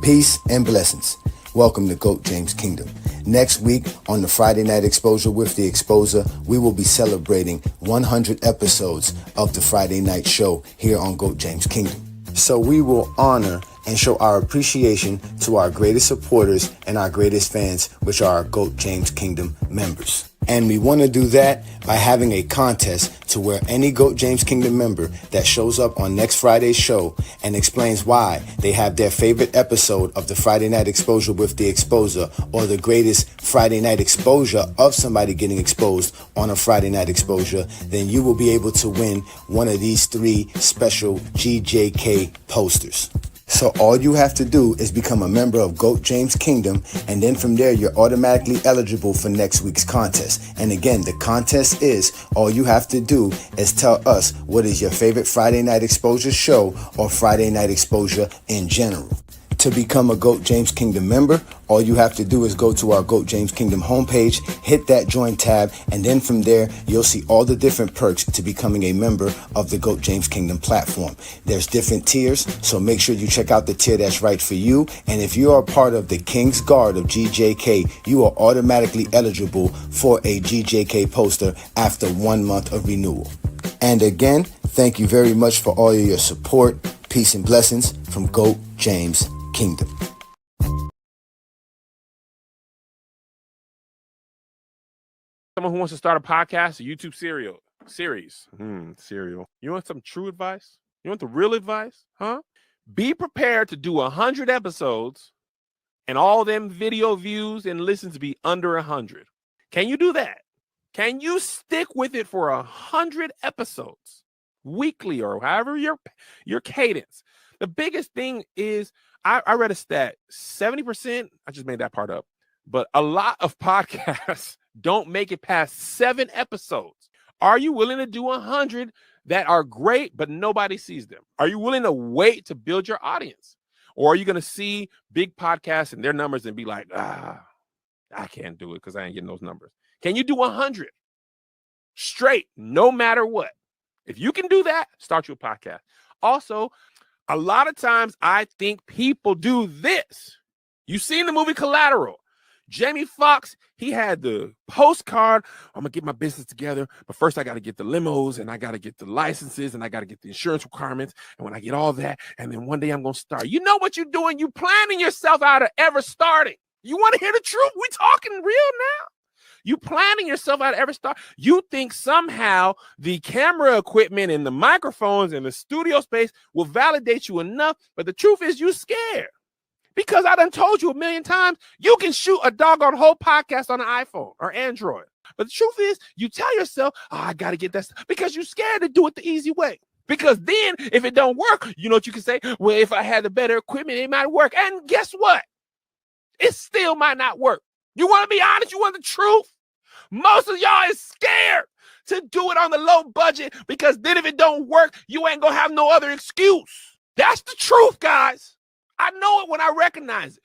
Peace and blessings. Welcome to GOAT James Kingdom. Next week on the Friday Night Exposure with the Exposer, we will be celebrating 100 episodes of the Friday Night Show here on GOAT James Kingdom. So we will honor and show our appreciation to our greatest supporters and our greatest fans, which are our GOAT James Kingdom members. And we want to do that by having a contest to where any GOAT James Kingdom member that shows up on next Friday's show and explains why they have their favorite episode of the Friday Night Exposure with the Exposer, or the greatest Friday Night Exposure of somebody getting exposed on a Friday Night Exposure, then you will be able to win one of these 3 special GJK posters. So all you have to do is become a member of GOAT James Kingdom, and then from there you're automatically eligible for next week's contest. And again, the contest is, all you have to do is tell us what is your favorite Friday Night Exposure show or Friday Night Exposure in general. To become a GOAT James Kingdom member, all you have to do is go to our GOAT James Kingdom homepage, hit that join tab, and then from there, you'll see all the different perks to becoming a member of the GOAT James Kingdom platform. There's different tiers, so make sure you check out the tier that's right for you. And if you are part of the King's Guard of GJK, you are automatically eligible for a GJK poster after 1 month of renewal. And again, thank you very much for all of your support. Peace and blessings from GOAT James Kingdom. Someone who wants to start a podcast, a YouTube series. Serial. You want some true advice? You want the real advice? Huh? Be prepared to do 100 episodes and all them video views and listens be under 100. Can you do that? Can you stick with it for 100 episodes weekly or however your cadence? The biggest thing is, I read a stat, 70%, I just made that part up, but a lot of podcasts don't make it past 7 episodes. Are you willing to do 100 that are great, but nobody sees them? Are you willing to wait to build your audience? Or are you going to see big podcasts and their numbers and be like, I can't do it because I ain't getting those numbers? Can you do 100 straight, no matter what? If you can do that, start your podcast. Also, a lot of times I think people do this. You've seen the movie Collateral. Jamie Foxx, he had the postcard. I'm going to get my business together, but first I got to get the limos, and I got to get the licenses, and I got to get the insurance requirements. And when I get all that, and then one day I'm going to start. You know what you're doing? You planning yourself out of ever starting. You want to hear the truth? We talking real now. You planning yourself out of ever start. You think somehow the camera equipment and the microphones and the studio space will validate you enough, but the truth is you scared. Because I done told you a million times, you can shoot a doggone whole podcast on an iPhone or Android. But the truth is, you tell yourself, I got to get that stuff, because you're scared to do it the easy way. Because then if it don't work, you know what you can say? Well, if I had the better equipment, it might work. And guess what? It still might not work. You want to be honest? You want the truth? Most of y'all is scared to do it on the low budget, because then if it don't work, you ain't going to have no other excuse. That's the truth, guys. I know it when I recognize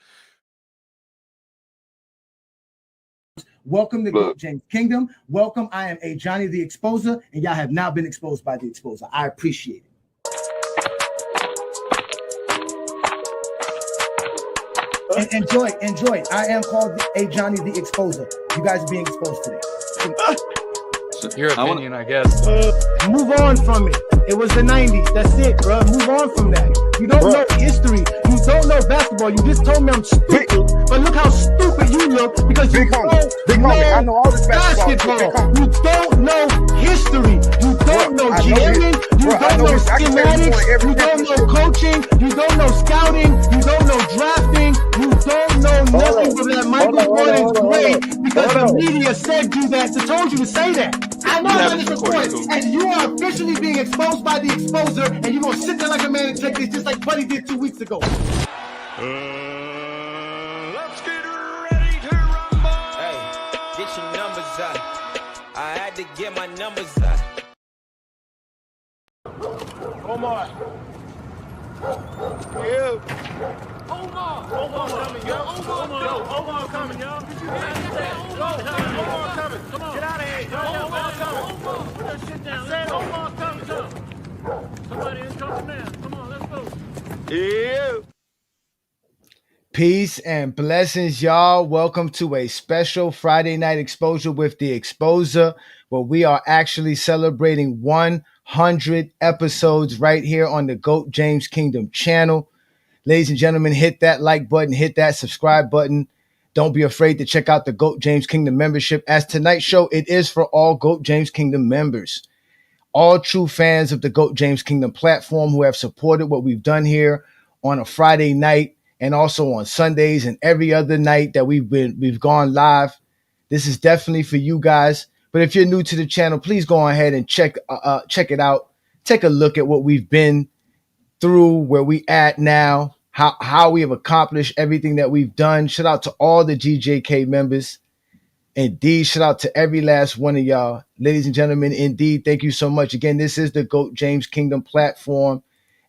it. Welcome to GOAT James Kingdom. Welcome. I am Ajani the Exposer, and y'all have now been exposed by the Exposer. I appreciate it. And enjoy. I am called Ajani the Exposer. You guys are being exposed today. Your opinion, I guess. Move on from it. It was the 90s. That's it, bro. Move on from that. You don't know history. You don't know basketball. You just told me I'm stupid. But look how stupid you look, because you don't know all this basketball. You don't know history. You don't know jamming. You don't know schematics. You don't know coaching. You don't know scouting. You don't know drafting. You don't know nothing but that Michael Jordan's great because the media said you that, so told you to say that. I know that is recorded, and you are officially being exposed by the Exposer, and you're going to sit there like a man and take this just like Buddy did 2 weeks ago. Let's get ready to rumble. Hey, get your numbers out. I had to get my numbers out. Omar. Yeah. Omar coming, yo. Omar coming, yo. Omar coming. Come on. Get out of here, yo. Omar coming. Put that shit down. Say Omar coming, yo. Somebody in, come man. Come on, let's go. Yeah. Peace and blessings, y'all. Welcome to a special Friday night exposure with the Exposer, where we are actually celebrating 100 episodes right here on the GOAT James Kingdom channel. Ladies and gentlemen, hit that like button, hit that subscribe button. Don't be afraid to check out the GOAT James Kingdom membership. As tonight's show, it is for all GOAT James Kingdom members. All true fans of the GOAT James Kingdom platform who have supported what we've done here on a Friday night and also on Sundays and every other night that we've gone live. This is definitely for you guys. But if you're new to the channel, please go ahead and check it out. Take a look at what we've been through, where we at now, how we have accomplished everything that we've done. Shout out to all the GJK members. Indeed, shout out to every last one of y'all. Ladies and gentlemen, indeed, thank you so much. Again, this is the GOAT James Kingdom platform.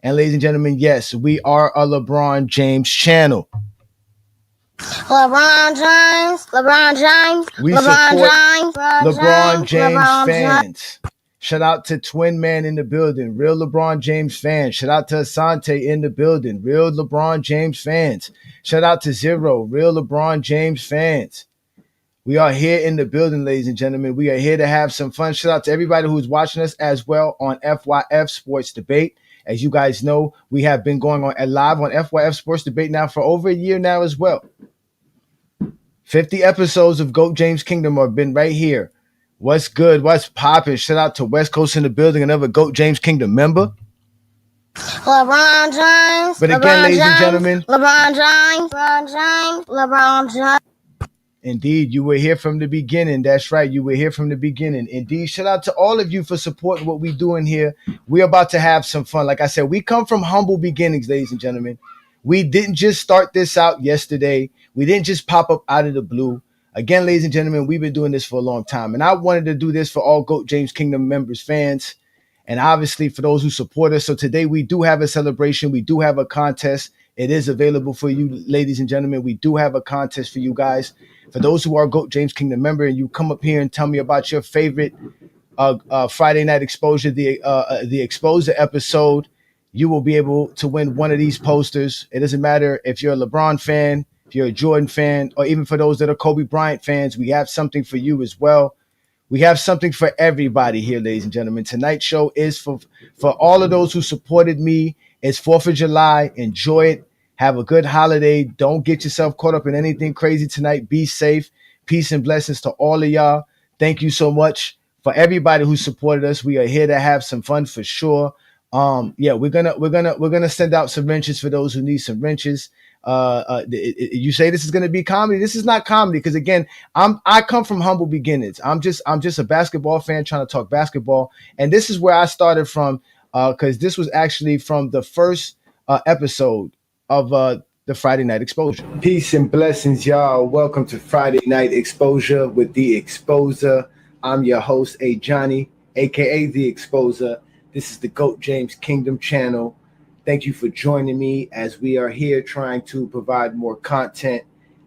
And ladies and gentlemen, yes, we are a LeBron James channel. LeBron James. We support LeBron James fans. Shout out to Twin Man in the building, real LeBron James fans. Shout out to Asante in the building, real LeBron James fans. Shout out to Zero, real LeBron James fans. We are here in the building, ladies and gentlemen. We are here to have some fun. Shout out to everybody who's watching us as well on FYF Sports Debate. As you guys know, we have been going on live on FYF Sports Debate now for over a year now as well. 50 episodes of GOAT James Kingdom have been right here. What's good? What's popping? Shout out to West Coast in the building, another GOAT James Kingdom member. LeBron James. But again, ladies and gentlemen, LeBron James. Indeed, you were here from the beginning. That's right. You were here from the beginning. Indeed, shout out to all of you for supporting what we're doing here. We're about to have some fun. Like I said, we come from humble beginnings, ladies and gentlemen. We didn't just start this out yesterday. We didn't just pop up out of the blue. Again, ladies and gentlemen, we've been doing this for a long time. And I wanted to do this for all GOAT James Kingdom members, fans, and obviously for those who support us. So today we do have a celebration. We do have a contest. It is available for you, ladies and gentlemen. We do have a contest for you guys. For those who are GOAT James Kingdom member and you come up here and tell me about your favorite Friday night exposure, the exposure episode, you will be able to win one of these posters. It doesn't matter if you're a LeBron fan, if you're a Jordan fan, or even for those that are Kobe Bryant fans, we have something for you as well. We have something for everybody here, ladies and gentlemen. Tonight's show is for all of those who supported me. It's 4th of July. Enjoy it. Have a good holiday. Don't get yourself caught up in anything crazy tonight. Be safe. Peace and blessings to all of y'all. Thank you so much for everybody who supported us. We are here to have some fun for sure. We're gonna send out some wrenches for those who need some wrenches. You say this is gonna be comedy. This is not comedy because again, I come from humble beginnings. I'm just a basketball fan trying to talk basketball, and this is where I started from. Because this was actually from the first episode of the Friday Night Exposure. Peace and blessings, y'all. Welcome to Friday Night Exposure with the Exposer. I'm your host, Ajani, aka the Exposer. This is the GOAT James Kingdom channel. Thank you for joining me as we are here trying to provide more content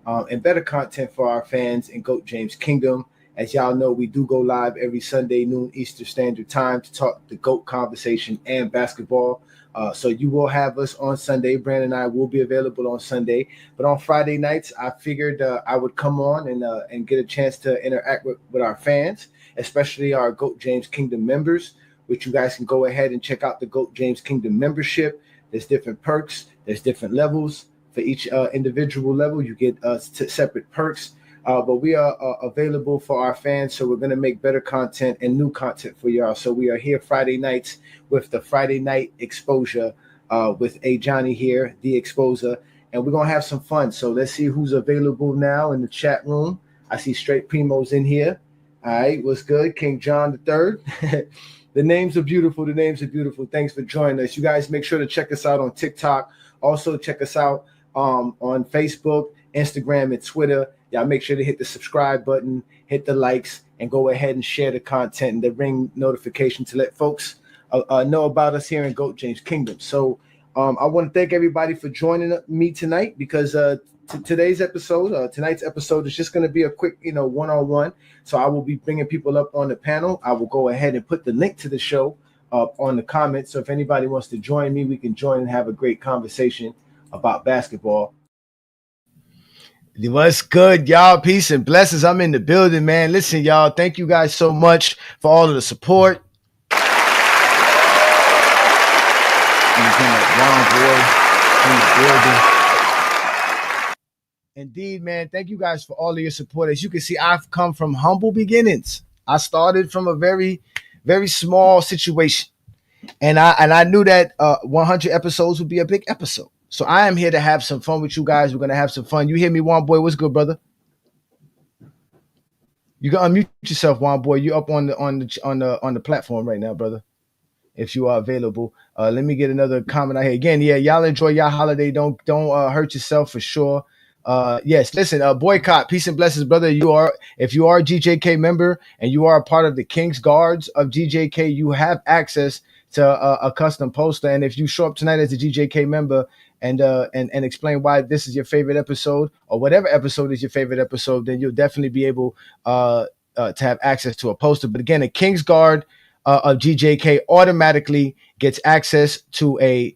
and better content for our fans in GOAT James Kingdom. As y'all know, we do go live every Sunday, noon Eastern Standard Time to talk the GOAT conversation and basketball. So you will have us on Sunday. Brandon and I will be available on Sunday. But on Friday nights, I figured I would come on and get a chance to interact with our fans, especially our GOAT James Kingdom members, which you guys can go ahead and check out the GOAT James Kingdom membership. There's different perks. There's different levels. For each individual level, you get separate perks. But we are available for our fans, so we're going to make better content and new content for y'all. So we are here Friday nights with the Friday Night Exposure with Ajani here, the Exposer, and we're going to have some fun. So let's see who's available now in the chat room. I see Straight Primo's in here. All right, what's good? King John III. The names are beautiful. The names are beautiful. Thanks for joining us. You guys make sure to check us out on TikTok. Also check us out on Facebook, Instagram, and Twitter. Y'all make sure to hit the subscribe button, hit the likes, and go ahead and share the content and the ring notification to let folks know about us here in GOAT James Kingdom. So I want to thank everybody for joining me tonight because tonight's episode is just going to be a quick, one-on-one. So I will be bringing people up on the panel. I will go ahead and put the link to the show on the comments. So if anybody wants to join me, we can join and have a great conversation about basketball. What's good, y'all? Peace and blessings. I'm in the building, man. Listen, y'all, thank you guys so much for all of the support. Indeed, man. Thank you guys for all of your support. As you can see, I've come from humble beginnings. I started from a very, very small situation. And I knew that 100 episodes would be a big episode. So I am here to have some fun with you guys. We're gonna have some fun. You hear me, Juan Boy? What's good, brother? You can unmute yourself, Juan Boy. You up on the platform right now, brother. If you are available, let me get another comment out here. Again, yeah, y'all enjoy y'all holiday. Don't hurt yourself for sure. Yes, listen, boycott, peace and blessings, brother. If you are a GJK member and you are a part of the King's Guards of GJK, you have access to a custom poster. And if you show up tonight as a GJK member and explain why this is your favorite episode or whatever episode is your favorite episode, then you'll definitely be able to have access to a poster. But again, a King's Guard of GJK automatically gets access to a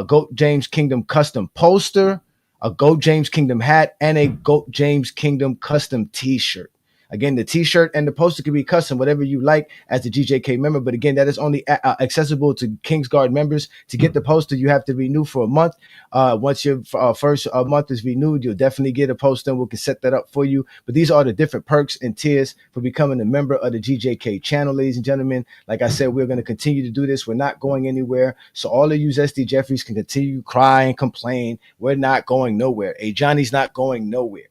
GOAT James Kingdom custom poster, a GOAT James Kingdom hat, and a GOAT James Kingdom custom t-shirt. Again, the t-shirt and the poster can be custom, whatever you like as a GJK member. But again, that is only accessible to King's Guard members. To get the poster, you have to renew for a month. Once your first month is renewed, you'll definitely get a poster and we can set that up for you. But these are the different perks and tiers for becoming a member of the GJK channel, ladies and gentlemen. Like I said, we're going to continue to do this. We're not going anywhere. So all of you SD Jeffries can continue to cry and complain. We're not going nowhere. Ajani's not going nowhere.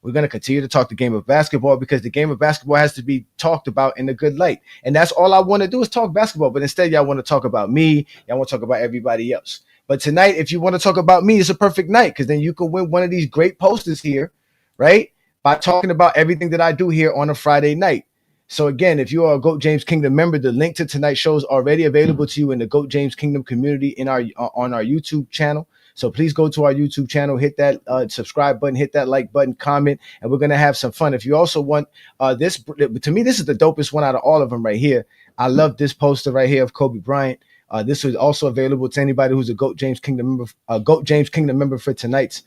We're going to continue to talk the game of basketball because the game of basketball has to be talked about in a good light. And that's all I want to do is talk basketball. But instead, y'all want to talk about me. Y'all want to talk about everybody else. But tonight, if you want to talk about me, it's a perfect night because then you can win one of these great posters here, right? By talking about everything that I do here on a Friday night. So again, if you are a GOAT James Kingdom member, the link to tonight's show is already available to you in the GOAT James Kingdom community in on our YouTube channel. So please go to our YouTube channel, hit that subscribe button, hit that like button, comment, and we're going to have some fun. If you also want this, to me, this is the dopest one out of all of them right here. I love this poster right here of Kobe Bryant. This is also available to anybody who's a GOAT James Kingdom member for tonight's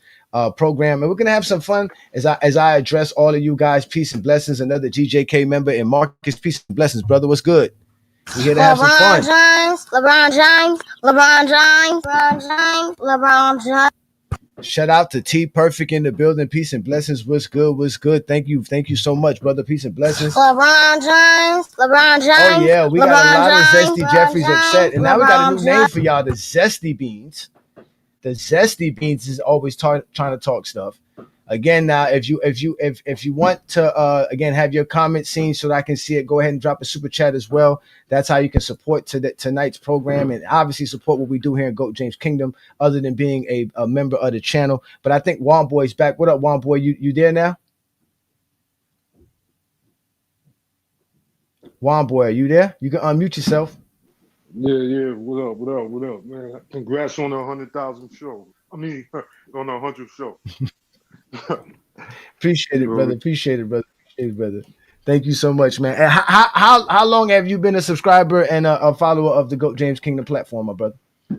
program. And we're going to have some fun as I address all of you guys. Peace and blessings. Another GJK member and Marcus. Peace and blessings, brother. What's good? We're here to have some fun. LeBron James. Shout out to T Perfect in the building. Peace and blessings. What's good? What's good? Thank you so much, brother. Peace and blessings. LeBron James. Oh yeah, we got a lot of Zesty Jeffries upset, and now we got a new name for y'all, the Zesty Beans. The Zesty Beans is always trying to talk stuff. Again, now if you want to again have your comments seen so that I can see it, go ahead and drop a super chat as well. That's how you can support tonight's program and obviously support what we do here in GOAT James Kingdom, other than being a member of the channel. But I think Juan Boy's back. What up, Juan Boy? You there now? Juan Boy, are you there? You can unmute yourself. Yeah. What up, man? Congrats on the 100,000 show. I mean, on the 100th show. Appreciate it, brother. Thank you so much, man. And how long have you been a subscriber and a follower of the GOAT James Kingdom platform, my brother? A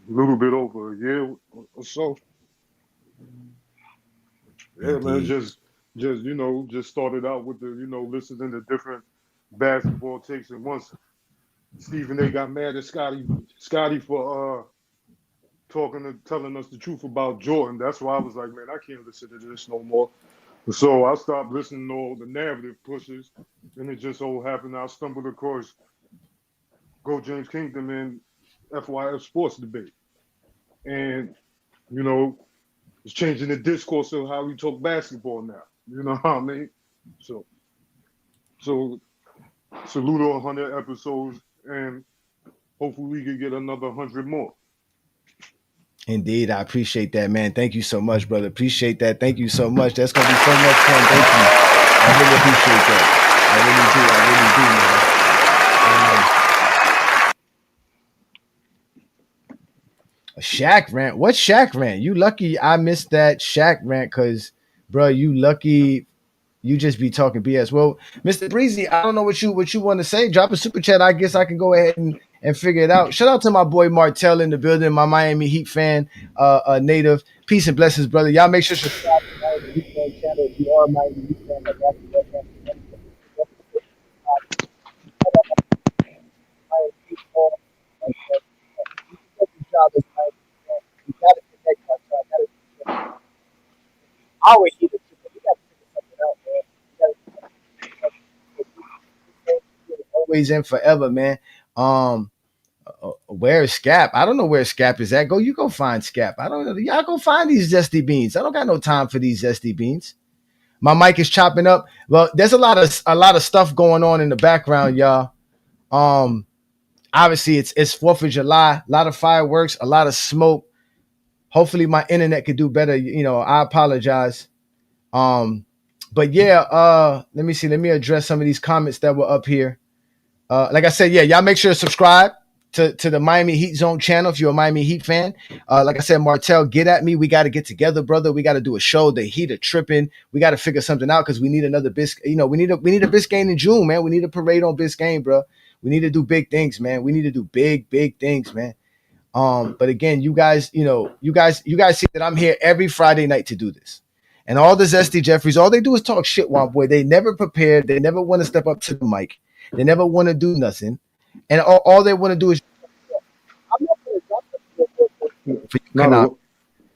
little bit over a year or so. Yeah, man, just just started out with the listening to different basketball takes, and once Stephen A got mad at Scotty for telling us the truth about Jordan. That's why I was like, man, I can't listen to this no more. So I stopped listening to all the narrative pushes, and it just so happened I stumbled across GOAT James Kingdom and FYF Sports Debate. And, it's changing the discourse of how we talk basketball now. You know what I mean? So salute on 100 episodes, and hopefully we can get another 100 more. Indeed, I appreciate that, man. Thank you so much, brother. Appreciate that. Thank you so much. That's gonna be so much fun. Thank you. I really appreciate that. A Shaq rant. What Shaq rant? You lucky I missed that Shaq rant because, bro, you lucky you just be talking BS. Well, Mr. Breezy, I don't know what you want to say. Drop a super chat. I guess I can go ahead and figure it out. Shout out to my boy Martell in the building, my Miami Heat fan, native. Peace and blessings, brother. Y'all make sure to subscribe. Miami Heat fan channel. If you are a Miami Heat fan, like basketball fan, Miami Heat fan, you can get the job as Miami Heat fan. You gotta connect, my son. Our Heat is super. We gotta figure something out, man. Always and forever, man. Where's Scap? I don't know where Scap is at. You go find Scap. I don't know. Y'all go find these zesty beans. I don't got no time for these zesty beans. My mic is chopping up. Well, there's a lot of stuff going on in the background, y'all. Obviously it's 4th of July, a lot of fireworks, a lot of smoke. Hopefully my internet could do better. I apologize. But yeah, let me see. Let me address some of these comments that were up here. Like I said, yeah, y'all make sure to subscribe to the Miami Heat Zone channel if you're a Miami Heat fan. Like I said, Martell, get at me. We got to get together, brother. We got to do a show. The Heat are tripping. We got to figure something out because we need another Biscayne. We need a Biscayne in June, man. We need a parade on Biscayne, bro. We need to do big things, man. We need to do big things, man. But again, you guys see that I'm here every Friday night to do this. And all the zesty Jeffries, all they do is talk shit, one boy. They never prepared. They never want to step up to the mic. They never want to do nothing. And all they want to do is I'm not going to drop for you, Konami.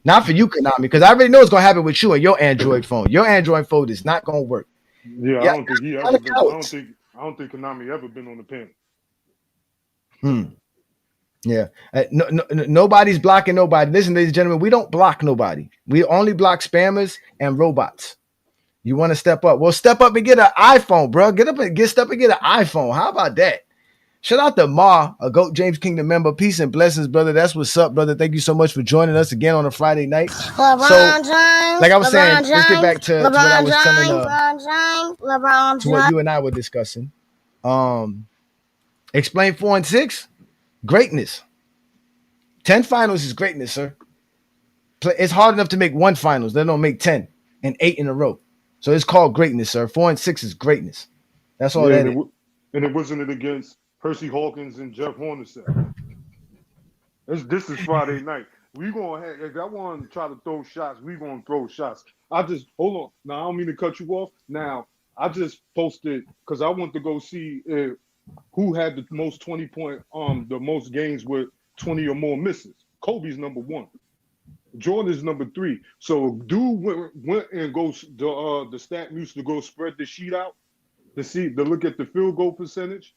Not for you, Konami, because I already know it's going to happen with you and your Android phone. Your Android phone is not going to work. Yeah, I don't think he ever been. I don't think Konami ever been on the panel. Yeah. Nobody's blocking nobody. Listen, ladies and gentlemen, we don't block nobody. We only block spammers and robots. You want to step up? Well, step up and get an iPhone, bro. Get an iPhone. How about that? Shout out to Ma, a GOAT James Kingdom member. Peace and blessings, brother. That's what's up, brother. Thank you so much for joining us again on a Friday night. LeBron James. Like I was saying, let's get back to what I was telling LeBron to what you and I were discussing. Explain 4 and 6. Greatness. 10 finals is greatness, sir. It's hard enough to make 1 finals. They don't make 10 and 8 in a row. So it's called greatness, sir. 4 and 6 is greatness. That's all that is. And it wasn't against Percy Hawkins and Jeff Hornacek. This is Friday night. We gonna have, if I want to try to throw shots, we gonna throw shots. Hold on. Now I don't mean to cut you off. Now I just posted because I want to go see who had the most 20-point the most games with 20 or more misses. Kobe's number 1. Jordan's number 3. So dude went and goes the stat news to go spread the sheet out to look at the field goal percentage.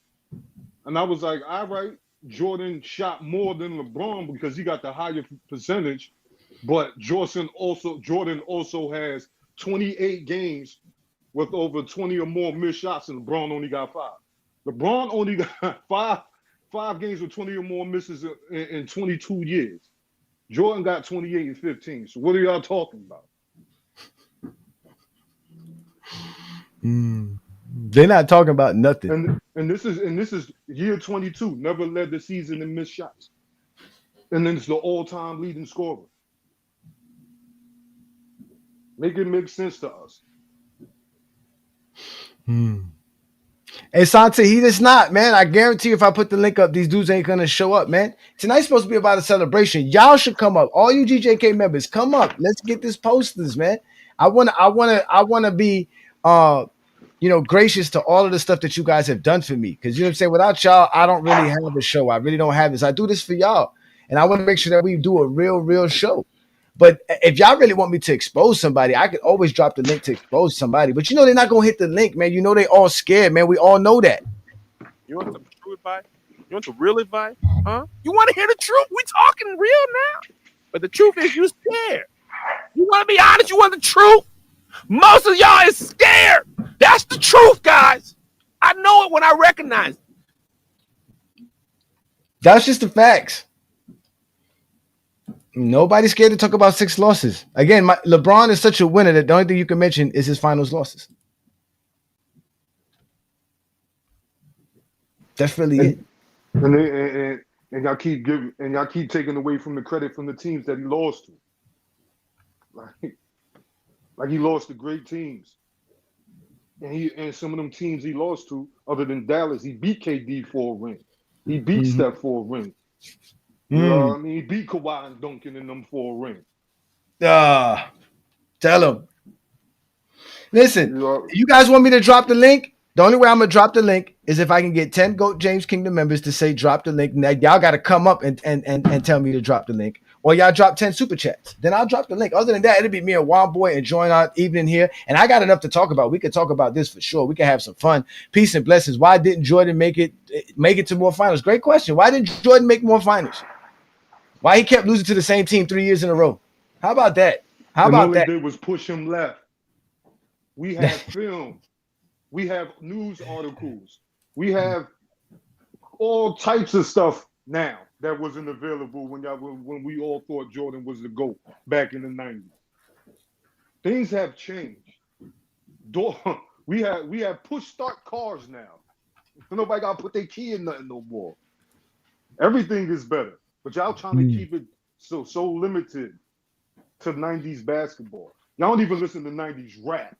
And I was like, all right, Jordan shot more than LeBron because he got the higher percentage, but Jordan also has 28 games with over 20 or more missed shots, and LeBron only got 5. LeBron only got five games with 20 or more misses in 22 years. Jordan got 28 and 15. So what are y'all talking about? They're not talking about nothing. And this is year 22. Never led the season in missed shots. And then it's the all-time leading scorer. Make it make sense to us. Hey, Sante, he just not, man. I guarantee you if I put the link up, these dudes ain't gonna show up, man. Tonight's supposed to be about a celebration. Y'all should come up. All you GJK members, come up. Let's get this posters, man. I wanna be gracious to all of the stuff that you guys have done for me. Because you know what I'm saying? Without y'all, I don't really have a show. I really don't have this. I do this for y'all. And I want to make sure that we do a real show. But if y'all really want me to expose somebody, I could always drop the link to expose somebody. But they're not going to hit the link, man. They all scared, man. We all know that. You want some true advice? You want the real advice? Huh? You want to hear the truth? We talking real now. But the truth is you scared. You want to be honest? You want the truth? Most of y'all is scared. That's the truth, guys. I know it when I recognize it. That's just the facts. Nobody's scared to talk about 6 losses. Again, LeBron is such a winner that the only thing you can mention is his finals losses. That's really it. And y'all keep taking away from the credit from the teams that he lost to. Like he lost to great teams. And some of them teams he lost to, other than Dallas, he beat KD for a ring. He beat Steph for a ring. You know what I mean? He beat Kawhi and Duncan in them for a ring. Tell him. Listen, you guys want me to drop the link? The only way I'm gonna drop the link is if I can get 10 GOAT James Kingdom members to say drop the link. Now y'all gotta come up and tell me to drop the link. Or y'all drop 10 super chats. Then I'll drop the link. Other than that, it'll be me and Wild Boy enjoying our evening here. And I got enough to talk about. We could talk about this for sure. We can have some fun. Peace and blessings. Why didn't Jordan make it to more finals? Great question. Why didn't Jordan make more finals? Why he kept losing to the same team 3 years in a row? How about that? How about that? All they did was push him left. We have film. We have news articles. We have all types of stuff now that wasn't available when we all thought Jordan was the GOAT back in the 90s. Things have changed. We have push start cars now. Nobody got to put their key in nothing no more. Everything is better. But y'all trying to keep it so limited to 90s basketball. Y'all don't even listen to 90s rap.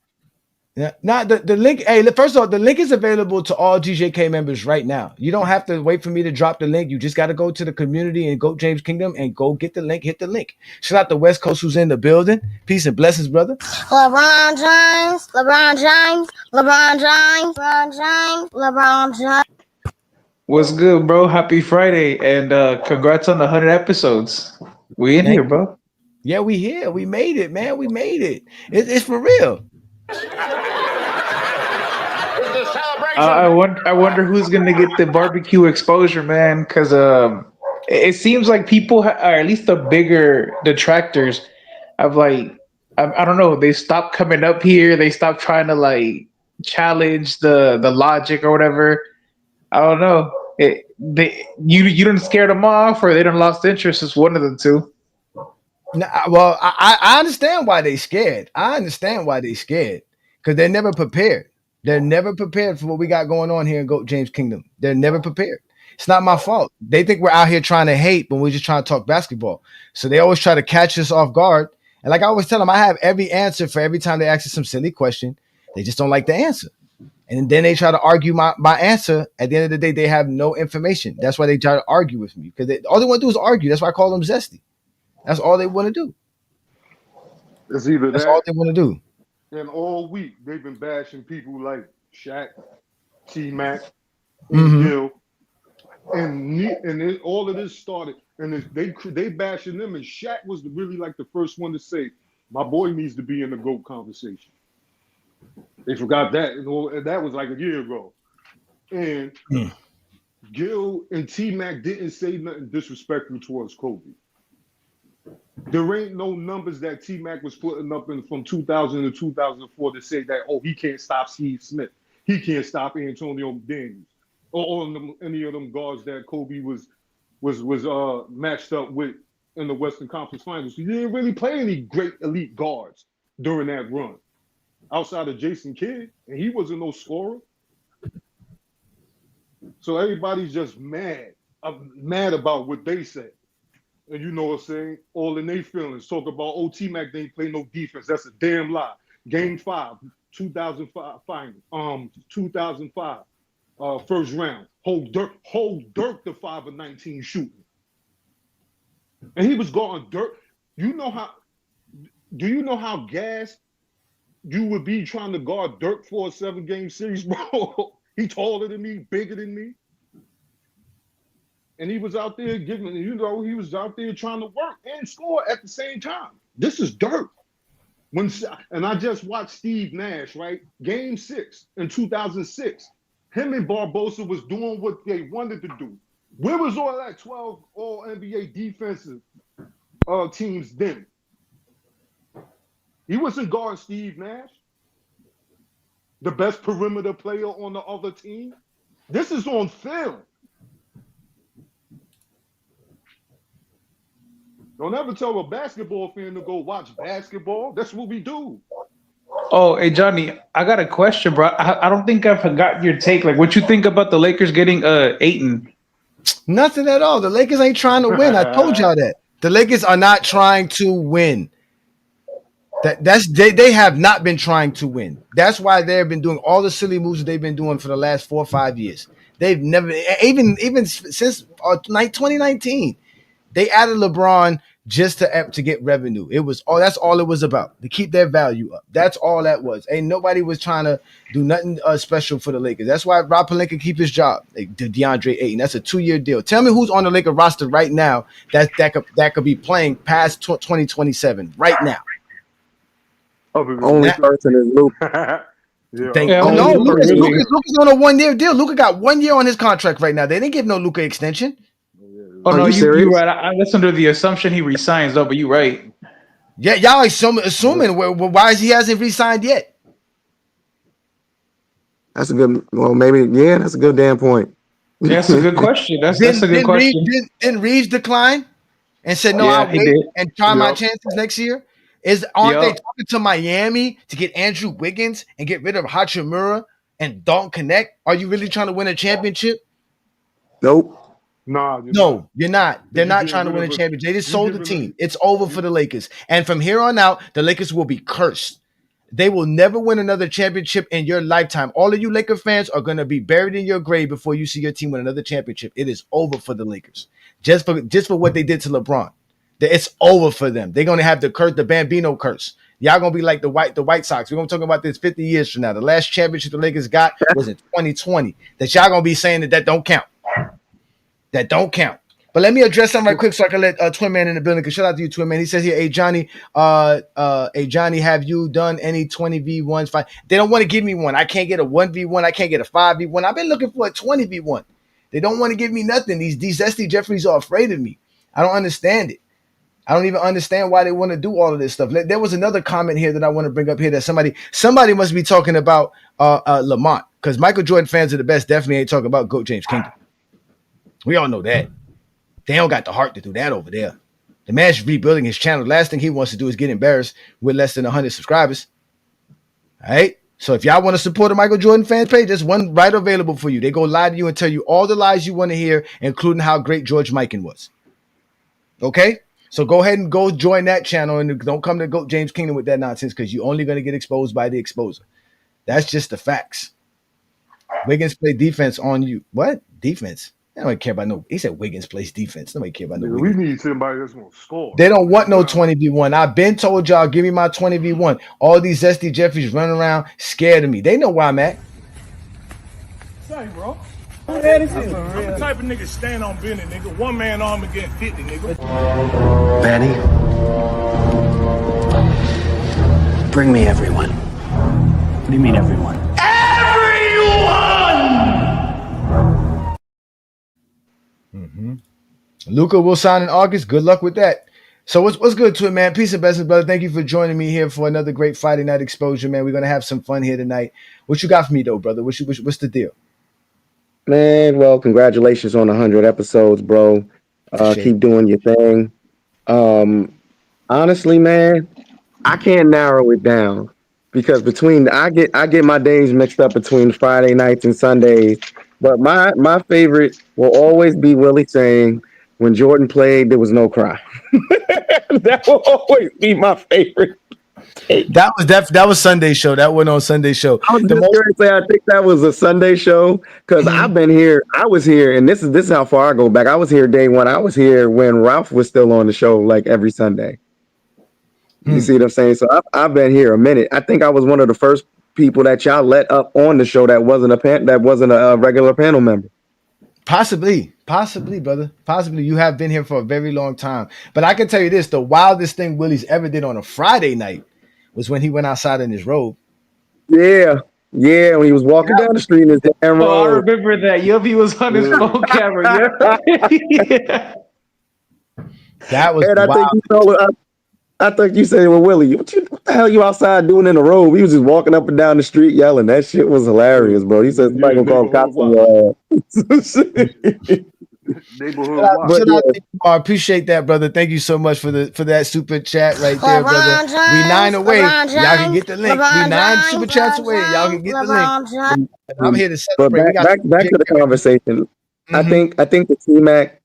Yeah, the link. Hey, first of all, the link is available to all GJK members right now. You don't have to wait for me to drop the link. You just got to go to the community and GOAT James Kingdom and go get the link. Hit the link. Shout out to West Coast who's in the building. Peace and blessings, brother. LeBron James, LeBron James, LeBron James, LeBron James, LeBron James. What's good, bro? Happy Friday and congrats on the 100 episodes. We in here, bro. Yeah, we here. We made it, man. We made it. It's for real. I wonder who's gonna get the barbecue exposure, man. Because it seems like people, or at least the bigger detractors, have I don't know. They stopped coming up here. They stopped trying to challenge the logic or whatever. I don't know. You didn't scare them off, or they done lost interest. It's one of the two. Well, I understand why they scared. Because they're never prepared. They're never prepared for what we got going on here in GOAT James Kingdom. They're never prepared. It's not my fault. They think we're out here trying to hate when we're just trying to talk basketball. So they always try to catch us off guard. And like I always tell them, I have every answer for every time they ask us some silly question. They just don't like the answer. And then they try to argue my answer. At the end of the day, they have no information. That's why they try to argue with me. Because all they want to do is argue. That's why I call them zesty. That's all they want to do. It's either That's all they want to do. And all week they've been bashing people like Shaq, T-Mac, and Gil, and all of this started. And they bashing them, and Shaq was really the first one to say, "My boy needs to be in the GOAT conversation." They forgot that, and that was like a year ago. And Gil and T-Mac didn't say nothing disrespectful towards Kobe. There ain't no numbers that T-Mac was putting up from 2000 to 2004 to say that, he can't stop Steve Smith. He can't stop Antonio Daniels or any of them guards that Kobe was matched up with in the Western Conference Finals. He didn't really play any great elite guards during that run outside of Jason Kidd, and he wasn't no scorer. So everybody's just mad about what they said. And you know what I'm saying? All in their feelings. Talk about, T-Mac didn't play no defense. That's a damn lie. Game 5, 2005 final. 2005 first round. Hold Dirk the 5 of 19 shooting. And he was guarding Dirk. Do you know how gassed you would be trying to guard Dirk for a 7-game series, bro? He taller than me, bigger than me. And he was out there he was out there trying to work and score at the same time. This is Dirk. And I just watched Steve Nash, right? Game 6 in 2006. Him and Barbosa was doing what they wanted to do. Where was all that 12 All-NBA defensive teams then? He wasn't guarding Steve Nash, the best perimeter player on the other team. This is on film. Don't ever tell a basketball fan to go watch basketball. That's what we do. Oh, hey, Johnny, I got a question, bro. I don't think I forgot your take. What you think about the Lakers getting Ayton? Nothing at all. The Lakers ain't trying to win. I told y'all that. The Lakers are not trying to win. They have not been trying to win. That's why they've been doing all the silly moves that they've been doing for the last 4 or 5 years. They've never, even since 2019. They added LeBron just to get revenue. It was all. That's all it was about, to keep their value up. That's all that was. Ain't nobody was trying to do nothing special for the Lakers. That's why Rob Pelinka keep his job. DeAndre Ayton. That's a 2-year deal. Tell me who's on the Lakers roster right now that could be playing past 2027 right now. Only person is Luke. Luka's on a 1-year deal. Luka got 1 year on his contract right now. They didn't give no Luka extension. Oh no, you're right. That's under the assumption he resigns, though. But you're right. Yeah, y'all assuming why he hasn't resigned yet. That's a good. Well, maybe that's a good damn point. That's a good question. That's a good question. Didn't Reeves decline and said no? I'll wait and try my chances next year. Aren't they talking to Miami to get Andrew Wiggins and get rid of Hachimura and Dalton Connect? Are you really trying to win a championship? Nope. No, you're not. They're not trying to win a championship. They just sold the team. It's over for the Lakers. And from here on out, the Lakers will be cursed. They will never win another championship in your lifetime. All of you Laker fans are going to be buried in your grave before you see your team win another championship. It is over for the Lakers. Just for what they did to LeBron. It's over for them. They're going to have the Bambino curse. Y'all going to be like the White Sox. We're going to talk about this 50 years from now. The last championship the Lakers got was in 2020. That y'all going to be saying that don't count. That don't count. But let me address something right quick so I can let Twin Man in the building. Because shout out to you, Twin Man. He says here, Ajani, have you done any 20v1s fight? They don't want to give me one. I can't get a 1v1. I can't get a 5v1. I've been looking for a 20v1. They don't want to give me nothing. These Zesty Jeffries are afraid of me. I don't understand it. I don't even understand why they want to do all of this stuff. There was another comment here that I want to bring up here that somebody must be talking about Lamont, because Michael Jordan fans are the best. Definitely ain't talking about GOAT James Kingdom. We all know that. They don't got the heart to do that over there. The man's rebuilding his channel. Last thing he wants to do is get embarrassed with less than 100 subscribers. All right? So if y'all want to support a Michael Jordan fan page, there's one right available for you. They go lie to you and tell you all the lies you want to hear, including how great George Mikan was. Okay? So go ahead and go join that channel and don't come to GOAT James Kingdom with that nonsense, because you're only going to get exposed by the exposer. That's just the facts. Wiggins play defense on you. What? Defense? Nobody care about no. He said Wiggins plays defense. Nobody care about no. We need somebody that's going to score. They don't want no 20v1. I've been told y'all, give me my 20v1. All these Zesty Jeffries running around scared of me. They know where I'm at. Sorry, bro. I'm the type of nigga stand on business, nigga. One man arm against 50, nigga. Manny, bring me everyone. What do you mean everyone? Luka will sign in August. Good luck with that. So what's good to it, man? Peace and blessings, brother. Thank you for joining me here for another great Friday night exposure, man. We're gonna have some fun here tonight. What you got for me, though, brother? What's the deal? Man, well, congratulations on 100 episodes, bro. Keep doing your thing. Honestly, man, I can't narrow it down because I get my days mixed up between Friday nights and Sundays. But my favorite will always be Willie saying, when Jordan played, there was no cry. That will always be my favorite. That was Sunday show. That went on Sunday show. I was just going to say, I think that was a Sunday show because I've been here. I was here, and this is how far I go back. I was here day one. I was here when Ralph was still on the show, like every Sunday. You see what I'm saying? So I've been here a minute. I think I was one of the first people that y'all let up on the show that wasn't a regular panel member. Possibly, brother. Possibly. You have been here for a very long time. But I can tell you this, the wildest thing Willie's ever did on a Friday night was when he went outside in his robe. Yeah, when he was walking down the street in his damn robe. Oh, I remember that. Yup, he was on his phone camera. Yeah. That was wild. I think you said, well, Willie, what the hell you outside doing in a robe? He was just walking up and down the street yelling. That shit was hilarious, bro. He said somebody gonna call cops on your ass. I appreciate that, brother. Thank you so much for that super chat right there, brother. We 9 away. Y'all can get the link. We 9 super chats away. Y'all can get the link. I'm here to celebrate. Back to the conversation. I think the T-Mac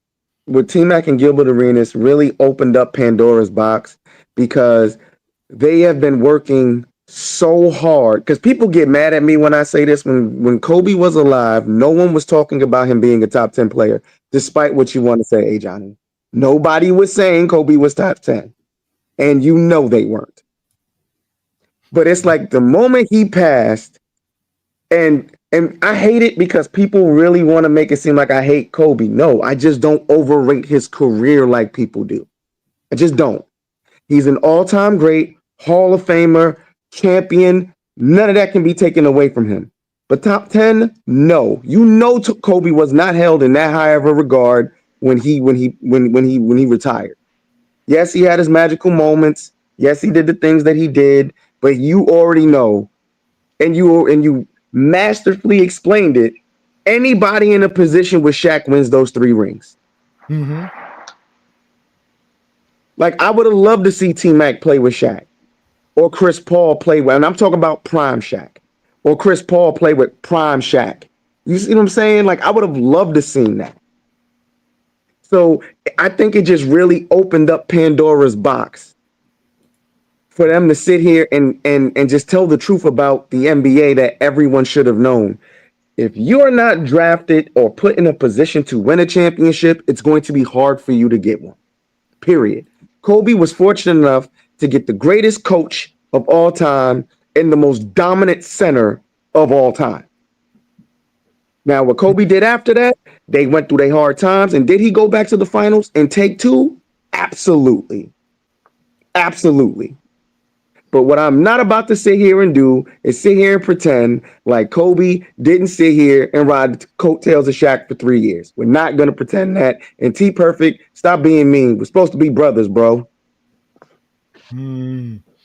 with T-Mac and Gilbert Arenas really opened up Pandora's box because they have been working so hard. Because people get mad at me when I say this. When Kobe was alive, no one was talking about him being a top 10 player, despite what you want to say, Ajani. Nobody was saying Kobe was top 10. And you know they weren't. But it's like the moment he passed, and I hate it because people really want to make it seem like I hate Kobe. No, I just don't overrate his career like people do. I just don't. He's an all-time great, Hall of Famer, champion. None of that can be taken away from him. But top 10, no. You know Kobe was not held in that high of a regard when he retired. Yes, he had his magical moments. Yes, he did the things that he did, but you already know, and you masterfully explained it. Anybody in a position with Shaq wins those 3 rings. Mm-hmm. Like, I would have loved to see T-Mac play with Shaq, or Chris Paul play with, and I'm talking about prime Shaq, or Chris Paul play with prime Shaq. You see what I'm saying? Like, I would have loved to see that. So I think it just really opened up Pandora's box for them to sit here and just tell the truth about the NBA that everyone should have known. If you're not drafted or put in a position to win a championship, it's going to be hard for you to get one. Period. Kobe was fortunate enough to get the greatest coach of all time and the most dominant center of all time. Now, what Kobe did after that, they went through their hard times. And did he go back to the finals and take 2? Absolutely. Absolutely. But what I'm not about to sit here and do is sit here and pretend like Kobe didn't sit here and ride the coattails of Shaq for 3 years. We're not going to pretend that. And T Perfect, stop being mean. We're supposed to be brothers, bro.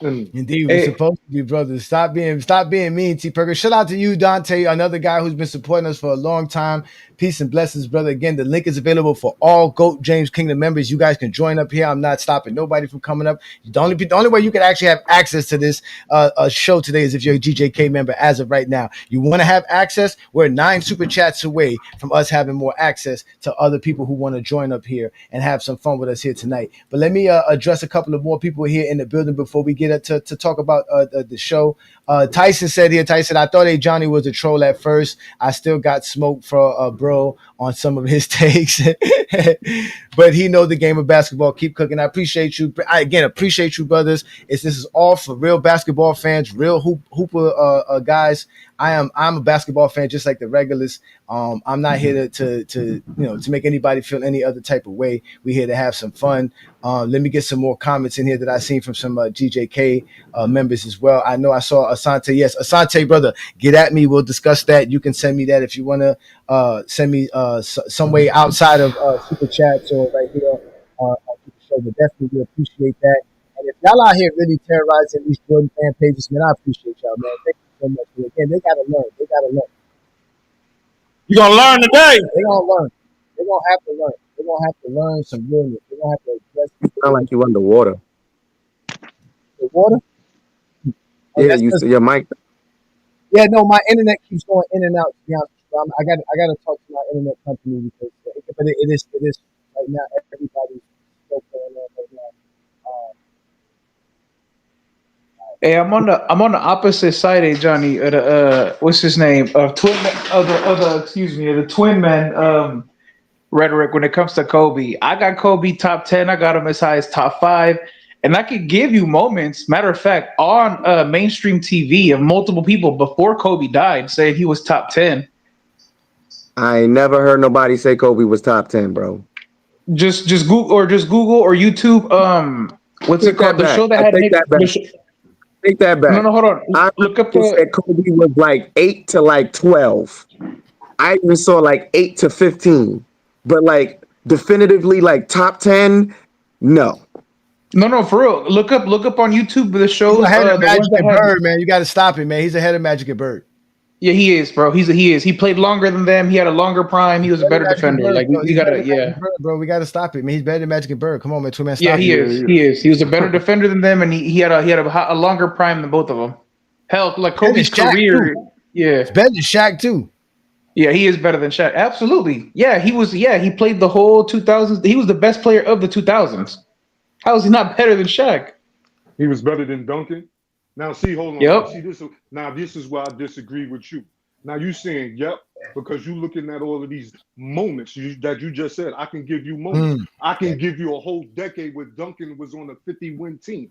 Indeed, we're supposed to be brothers. Stop being mean, T Perfect. Shout out to you, Dante, another guy who's been supporting us for a long time. Peace and blessings, brother. Again, the link is available for all GOAT James Kingdom members. You guys can join up here. I'm not stopping nobody from coming up. The only way you can actually have access to this show today is if you're a GJK member as of right now. You want to have access? We're 9 super chats away from us having more access to other people who want to join up here and have some fun with us here tonight. But let me address a couple of more people here in the building before we get to talk about the show. Tyson said here, Tyson, I thought Ajani was a troll at first. I still got smoked for Bro on some of his takes, but he knows the game of basketball. Keep cooking. I appreciate you. I again appreciate you, brothers. This is all for real basketball fans, real hooper guys. I'm a basketball fan just like the regulars. I'm not here to make anybody feel any other type of way. We're here to have some fun. Let me get some more comments in here that I seen from some GJK members as well. I know I saw Asante. Yes, Asante, brother, get at me. We'll discuss that. You can send me that if you want to send me some way outside of super chats or right here on the show. But definitely we appreciate that. And if y'all out here really terrorizing these Jordan fan pages, man, I appreciate y'all, man. Thank you so much. And again, they gotta learn. You gonna learn today? They gonna learn. They're gonna have to learn. They're gonna have to learn some realness. They're gonna have to address people. Sound like you underwater. The water? Yeah, your mic. Yeah, no, my internet keeps going in and out. To be honest, I got to talk to my internet company because, but it is right now. Everybody's still going on right now. Hey, I'm on the opposite side, Ajani. What's his name? The twin man rhetoric when it comes to Kobe. I got Kobe top 10. I got him as high as top 5. And I could give you moments, matter of fact, on mainstream TV of multiple people before Kobe died saying he was top 10. I never heard nobody say Kobe was top 10, bro. Just Google or YouTube. What's it called? The show that had Take that back. No, hold on. I Look up said Kobe was like 8 to like 12. I even saw like 8 to 15. But like definitively like top 10, no. No, for real. Look up on YouTube the show. He's ahead of Magic and Bird, man. You got to stop him, man. He's ahead of Magic and Bird. Yeah, he is, bro. He is. He played longer than them. He had a longer prime. He was a better defender. Bird, like we gotta, bro. We gotta stop him. He's better than Magic and Bird. Come on, man. 2 man. Yeah, he is. He is. He was a better defender than them, and he had a longer prime than both of them. Hell, like Kobe's career. Yeah, it's better than Shaq too. Yeah, he is better than Shaq. Absolutely. Yeah, he was. Yeah, he played the whole 2000s. He was the best player of the 2000s. How is he not better than Shaq? He was better than Duncan. Now, see, hold on. Yep. See, this is why I disagree with you. Now, you saying, yep, because you're looking at all of these moments that you just said. I can give you moments. I can give you a whole decade where Duncan was on a 50-win team.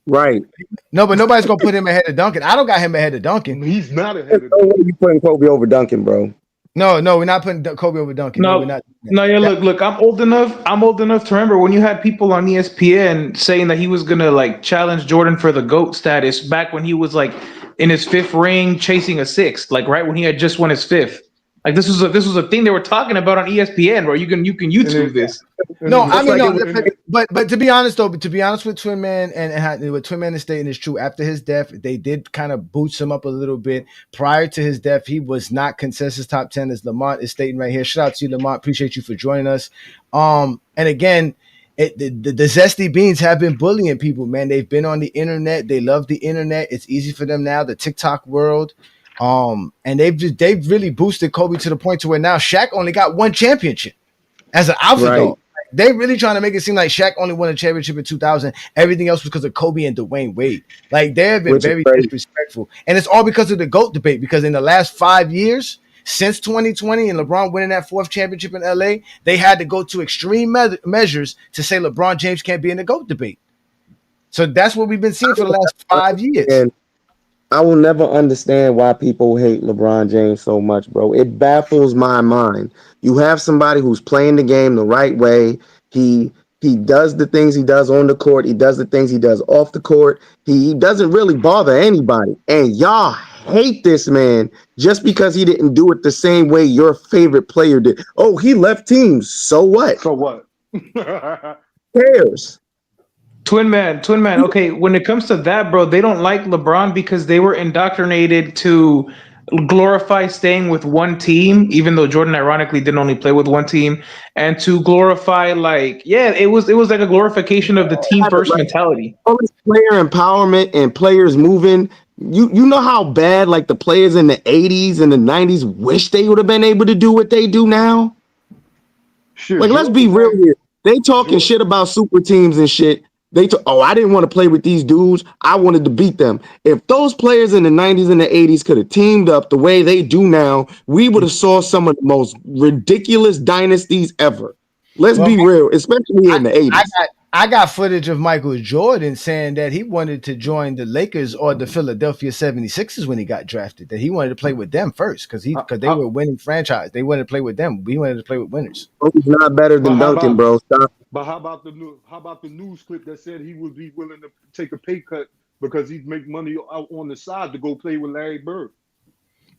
Right. No, but nobody's gonna put him ahead of Duncan. I don't got him ahead of Duncan. He's not ahead of No way Duncan. you putting Kobe over Duncan, bro. No, we're not putting Kobe over Duncan. No, we're not. Yeah, look, I'm old enough to remember when you had people on ESPN saying that he was gonna like challenge Jordan for the GOAT status back when he was like in his 5th ring chasing a 6th, like right when he had just won his 5th. Like this was a thing they were talking about on ESPN, bro. You can YouTube this. No, I mean, but to be honest though, with Twin Man and what Twin Man is stating is true. After his death, they did kind of boost him up a little bit. Prior to his death, he was not consensus top 10, as Lamont is stating right here. Shout out to you, Lamont. Appreciate you for joining us. And again, the Zesty Beans have been bullying people, man. They've been on the internet. They love the internet. It's easy for them now. The TikTok world. And they've really boosted Kobe to the point to where now Shaq only got 1 championship as an alpha dog. They really trying to make it seem like Shaq only won a championship in 2000. Everything else was because of Kobe and Dwayne Wade. Like they have been very disrespectful, and it's all because of the GOAT debate. Because in the last 5 years, since 2020 and LeBron winning that 4th championship in LA, they had to go to extreme measures to say LeBron James can't be in the GOAT debate. So that's what we've been seeing for the last 5 years. And I will never understand why people hate LeBron James so much, bro. It baffles my mind. You have somebody who's playing the game the right way. He does the things he does on the court. He does the things he does off the court. He doesn't really bother anybody. And y'all hate this man just because he didn't do it the same way your favorite player did. Oh, he left teams. So what? So what? Cares? Twin man. Okay, when it comes to that, bro, they don't like LeBron because they were indoctrinated to glorify staying with one team, even though Jordan ironically didn't only play with one team, and to glorify it was like a glorification of the team first mentality. All this player empowerment and players moving. You know how bad like the players in the 80s and the 90s wish they would have been able to do what they do now. Sure, like let's be real here. They talking shit about super teams and shit. I didn't want to play with these dudes. I wanted to beat them. If those players in the 90s and the 80s could have teamed up the way they do now, we would have saw some of the most ridiculous dynasties ever. Let's be real, especially in the 80s. I got footage of Michael Jordan saying that he wanted to join the Lakers or the Philadelphia 76ers when he got drafted, that he wanted to play with them first because they were a winning franchise. They wanted to play with them. We wanted to play with winners. He's not better than Duncan, bro. Stop. But how about the news clip that said he would be willing to take a pay cut because he'd make money out on the side to go play with Larry Bird?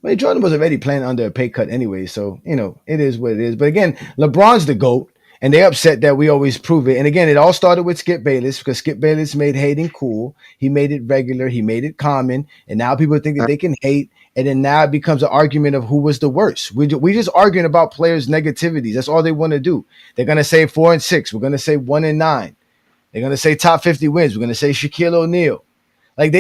Well, Jordan was already playing under a pay cut anyway, so it is what it is. But again, LeBron's the GOAT. And they're upset that we always prove it. And again, it all started with Skip Bayless because Skip Bayless made hating cool. He made it regular. He made it common. And now people think that they can hate. And then now it becomes an argument of who was the worst. We just arguing about players' negativities. That's all they want to do. They're going to say 4 and 6. We're going to say 1 and 9. They're going to say top 50 wins. We're going to say Shaquille O'Neal. Like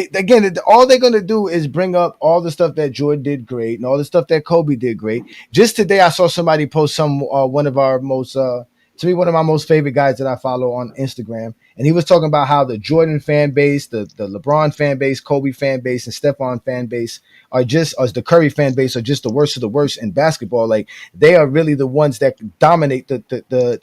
all they're going to do is bring up all the stuff that Jordan did great and all the stuff that Kobe did great. Just today, I saw somebody post one of our most to me, one of my most favorite guys that I follow on Instagram. And he was talking about how the Jordan fan base, the LeBron fan base, Kobe fan base, and Stephon fan base are just, as the Curry fan base are just the worst of the worst in basketball. Like they are really the ones that dominate the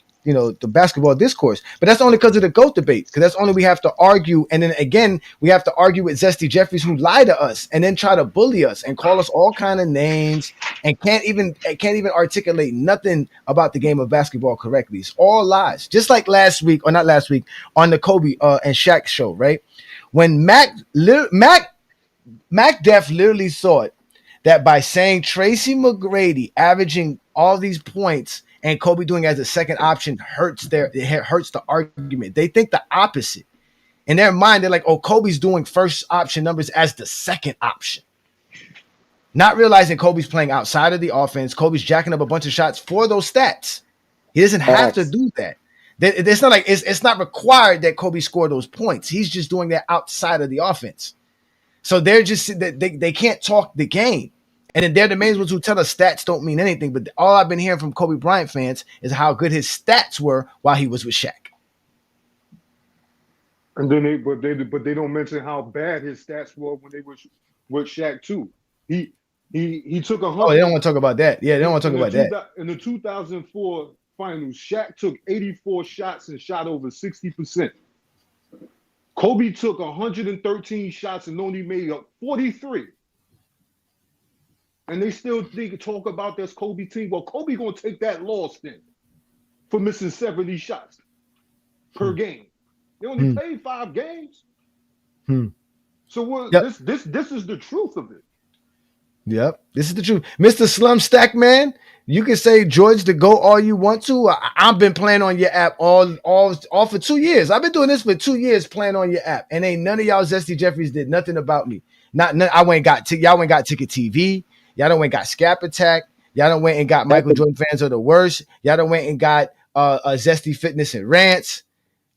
basketball discourse. But that's only because of the GOAT debate, because that's only we have to argue. And then again, we have to argue with Zesty Jeffries, who lie to us and then try to bully us and call us all kind of names and can't even articulate nothing about the game of basketball correctly. It's all lies. Just like not last week on the Kobe and Shaq show, right? When Mac Def literally thought that by saying Tracy McGrady averaging all these points and Kobe doing as a second option hurts the argument. They think the opposite. In their mind, they're like, oh, Kobe's doing first option numbers as the second option. Not realizing Kobe's playing outside of the offense. Kobe's jacking up a bunch of shots for those stats. He doesn't have to do that. It's not like it's not required that Kobe score those points. He's just doing that outside of the offense. So they're just they can't talk the game. And then they're the main ones who tell us stats don't mean anything. But all I've been hearing from Kobe Bryant fans is how good his stats were while he was with Shaq. And then they don't mention how bad his stats were when they were with Shaq too. He took 100. Oh, they don't want to talk about that. Yeah, they don't want to talk about that. In the 2004 finals, Shaq took 84 shots and shot over 60%. Kobe took 113 shots and only made up 43. And they still talk about this Kobe team. Well, Kobe gonna take that loss then for missing 70 shots per game. They only played 5 games. So what? Yep. This is the truth of it. Yep, this is the truth, Mr. Slum Stack Man. You can say George the GOAT all you want to. I've been playing on your app all for 2 years. I've been doing this for 2 years, playing on your app, and ain't none of y'all Zesty Jeffries did nothing about me. I went and got y'all went and got Ticket TV. Y'all done went and got Scap Attack. Y'all done went and got Michael Jordan fans are the worst. Y'all done went and got Zesty Fitness and Rants.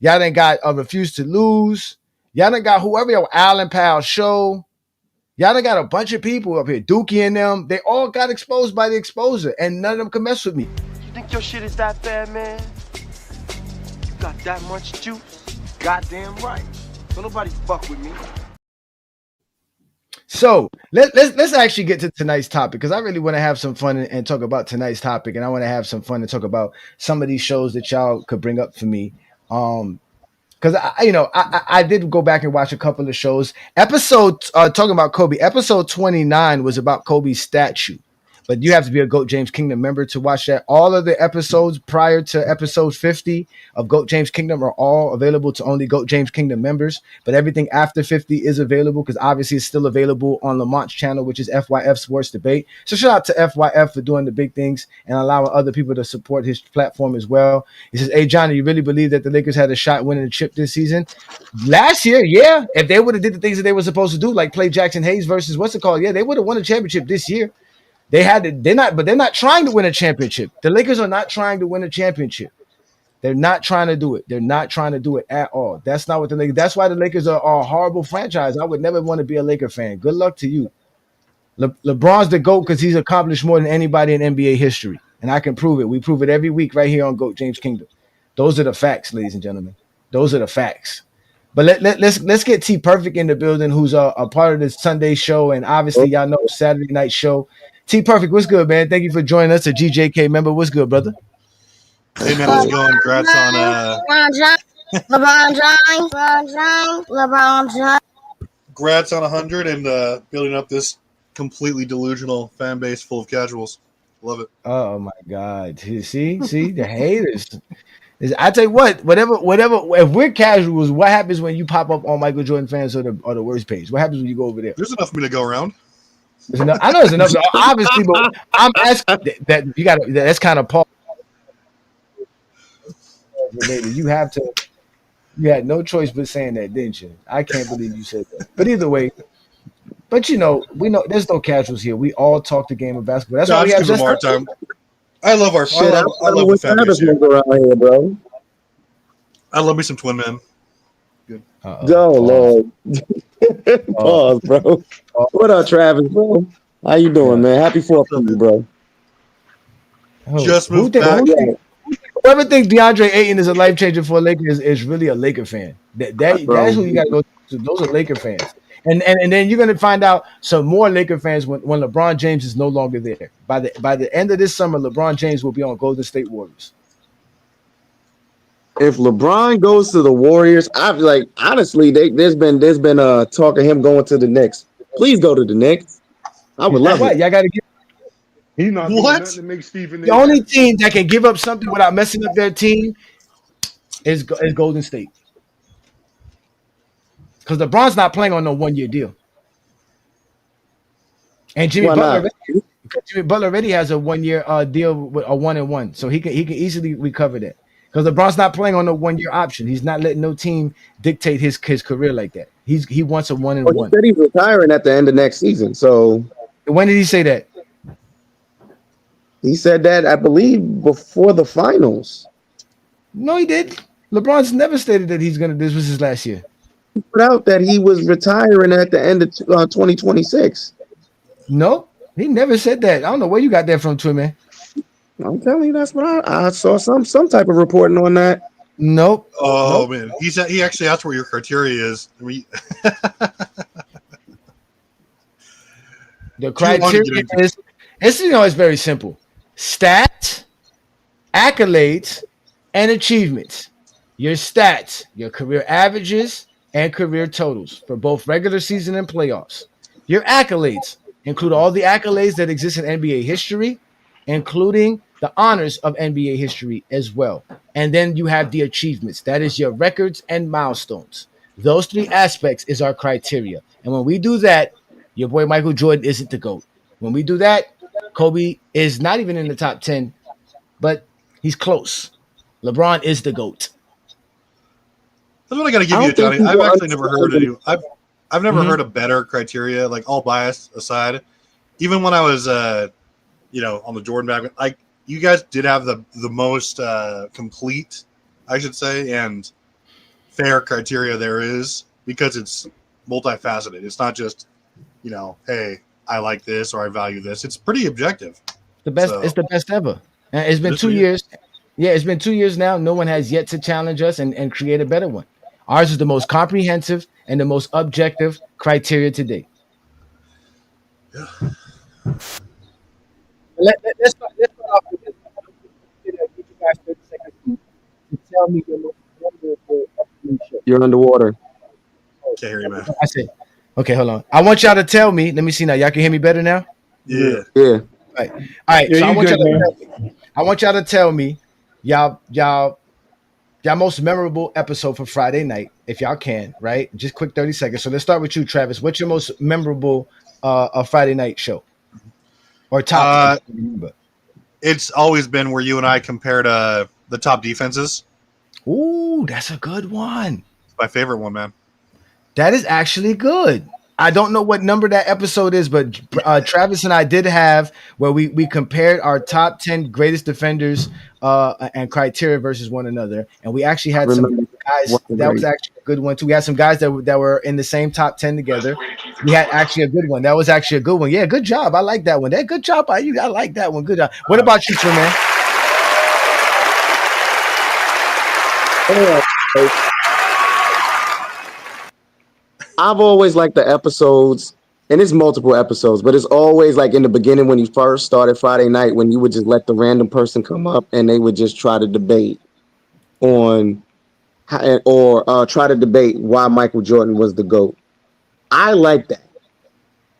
Y'all done got Refuse to Lose. Y'all done got whoever your Allen Powell show. Y'all done got a bunch of people up here, Dookie and them. They all got exposed by the exposer, and none of them can mess with me. You think your shit is that bad, man? You got that much juice? Goddamn right. Don't nobody fuck with me. So let's actually get to tonight's topic, because I really want to have some fun and talk about tonight's topic, and I want to have some fun and talk about some of these shows that y'all could bring up for me. Because I did go back and watch a couple of shows. Talking about Kobe, episode 29 was about Kobe's statue. But you have to be a GOAT James Kingdom member to watch that. All of the episodes prior to episode 50 of GOAT James Kingdom are all available to only GOAT James Kingdom members. But everything after 50 is available, because obviously it's still available on Lamont's channel, which is FYF Sports Debate. So shout out to FYF for doing the big things and allowing other people to support his platform as well. He says, hey, Johnny, you really believe that the Lakers had a shot winning the chip this season? Last year, yeah. If they would have did the things that they were supposed to do, like play Jackson Hayes versus what's it called? Yeah, they would have won a championship this year. They're not trying to win a championship. The Lakers are not trying to win a championship. They're not trying to do it. They're not trying to do it at all. That's not what the Lakers. That's why the Lakers are a horrible franchise. I would never want to be a Laker fan. Good luck to you. LeBron's the GOAT because he's accomplished more than anybody in NBA history, and I can prove it. We prove it every week right here on GOAT James Kingdom. Those are the facts, ladies and gentlemen. Those are the facts. But let's get T Perfect in the building, who's a part of this Sunday show, and obviously y'all know Saturday night show. T Perfect, what's good, man? Thank you for joining us, a GJK member. What's good, brother? Hey, man, how's it going? Congrats on LeBron James. Congrats on 100 and building up this completely delusional fan base full of casuals. Love it. Oh my God! See the haters. I tell you what, whatever. If we're casuals, what happens when you pop up on Michael Jordan fans or the worst page? What happens when you go over there? There's enough for me to go around. I know there's enough, obviously, but I'm asking that you got. That's kind of Paul. You have to. You had no choice but saying that, didn't you? I can't believe you said that. But either way, we know there's no casuals here. We all talk the game of basketball. That's why we have just more time. I love our shit. I love the fan base here. Around here, bro. I love me some Twin Man. Good. Go, Lord. Pause, bro. What up, Travis, bro? How you doing, man? Happy 4th to you, bro. Just moved back. Whoever thinks DeAndre Ayton is a life changer for Lakers is really a Laker fan. That's who you got to go to. Those are Laker fans. And then you're gonna find out some more Laker fans when LeBron James is no longer there. By the end of this summer, LeBron James will be on Golden State Warriors. If LeBron goes to the Warriors, honestly, there's been talk of him going to the Knicks. Please go to the Knicks. I would love it. Y'all got to get. He's not doing nothing to make Stephen. The only team that can give up something without messing up their team is Golden State. Because LeBron's not playing on no 1-year deal. And Jimmy Butler already has a 1-year deal with a 1-1. So he can easily recover that. Because LeBron's not playing on a 1-year option. He's not letting no team dictate his career like that. He wants a 1-1. He said he's retiring at the end of next season. So when did he say that? He said that, I believe, before the finals. No, he did. LeBron's never stated that this was his last year. He put out that he was retiring at the end of 2026. No, he never said that. I don't know where you got that from, Twin Man. I'm telling you, that's what I saw some type of reporting on that. Nope. Oh man, he actually asked what your criteria is. The criteria is it's very simple. Stats, accolades, and achievements. Your stats, your career averages, and career totals for both regular season and playoffs. Your accolades include all the accolades that exist in NBA history, including the honors of NBA history as well. And then you have the achievements. That is your records and milestones. Those three aspects is our criteria. And when we do that, your boy Michael Jordan isn't the GOAT. When we do that, Kobe is not even in the top 10, but he's close. LeBron is the GOAT. That's what I got to give you, Johnny. I've actually never heard any. I've never heard a better criteria, like all bias aside. Even when I was, on the Jordan bag, like you guys did have the most complete, I should say, and fair criteria there is because it's multifaceted. It's not just, hey, I like this or I value this. It's pretty objective. The best. So, it's the best ever. And it's been 2 years. Yeah, it's been 2 years now. No one has yet to challenge us and create a better one. Ours is the most comprehensive and the most objective criteria to date. Yeah. Let's start off with this. Give you guys 30 seconds to tell me your most memorable show. You're underwater. Can't hear you, man. I said, okay, hold on. I want y'all to tell me. Let me see now. Y'all can hear me better now? Yeah. Yeah. All right. Yeah, so I want y'all to tell me y'all most memorable episode for Friday night, if y'all can, right? Just quick 30 seconds. So let's start with you, Travis. What's your most memorable Friday night show? Or top? It's always been where you and I compared the top defenses. Ooh, that's a good one. It's my favorite one, man. That is actually good. I don't know what number that episode is, but Travis and I did have where we compared our top 10 greatest defenders and criteria versus one another. And we actually had some guys. That was actually a good one, too. We had some guys that were in the same top 10 together. We had actually a good one. That was actually a good one. Yeah, good job. I like that one. Good job by you. I like that one. Good job. What about you, man? I've always liked the episodes, and it's multiple episodes, but it's always like in the beginning when you first started Friday night, when you would just let the random person come up and they would just try to debate on or try to debate why Michael Jordan was the GOAT. I like that.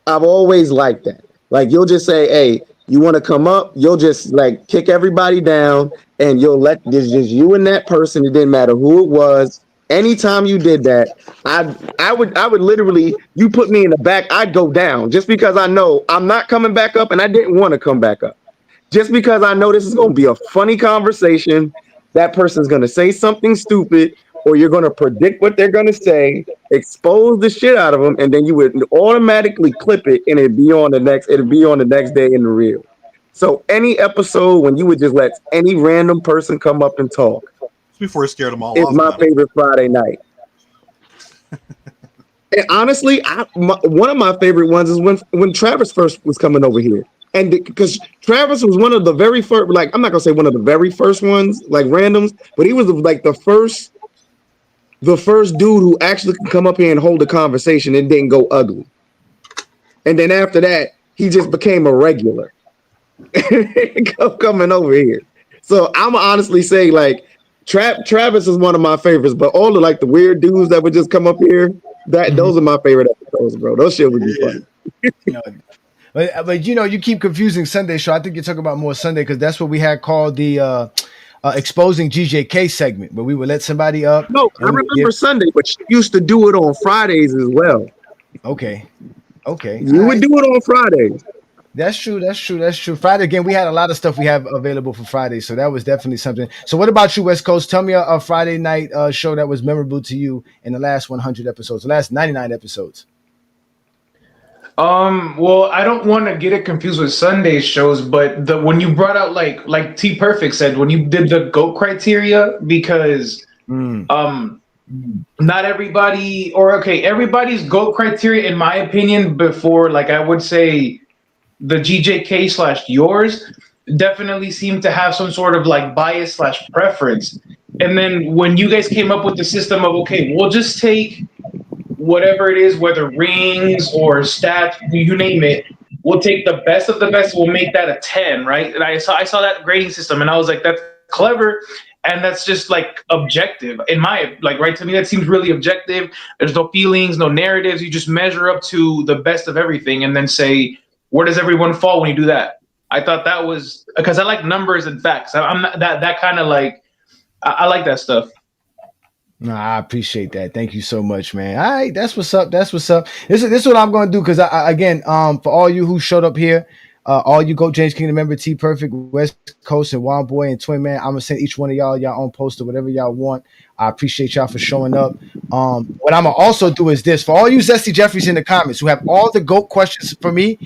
I've always liked that. Like you'll just say, hey, you want to come up, you'll just like kick everybody down and you'll let just you and that person. It didn't matter who it was. Anytime you did that, I would literally, you put me in the back, I'd go down just because I know I'm not coming back up and I didn't want to come back up. Just because I know this is going to be a funny conversation. That person's going to say something stupid or you're going to predict what they're going to say, expose the shit out of them, and then you would automatically clip it and it'd be on the next day in the reel. So any episode when you would just let any random person come up and talk, before it scared them all it's off. It's my favorite Friday night. And honestly, one of my favorite ones is when Travis first was coming over here. And because Travis was one of the very first, like, I'm not going to say one of the very first ones, like randoms, but he was like the first dude who actually could come up here and hold a conversation and didn't go ugly. And then after that, he just became a regular coming over here. So I'm honestly say like, Travis is one of my favorites, but all the like the weird dudes that would just come up here, those are my favorite episodes, bro. Those shit would be fun. But you keep confusing Sunday show. I think you're talking about more Sunday because that's what we had called the exposing GJK segment, where we would let somebody up. No, I remember Sunday, but you used to do it on Fridays as well. Okay. You would do it on Fridays. That's true. Friday, again, we had a lot of stuff we have available for Friday, so that was definitely something. So what about you, West Coast? Tell me a Friday night show that was memorable to you in the last 100 episodes, the last 99 episodes. Well, I don't want to get it confused with Sunday shows, but when you brought out like T Perfect said, when you did the GOAT criteria, because not everybody, everybody's GOAT criteria, in my opinion, before, like I would say, the GJK / yours definitely seemed to have some sort of like bias / preference. And then when you guys came up with the system of, okay, we'll just take whatever it is, whether rings or stats, you name it, we'll take the best of the best. We'll make that a 10, right? And I saw that grading system, and I was like, that's clever, and that's just like objective. In my right to me, that seems really objective. There's no feelings, no narratives. You just measure up to the best of everything, and then say, where does everyone fall when you do that? I thought that was because I like numbers and facts. I'm not, that kind of like I like that stuff. No, I appreciate that. Thank you so much, man. All right, that's what's up. This is what I'm going to do because again, for all you who showed up here, all you GOAT James Kingdom member, T Perfect, West Coast, and Wild Boy and Twin Man, I'm gonna send each one of y'all own poster, whatever y'all want. I appreciate y'all for showing up. What I'm gonna also do is this for all you Zesty Jeffries in the comments who have all the GOAT questions for me.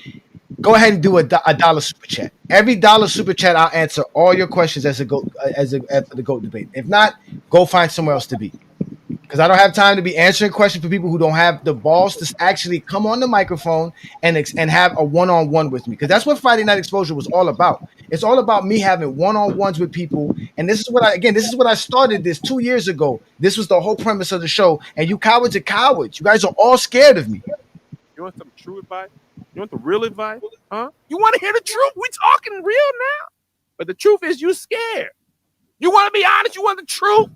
Go ahead and do a dollar super chat. Every dollar super chat, I'll answer all your questions as a GOAT for the GOAT debate. If not, go find somewhere else to be. Because I don't have time to be answering questions for people who don't have the balls to actually come on the microphone and have a one-on-one with me. Because that's what Friday Night Exposure was all about. It's all about me having one-on-ones with people. And this is what I started this 2 years ago. This was the whole premise of the show. And you cowards are cowards. You guys are all scared of me. You want some true advice? You want the real advice? Huh? You want to hear the truth? We talking real now. But the truth is you scared. You want to be honest? You want the truth?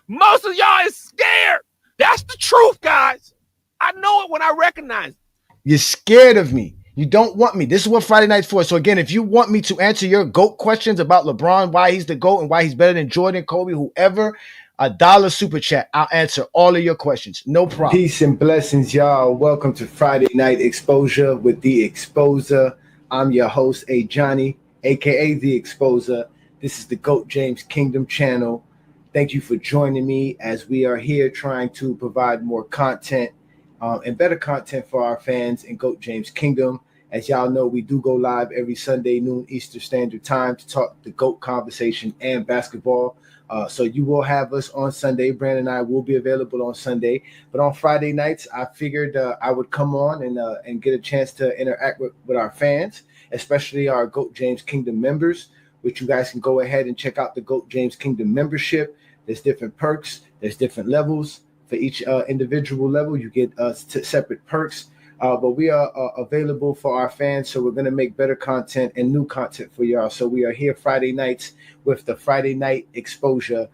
Most of y'all is scared. That's the truth, guys. I know it when I recognize it. You're scared of me. You don't want me. This is what Friday Night's for. So again, if you want me to answer your GOAT questions about LeBron, why he's the GOAT and why he's better than Jordan, Kobe, whoever, a dollar super chat. I'll answer all of your questions. No problem. Peace and blessings, y'all. Welcome to Friday Night Exposure with The Exposer. I'm your host, Ajani, a.k.a. The Exposer. This is the GOAT James Kingdom channel. Thank you for joining me as we are here trying to provide more content and better content for our fans in GOAT James Kingdom. As y'all know, we do go live every Sunday, noon Eastern Standard Time to talk the GOAT conversation and basketball. So you will have us on Sunday. Brandon and I will be available on Sunday. But on Friday nights, I figured I would come on and get a chance to interact with our fans, especially our GOAT James Kingdom members, which you guys can go ahead and check out the GOAT James Kingdom membership. There's different perks. There's different levels. For each individual level, you get separate perks. But we are available for our fans, so we're going to make better content and new content for y'all. So we are here Friday nights with the Friday Night Exposure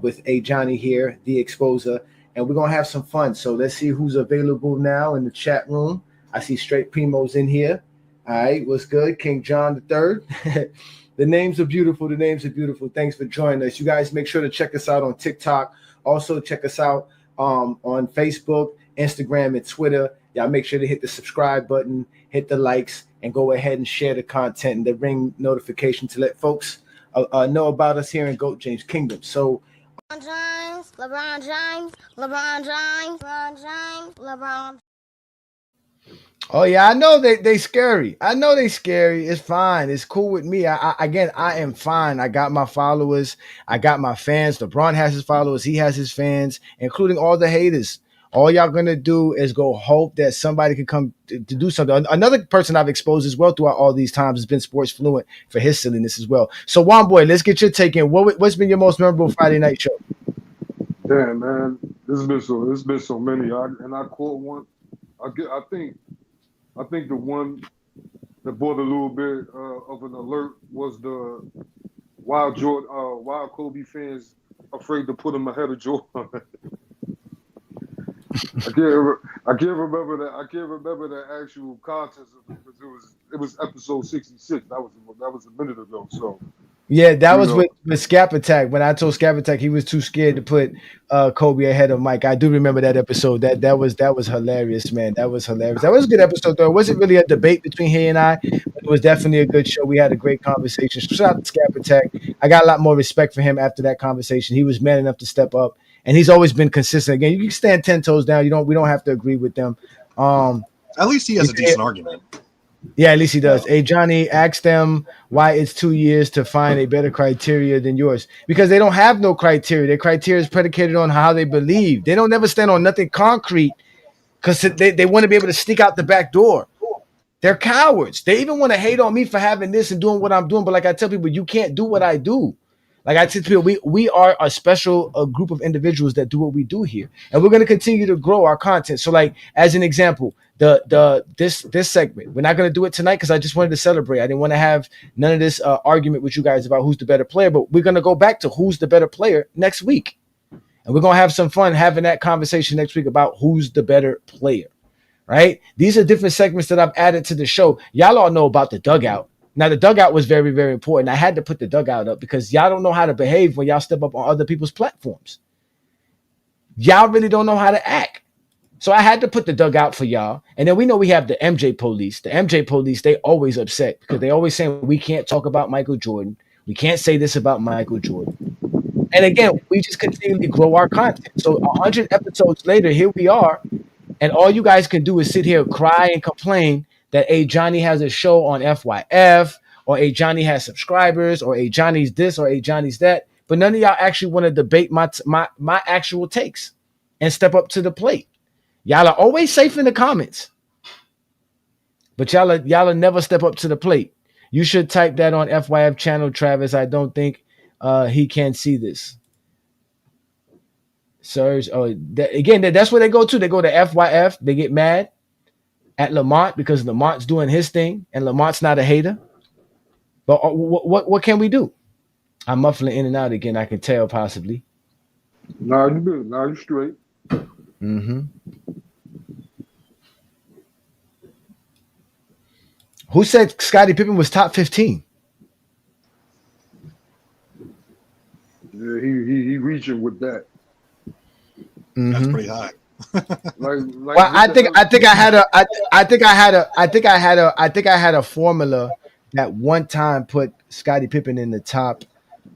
with Ajani here, The Exposer, and we're going to have some fun. So let's see who's available now in the chat room. I see Straight Primo's in here. All right, what's good? King John III. The names are beautiful. The names are beautiful. Thanks for joining us. You guys make sure to check us out on TikTok. Also check us out on Facebook, Instagram, and Twitter. Y'all make sure to hit the subscribe button, hit the likes, and go ahead and share the content and the ring notification to let folks know about us here in GOAT James Kingdom. So LeBron James, LeBron James, LeBron James, LeBron James, LeBron. oh yeah, I know they scary. I know they scary. It's fine. It's cool with me. I am fine. I got my followers. I got my fans. LeBron has his followers. He has his fans, including all the haters. All y'all gonna do is go hope that somebody can come to do something. Another person I've exposed as well throughout all these times has been Sports Fluent for his silliness as well. So, Juan Boy, let's get your take in. What's been your most memorable Friday night show? Damn, man, there's been so many. I caught one. I think the one that brought a little bit of an alert was the wild Kobe fans afraid to put him ahead of Jordan. I can't remember the actual contest because it was episode 66. That was a minute ago. So yeah, that was with Scap Attack. When I told Scap Attack he was too scared to put Kobe ahead of Mike. I do remember that episode. That was hilarious, man. That was hilarious. That was a good episode though. It wasn't really a debate between he and I, but it was definitely a good show. We had a great conversation. Shout out to Scap Attack. I got a lot more respect for him after that conversation. He was man enough to step up. And he's always been consistent. Again, you can stand 10 toes down. We don't have to agree with them. At least he has a decent argument. Yeah, at least he does. Hey, Johnny, ask them why it's 2 years to find a better criteria than yours. Because they don't have no criteria. Their criteria is predicated on how they believe. They don't never stand on nothing concrete because they want to be able to sneak out the back door. They're cowards. They even want to hate on me for having this and doing what I'm doing. But like I tell people, you can't do what I do. Like I tell people, we are a special group of individuals that do what we do here, and we're going to continue to grow our content. So, like as an example, this segment, we're not going to do it tonight because I just wanted to celebrate. I didn't want to have none of this argument with you guys about who's the better player, but we're going to go back to who's the better player next week, and we're going to have some fun having that conversation next week about who's the better player. Right? These are different segments that I've added to the show. Y'all all know about the dugout. Now, the dugout was very, very important. I had to put the dugout up because y'all don't know how to behave when y'all step up on other people's platforms. Y'all really don't know how to act. So I had to put the dugout for y'all. And then we know we have the MJ police. The MJ police, they always upset because they always saying we can't talk about Michael Jordan. We can't say this about Michael Jordan. And again, we just continually grow our content. So 100 episodes later, here we are. And all you guys can do is sit here, cry and complain that Ajani has a show on FYF, or Ajani has subscribers, or Ajani's this, or Ajani's that. But none of y'all actually want to debate my actual takes and step up to the plate. Y'all are always safe in the comments, but y'all never step up to the plate. You should type that on FYF channel, Travis. I don't think he can see this. Serge, again, that's where they go to. They go to FYF. They get mad at Lamont because Lamont's doing his thing, and Lamont's not a hater. But what can we do? I'm muffling in and out again. I can tell possibly. Nah, you good. Nah, you straight. Mm-hmm. Who said Scottie Pippen was top 15? Yeah, he reaching with that. Mm-hmm. That's pretty high. Well, I think I had a formula that one time put Scottie Pippen in the top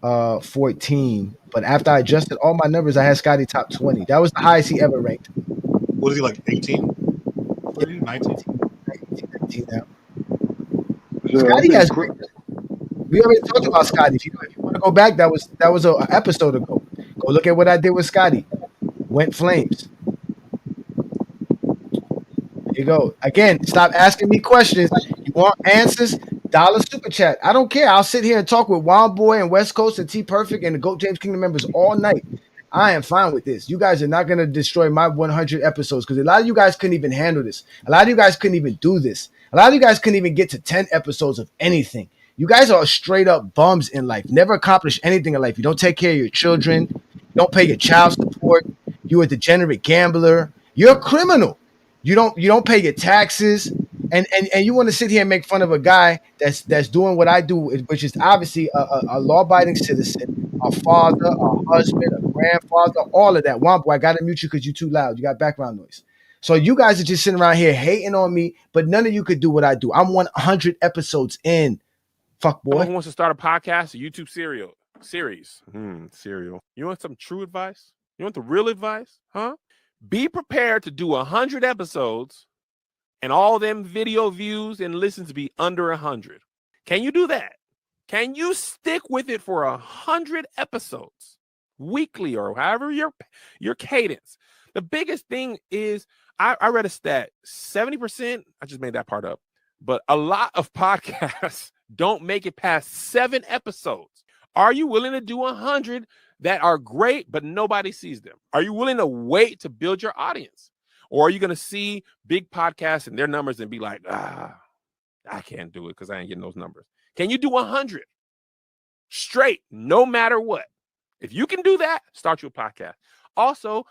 14, but after I adjusted all my numbers, I had Scottie top 20. That was the highest he ever ranked. What is he, like 18? 19? 19 now. Scottie has great. We already talked about Scottie. If you want to go back, that was an episode ago. Go look at what I did with Scottie. Went Flames. There you go. Again, stop asking me questions. You want answers? $1 super chat. I don't care. I'll sit here and talk with Wild Boy and West Coast and T Perfect and the GOAT James Kingdom members all night. I am fine with this. You guys are not going to destroy my 100 episodes because a lot of you guys couldn't even handle this. A lot of you guys couldn't even do this. A lot of you guys couldn't even get to 10 episodes of anything. You guys are straight up bums in life. Never accomplish anything in life. You don't take care of your children. You don't pay your child support. You're a degenerate gambler. You're a criminal. You don't pay your taxes. And you want to sit here and make fun of a guy that's doing what I do, which is obviously a law-abiding citizen, a father, a husband, a grandfather, all of that. Wombo, I got to mute you because you're too loud. You got background noise. So you guys are just sitting around here hating on me, but none of you could do what I do. I'm 100 episodes in. Fuck boy. Someone who wants to start a podcast, a YouTube series. Cereal. You want some true advice? You want the real advice? Huh? Be prepared to do 100 episodes and all them video views and listens be under 100. Can you do that? Can you stick with it for 100 episodes weekly or however your cadence? The biggest thing is I read a stat, 70%, I just made that part up, but a lot of podcasts don't make it past 7 episodes. Are you willing to do 100 that are great, but nobody sees them? Are you willing to wait to build your audience? Or are you going to see big podcasts and their numbers and be like, I can't do it because I ain't getting those numbers? Can you do 100 straight, no matter what? If you can do that, start your podcast. Also,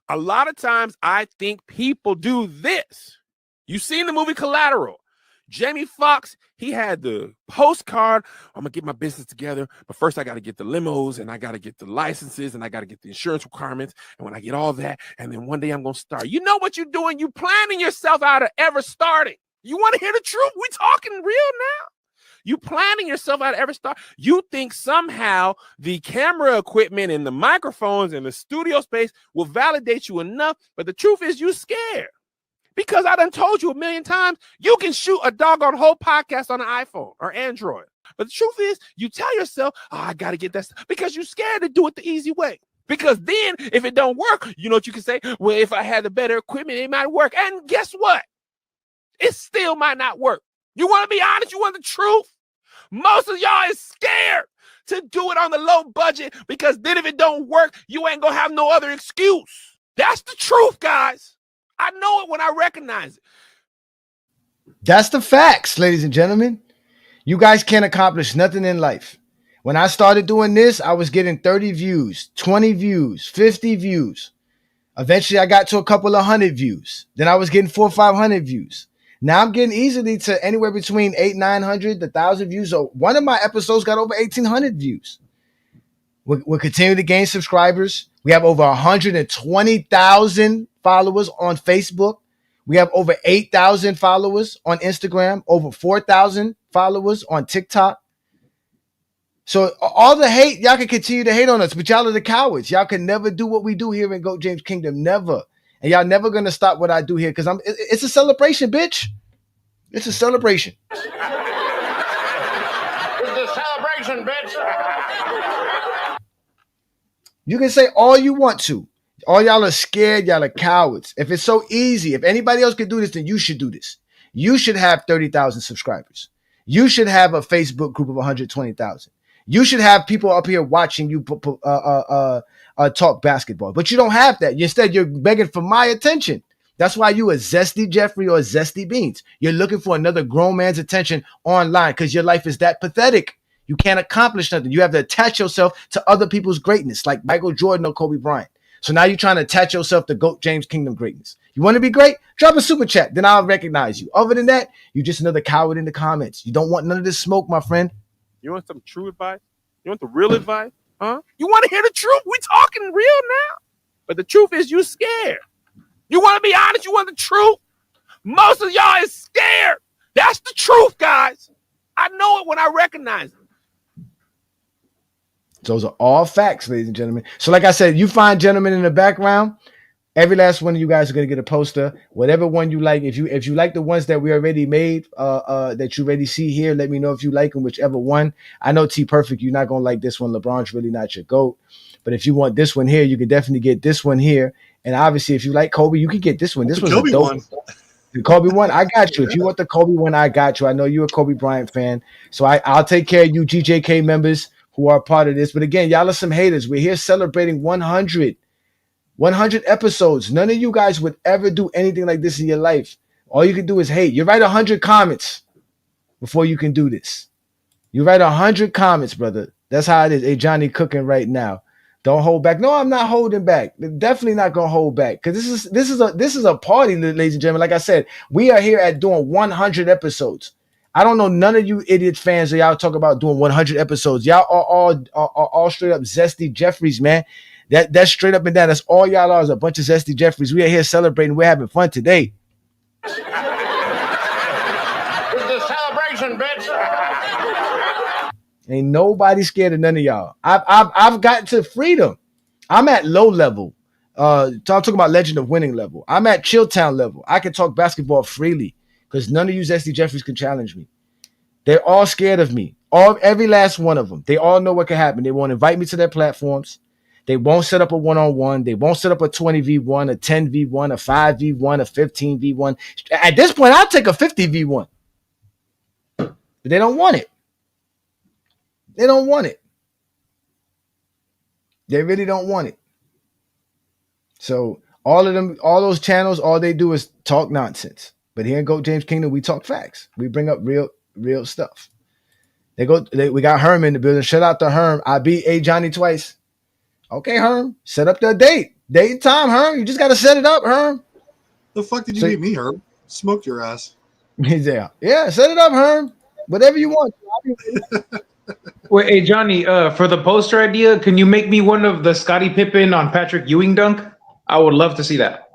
a lot of times I think people do this. You've seen the movie Collateral. Jamie Foxx, he had the postcard. I'm going to get my business together, but first I got to get the limos and I got to get the licenses and I got to get the insurance requirements. And when I get all that, and then one day I'm going to start. You know what you're doing? You planning yourself out of ever starting. You want to hear the truth? We talking real now. You planning yourself out of ever start. You think somehow the camera equipment and the microphones and the studio space will validate you enough, but the truth is you scared. Because I done told you a million times, you can shoot a doggone whole podcast on an iPhone or Android. But the truth is, you tell yourself, I got to get that stuff because you're scared to do it the easy way. Because then if it don't work, you know what you can say? Well, if I had the better equipment, it might work. And guess what? It still might not work. You want to be honest? You want the truth? Most of y'all is scared to do it on the low budget because then if it don't work, you ain't gonna have no other excuse. That's the truth, guys. I know it when I recognize it. That's the facts, ladies and gentlemen. You guys can't accomplish nothing in life. When I started doing this, I was getting 30 views, 20 views, 50 views. Eventually, I got to a couple of 100 views. Then I was getting 400 or 500 views. Now I'm getting easily to anywhere between 800, 900, 1,000 views. So one of my episodes got over 1,800 views. We're continuing to gain subscribers. We have over 120,000 followers on Facebook. We have over 8,000 followers on Instagram, over 4,000 followers on TikTok. So all the hate, y'all can continue to hate on us, but y'all are the cowards. Y'all can never do what we do here in GOAT James Kingdom. Never. And y'all never going to stop what I do here because it's a celebration, bitch. It's a celebration. It's a celebration, bitch. You can say all you want to. All y'all are scared. Y'all are cowards. If it's so easy, if anybody else can do this, then you should do this. You should have 30,000 subscribers. You should have a Facebook group of 120,000. You should have people up here watching you talk basketball. But you don't have that. Instead, you're begging for my attention. That's why you a Zesty Jeffrey or a Zesty Beans. You're looking for another grown man's attention online because your life is that pathetic. You can't accomplish nothing. You have to attach yourself to other people's greatness, like Michael Jordan or Kobe Bryant. So now you're trying to attach yourself to GOAT James Kingdom greatness. You want to be great? Drop a super chat. Then I'll recognize you. Other than that, you're just another coward in the comments. You don't want none of this smoke, my friend. You want some true advice? You want the real advice? Huh? You want to hear the truth? We talking real now. But the truth is you scared. You want to be honest? You want the truth? Most of y'all is scared. That's the truth, guys. I know it when I recognize it. Those are all facts, ladies and gentlemen. So like I said, you find gentlemen in the background. Every last one of you guys are going to get a poster. Whatever one you like. If you like the ones that we already made, that you already see here, let me know if you like them, whichever one. I know T Perfect, you're not going to like this one. LeBron's really not your GOAT. But if you want this one here, you can definitely get this one here. And obviously, if you like Kobe, you can get this one. This one's a dope one. The Kobe one, I got you. If you want the Kobe one, I got you. I know you're a Kobe Bryant fan. So I'll take care of you GJK members who are part of this. But again, y'all are some haters. We're here celebrating 100 episodes. None of you guys would ever do anything like this in your life. All you can do is hate. You write 100 comments before you can do this. You write 100 comments, brother. That's how it is. Ajani cooking right now. Don't hold back. No, I'm not holding back. Definitely not gonna hold back because this is a party, ladies and gentlemen. Like I said, we are here at doing 100 episodes. I don't know none of you idiot fans that y'all talk about doing 100 episodes. Y'all are all straight up Zesty Jeffries, man. That's straight up and down. That's all y'all are, is a bunch of Zesty Jeffries. We are here celebrating. We're having fun today. It's a celebration, bitch. Ain't nobody scared of none of y'all. I've gotten to freedom. I'm at low level. I'm talking about Legend of Winning level. I'm at Chilltown level. I can talk basketball freely because none of you Zesty Jeffries can challenge me. They're all scared of me. Every last one of them. They all know what can happen. They won't invite me to their platforms. They won't set up a one-on-one. They won't set up a 20v1, a 10v1, a 5v1, a 15v1. At this point, I'll take a 50v1. But they don't want it. They don't want it. They really don't want it. So all of them, all those channels, all they do is talk nonsense. But here in GOAT James Kingdom, we talk facts. We bring up real stuff. We got Herm in the building. Shout out to Herm. I beat Ajani twice. Okay, Herm. Set up the date and time, Herm. You just got to set it up, Herm. The fuck did you beat me, Herm? Smoked your ass. Yeah, set it up, Herm. Whatever you want. Wait, hey Johnny, for the poster idea, can you make me one of the Scottie Pippen on Patrick Ewing dunk? I would love to see that.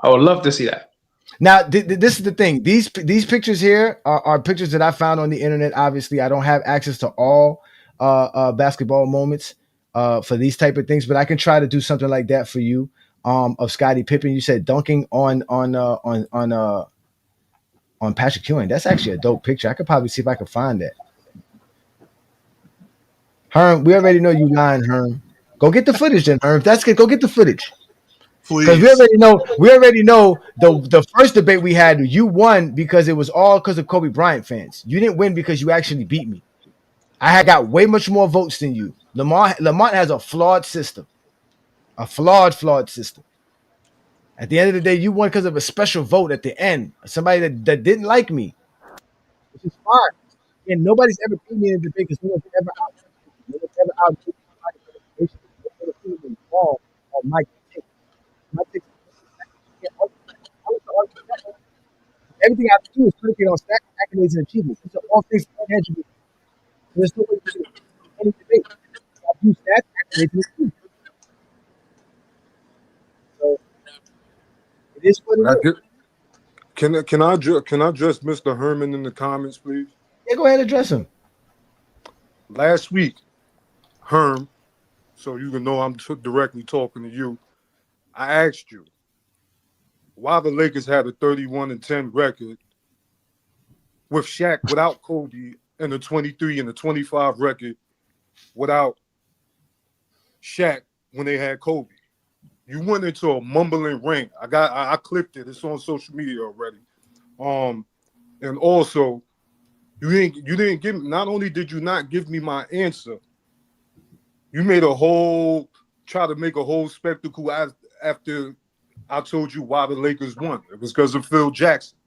Now, this is the thing. These pictures here are pictures that I found on the internet. Obviously, I don't have access to all basketball moments for these type of things, but I can try to do something like that for you. Of Scottie Pippen, you said dunking on Patrick Ewing. That's actually a dope picture. I could probably see if I can find that. Herm, we already know you lying, Herm. Go get the footage then, Herm. If that's good, go get the footage. Because we already know the first debate we had, you won because it was all because of Kobe Bryant fans. You didn't win because you actually beat me. I had got way much more votes than you. Lamont has a flawed system. A flawed system. At the end of the day, you won because of a special vote at the end. Somebody that didn't like me. Which is fine. And nobody's ever beat me in a debate because no one's ever out. No one's ever out. My take. Everything I have to do is predicated on stats, accolades, and achievements. These are all things tangible. There's no way to do any debate. I do stats, accolades, and achievements. So it is what it is. Can I address Mr. Herman in the comments, please? Yeah, go ahead and address him. Last week, Herm, so you can know I'm directly talking to you. I asked you why the Lakers had a 31-10 record with Shaq without Kobe and the 23 and the 25 record without Shaq when they had Kobe. You went into a mumbling rant. I clipped it. It's on social media already. And also, you didn't give me, not only did you not give me my answer, you try to make a whole spectacle after I told you why the Lakers won. It was because of Phil Jackson.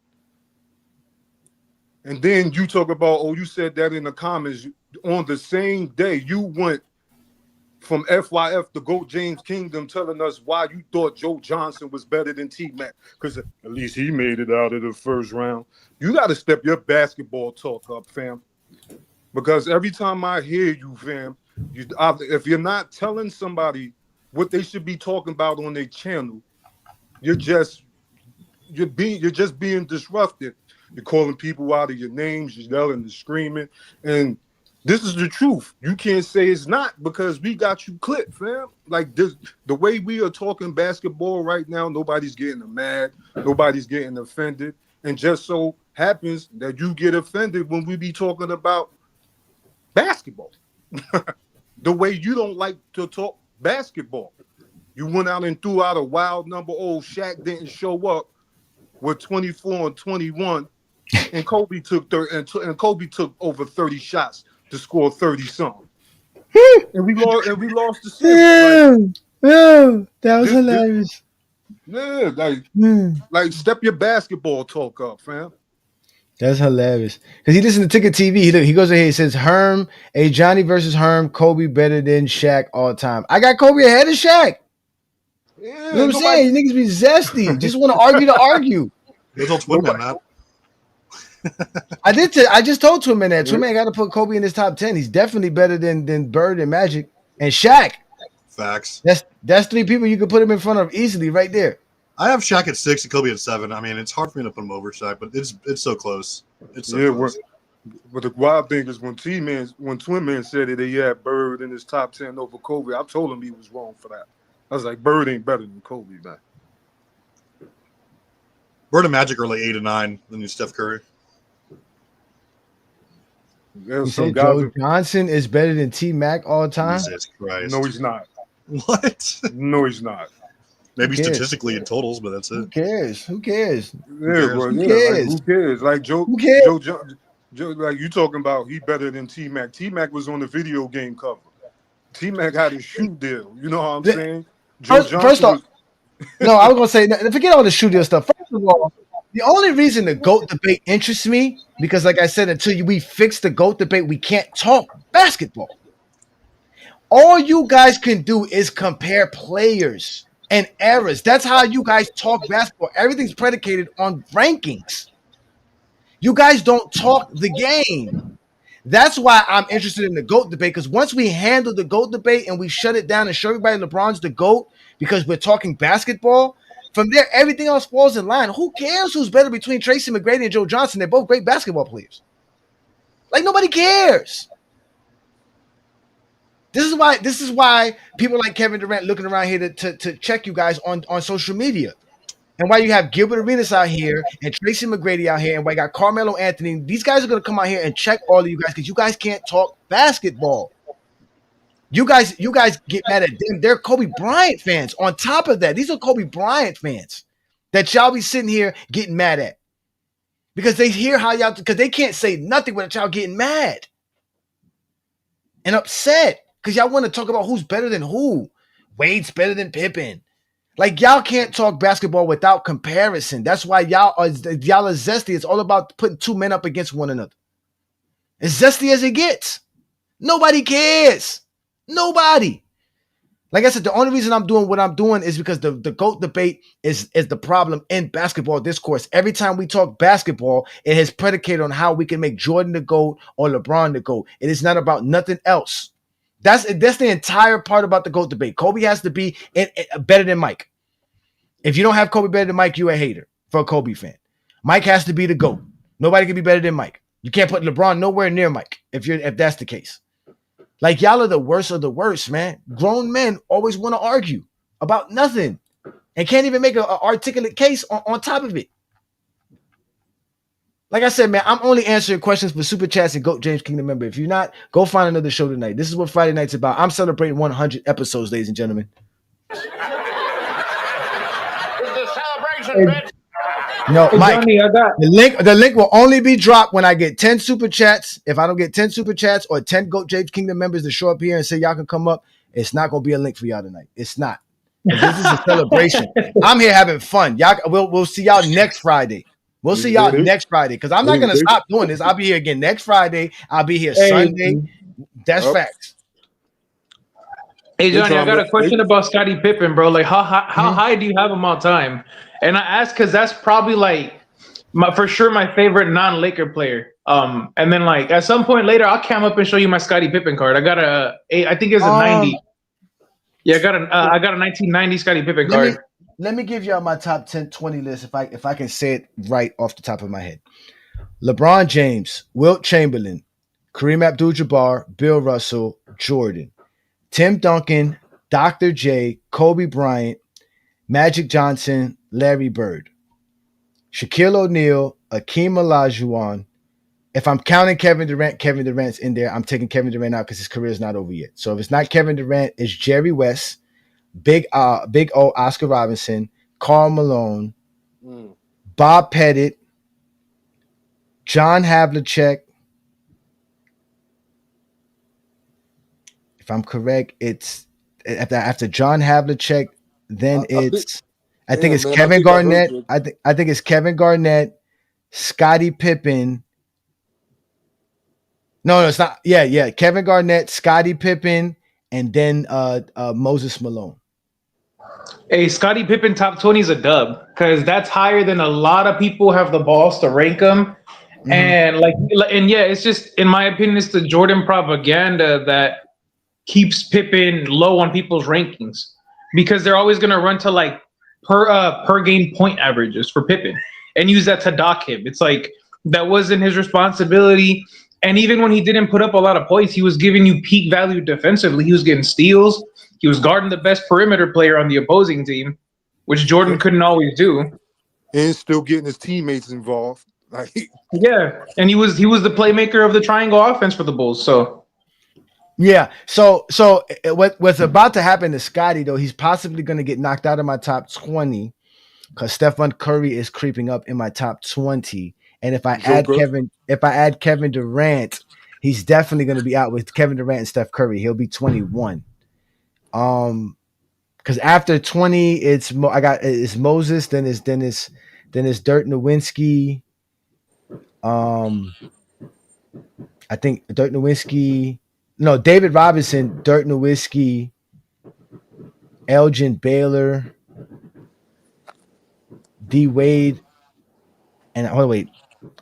And then you talk about, you said that in the comments. On the same day, you went from FYF to GOAT James Kingdom telling us why you thought Joe Johnson was better than T-Mac, because at least he made it out of the first round. You got to step your basketball talk up, fam. Because every time I hear you, fam, if you're not telling somebody what they should be talking about on their channel, you're just being disruptive. You're calling people out of your names, you're yelling and screaming. And this is the truth. You can't say it's not because we got you clipped, fam. Like this, the way we are talking basketball right now, nobody's getting mad, nobody's getting offended. And just so happens that you get offended when we be talking about basketball. The way you don't like to talk basketball. You went out and threw out a wild number. Shaq didn't show up with 24 and 21, and Kobe took over 30 shots to score 30 something. and we lost the series. That was hilarious. Like step your basketball talk up, fam. That's hilarious. Because he listened to Ticket TV. He goes ahead. He says, Herm, Ajani versus Herm, Kobe better than Shaq all time. I got Kobe ahead of Shaq. Yeah, you know what I'm saying? You niggas be zesty. Just want to argue to argue. It's on Twin Man, man. I just told Twin Man that. Twin Man got to put Kobe in his top 10. He's definitely better than Bird and Magic and Shaq. Facts. That's three people you could put him in front of easily right there. I have Shaq at 6 and Kobe at 7. I mean, it's hard for me to put him over Shaq, but it's so close. It's so close. But the wild thing is when Twin Man said that he had Bird in his top 10 over Kobe, I told him he was wrong for that. I was like, Bird ain't better than Kobe, man. Bird and Magic are like 8 and 9 than you Steph Curry. You said Joe Johnson is better than T-Mac all time? Jesus Christ. No, he's not. What? No, he's not. Maybe statistically in totals, but that's it. Who cares? Who cares? Like, who cares? Like Joe, like you talking about he better than T-Mac. T-Mac was on the video game cover. T-Mac had a shoe deal. You know what I'm saying? First off, no, I was gonna say forget all the shoe deal stuff. First of all, the only reason the GOAT debate interests me, because like I said, until we fix the GOAT debate, we can't talk basketball. All you guys can do is compare players and eras. That's how you guys talk basketball. Everything's predicated on rankings. You guys don't talk the game. That's why I'm interested in the GOAT debate, because once we handle the GOAT debate and we shut it down and show everybody LeBron's the GOAT because we're talking basketball, from there, everything else falls in line. Who cares who's better between Tracy McGrady and Joe Johnson? They're both great basketball players. Like, nobody cares. This is why people like Kevin Durant looking around here to check you guys on social media. And why you have Gilbert Arenas out here and Tracy McGrady out here, and why you got Carmelo Anthony. These guys are going to come out here and check all of you guys because you guys can't talk basketball. You guys get mad at them. They're Kobe Bryant fans. On top of that, these are Kobe Bryant fans that y'all be sitting here getting mad at because they hear how y'all, because they can't say nothing without y'all getting mad. and upset because y'all want to talk about who's better than who. Wade's better than Pippen. Like, y'all can't talk basketball without comparison. That's why y'all are zesty. It's all about putting two men up against one another. As zesty as it gets. Nobody cares. Nobody. Like I said, the only reason I'm doing what I'm doing is because the GOAT debate is the problem in basketball discourse. Every time we talk basketball, it is predicated on how we can make Jordan the GOAT or LeBron the GOAT. It is not about nothing else. That's the entire part about the GOAT debate. Kobe has to be better than Mike. If you don't have Kobe better than Mike, you're a hater for a Kobe fan. Mike has to be the GOAT. Nobody can be better than Mike. You can't put LeBron nowhere near Mike if that's the case. Like, y'all are the worst of the worst, man. Grown men always want to argue about nothing and can't even make an articulate case on top of it. Like I said, man, I'm only answering questions for Super Chats and GOAT James Kingdom member. If you're not, go find another show tonight. This is what Friday night's about. I'm celebrating 100 episodes, ladies and gentlemen. It's a celebration, bitch. No, Mike, Johnny, the link will only be dropped when I get 10 Super Chats. If I don't get 10 Super Chats or 10 GOAT James Kingdom members to show up here and say y'all can come up, it's not going to be a link for y'all tonight. It's not. This is a celebration. I'm here having fun. Y'all, we'll see y'all next Friday. We'll see y'all next Friday because I'm not going to stop doing this. I'll be here again next Friday. I'll be here Sunday. That's facts. Hey, Johnny, I got a question about Scottie Pippen, bro. Like, how high do you have him all time? And I ask because that's probably like for sure my favorite non-Laker player. And then like at some point later, I'll come up and show you my Scottie Pippen card. I got I think it's a 90. Yeah, I got a 1990 Scottie Pippen card. Let me give y'all my top 10, 20 list if I can say it right off the top of my head. LeBron James, Wilt Chamberlain, Kareem Abdul-Jabbar, Bill Russell, Jordan, Tim Duncan, Dr. J, Kobe Bryant, Magic Johnson, Larry Bird, Shaquille O'Neal, Akeem Olajuwon. If I'm counting Kevin Durant's in there. I'm taking Kevin Durant out because his career is not over yet. So if it's not Kevin Durant, it's Jerry West, Big O, Oscar Robinson, Karl Malone, Bob Pettit, John Havlicek. If I'm correct, it's after John Havlicek. Then I think it's Kevin Garnett. I think it's Kevin Garnett, Scottie Pippen. No, it's not. Yeah. Kevin Garnett, Scottie Pippen, and then Moses Malone. Hey, Scottie Pippen top 20 is a dub because that's higher than a lot of people have the balls to rank him. Mm-hmm. And yeah, it's just, in my opinion, it's the Jordan propaganda that keeps Pippen low on people's rankings because they're always going to run to like per game point averages for Pippen and use that to dock him. It's like that wasn't his responsibility. And even when he didn't put up a lot of points, he was giving you peak value defensively. He was getting steals. He was guarding the best perimeter player on the opposing team, which Jordan couldn't always do. And still getting his teammates involved. Yeah, and he was the playmaker of the triangle offense for the Bulls. So yeah, so what's about to happen to Scottie though? He's possibly going to get knocked out of my top 20 because Stephen Curry is creeping up in my top 20, and if I add Kevin Durant, he's definitely going to be out with Kevin Durant and Steph Curry. He'll be 21. Because after 20, it's Moses, then it's Dirk Nowitzki. I think Dirk Nowitzki. No, David Robinson, Dirk Nowitzki, Elgin Baylor, D Wade, and wait.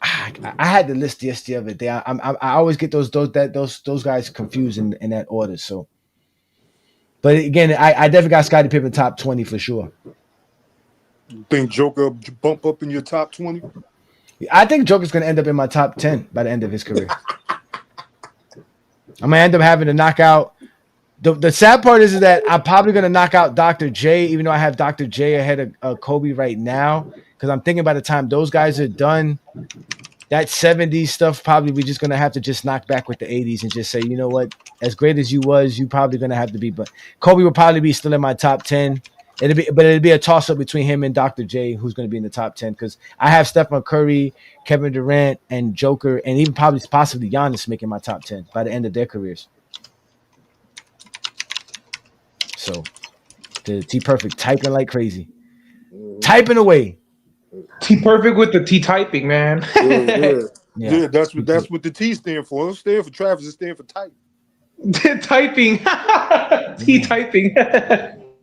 I had the list just the other day. I always get those guys confused in that order. So. But again, I definitely got Scottie Pippen top 20 for sure. You think Joker bump up in your top 20? I think Joker's going to end up in my top 10 by the end of his career. I'm going to end up having to knock out. The sad part is that I'm probably going to knock out Dr. J, even though I have Dr. J ahead of Kobe right now. Because I'm thinking by the time those guys are done, that 70s stuff, probably we're just going to have to just knock back with the 80s and just say, you know what, as great as you was, you probably going to have to be. But Kobe will probably be still in my top 10. It'll be a toss-up between him and Dr. J, who's going to be in the top 10. Because I have Stephen Curry, Kevin Durant, and Joker, and even possibly Giannis making my top 10 by the end of their careers. So the T Perfect typing like crazy. Typing away. T Perfect with the T typing, man. Yeah, that's what the T stand for. It don't stand for Travis, it stand for type. Typing. T typing.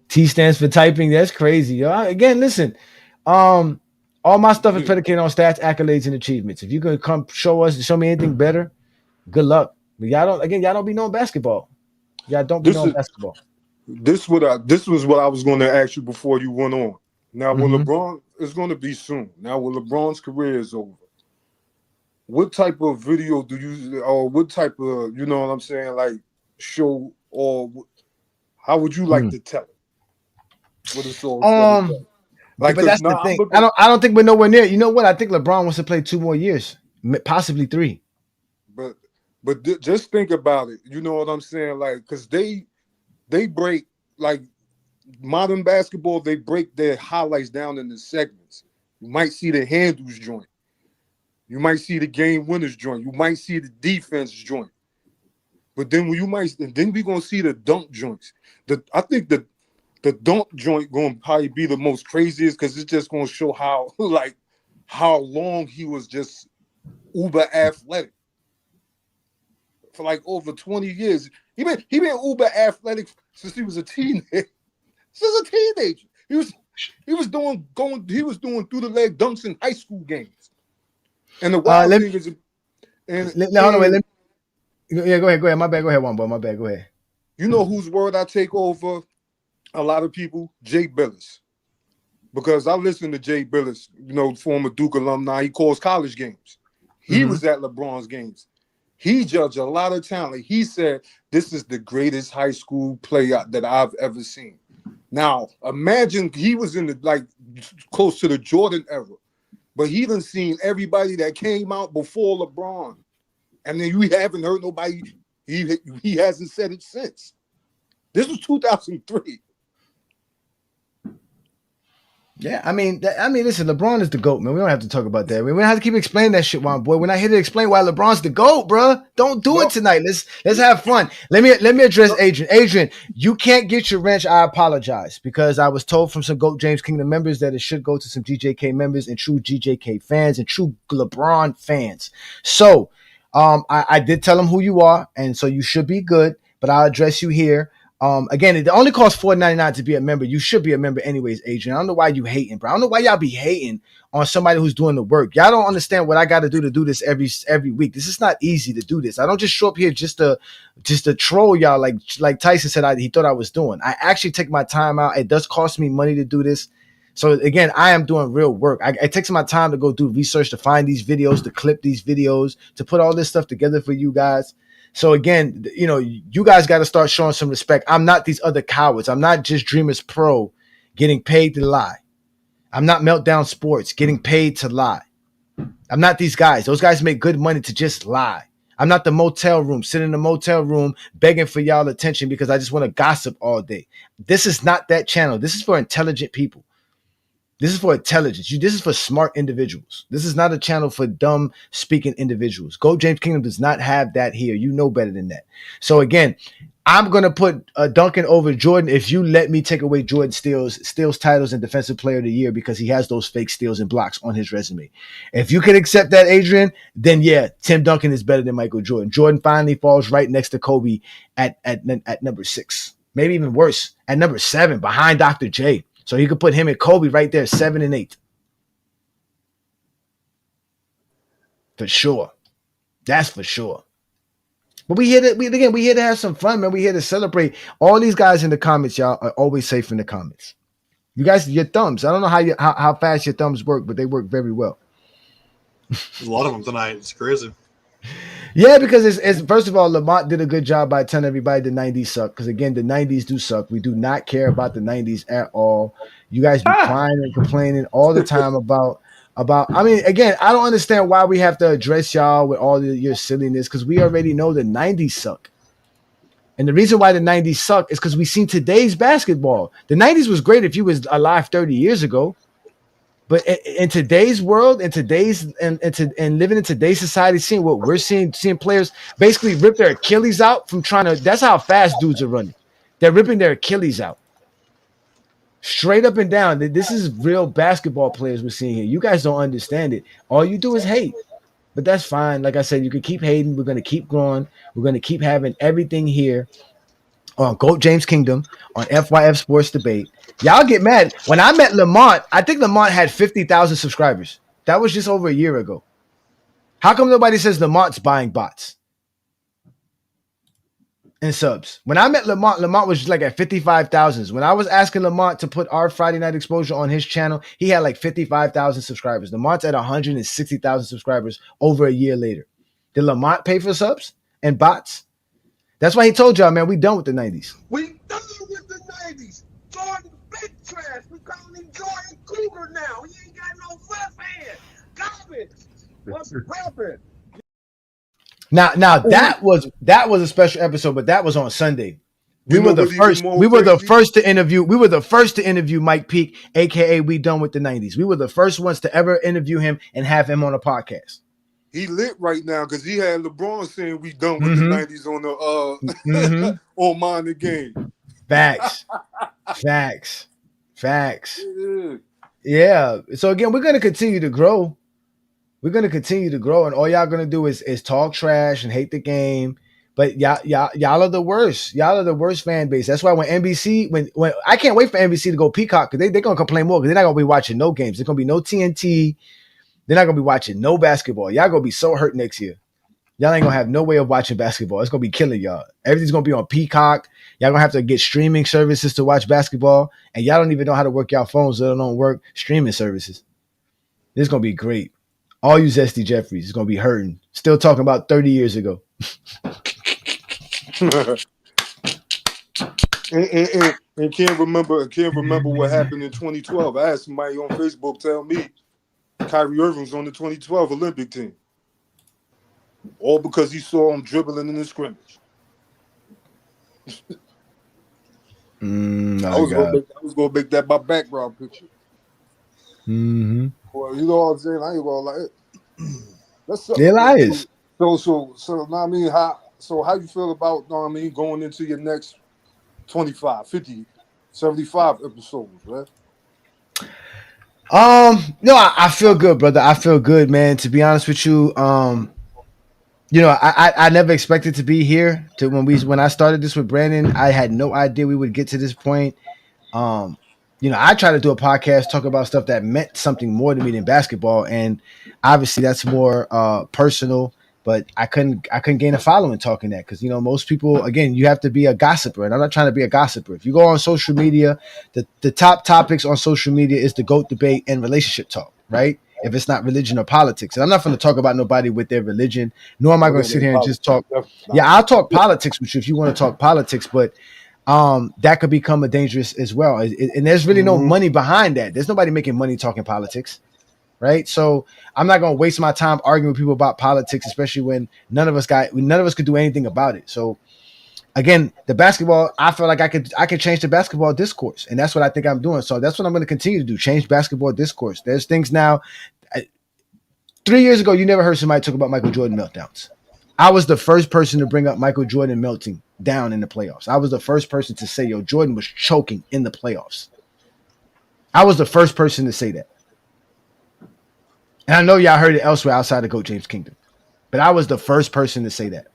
T stands for typing. That's crazy, yo. Again, listen. All my stuff is predicated on stats, accolades, and achievements. If you could come show me anything better, good luck. But y'all don't be knowing basketball. Y'all don't be knowing basketball. This was what I was going to ask you before you went on. Now, when LeBron is going to be soon. Now, when LeBron's career is over, what type of video do you, or what type of, you know what I'm saying, like show, or how would you like to tell it? What is so like, but that's the thing. I don't think we're nowhere near. You know what? I think LeBron wants to play 2 more years, possibly 3. But just think about it. You know what I'm saying? Like, because they break, like, modern basketball, they break their highlights down into segments. You might see the handles joint. You might see the game winners joint. You might see the defense joint. But then then we're gonna see the dunk joints. I think the dunk joint gonna probably be the most craziest because it's just gonna show how long he was just uber athletic for like over 20 years. He been uber athletic since he was a teenager. Since a teenager, he was doing through the leg dunks in high school games. And the wild thing is, hold on, wait. Yeah, go ahead. My bad. Go ahead, one boy. My bad. Go ahead. You know whose word I take over? A lot of people, Jay Billis, because I listen to Jay Billis. You know, former Duke alumni. He calls college games. He was at LeBron's games. He judged a lot of talent. He said, "This is the greatest high school player that I've ever seen." Now, imagine he was in close to the Jordan era, but he done seen everybody that came out before LeBron, and then you haven't heard nobody. He hasn't said it since. This was 2003. Yeah, I mean, listen, LeBron is the GOAT, man. We don't have to talk about that. We don't have to keep explaining that shit, one boy. We're not here to explain why LeBron's the GOAT, bro. Don't do it tonight. Let's have fun. Let me address Adrian. Adrian, you can't get your wrench. I apologize because I was told from some GOAT James Kingdom members that it should go to some GJK members and true GJK fans and true LeBron fans. So, I did tell them who you are, and so you should be good. But I'll address you here. Again, it only costs $4.99 to be a member. You should be a member anyways, Adrian. I don't know why you hating, bro. I don't know why y'all be hating on somebody who's doing the work. Y'all don't understand what I got to do this every week. This is not easy to do this. I don't just show up here just to troll y'all like Tyson said he thought I was doing. I actually take my time out. It does cost me money to do this. So again, I am doing real work. It takes my time to go do research, to find these videos, to clip these videos, to put all this stuff together for you guys. So again, you know, you guys got to start showing some respect. I'm not these other cowards. I'm not just Dreamers Pro getting paid to lie. I'm not Meltdown Sports getting paid to lie. I'm not these guys. Those guys make good money to just lie. I'm not the motel room, sitting in the motel room begging for y'all attention because I just want to gossip all day. This is not that channel. This is for intelligent people. This is for intelligence. This is for smart individuals. This is not a channel for dumb speaking individuals. Go James Kingdom does not have that here. You know better than that. So again, I'm going to put Duncan over Jordan if you let me take away Jordan steals titles and Defensive Player of the Year because he has those fake steals and blocks on his resume. If you can accept that, Adrian, then yeah, Tim Duncan is better than Michael Jordan. Jordan finally falls right next to Kobe at number 6. Maybe even worse, at number 7 behind Dr. J. So you could put him and Kobe right there, 7 and 8. For sure. That's for sure. But we here to have some fun, man. We here to celebrate. All these guys in the comments, y'all, are always safe in the comments. You guys, your thumbs. I don't know how fast your thumbs work, but they work very well. There's a lot of them tonight. It's crazy. Yeah, because it's first of all, Lamont did a good job by telling everybody the 90s suck. Because again, the 90s do suck. We do not care about the 90s at all. You guys be crying and complaining all the time about. I mean, again, I don't understand why we have to address y'all with all your silliness because we already know the 90s suck. And the reason why the 90s suck is because we seen today's basketball. The 90s was great if you was alive 30 years ago. But in today's world, and living in today's society, seeing what we're seeing players basically rip their Achilles out from trying to. That's how fast dudes are running. They're ripping their Achilles out. Straight up and down. This is real basketball players we're seeing here. You guys don't understand it. All you do is hate. But that's fine. Like I said, you can keep hating. We're going to keep growing. We're going to keep having everything here on GOAT James Kingdom, on FYF Sports Debate. Y'all get mad. When I met Lamont, I think Lamont had 50,000 subscribers. That was just over a year ago. How come nobody says Lamont's buying bots and subs? When I met Lamont was just like at 55,000. When I was asking Lamont to put our Friday Night Exposure on his channel, he had like 55,000 subscribers. Lamont's at 160,000 subscribers over a year later. Did Lamont pay for subs and bots? That's why he told y'all, man, we done with the 90s. We done with the 90s. Jordan big trash. We calling him Jordan Cougar now. He ain't got no left hand. Garbage. What's happening? Now that was a special episode, but that was on Sunday. We were the first to interview Mike Peake, aka We Done with the 90s. We were the first ones to ever interview him and have him on a podcast. He lit right now because he had LeBron saying we done with the 90s on the on Mind the Game. Facts. Yeah. So again, we're gonna continue to grow. And all y'all gonna do is talk trash and hate the game. But y'all are the worst. Y'all are the worst fan base. That's why when NBC, when I can't wait for NBC to go Peacock, because they're gonna complain more because they're not gonna be watching no games. There's gonna be no TNT. They're not gonna be watching no basketball. Y'all gonna be so hurt next year. Y'all ain't gonna have no way of watching basketball. It's gonna be killing y'all. Everything's gonna be on Peacock. Y'all gonna have to get streaming services to watch basketball, and y'all don't even know how to work y'all phones, so they don't work streaming services. This is gonna be great. All you Zesty Jeffries is gonna be hurting. Still talking about 30 years ago. and can't remember what happened in 2012. I had somebody on Facebook tell me Kyrie Irving was on the 2012 Olympic team. All because he saw him dribbling in the scrimmage. I was gonna make that my background picture. Mm-hmm. Well, you know what I'm saying? I ain't gonna like it. They're liars. So I mean, how you feel about, I mean, going into your next 25, 50, 75 episodes, right? No, I feel good, brother. I feel good, man. To be honest with you, I never expected to be here. When I started this with Brandon, I had no idea we would get to this point. I try to do a podcast, talk about stuff that meant something more to me than basketball, and obviously that's more personal. But I couldn't gain a following talking that because most people, again, you have to be a gossiper, and I'm not trying to be a gossiper. If you go on social media, the top topics on social media is the GOAT debate and relationship talk, right? If it's not religion or politics, and I'm not going to talk about nobody with their religion, nor am I going to sit here and just talk. Yeah, I'll talk politics with you if you want to talk politics, but that could become a dangerous as well. And there's really no money behind that. There's nobody making money talking politics. Right. So I'm not going to waste my time arguing with people about politics, especially when none of us could do anything about it. So again, the basketball, I feel like I could change the basketball discourse. And that's what I think I'm doing. So that's what I'm going to continue to do. Change basketball discourse. There's things now. 3 years ago, you never heard somebody talk about Michael Jordan meltdowns. I was the first person to bring up Michael Jordan melting down in the playoffs. I was the first person to say, Jordan was choking in the playoffs. I was the first person to say that. And I know y'all heard it elsewhere outside of GOAT James Kingdom, but I was the first person to say that.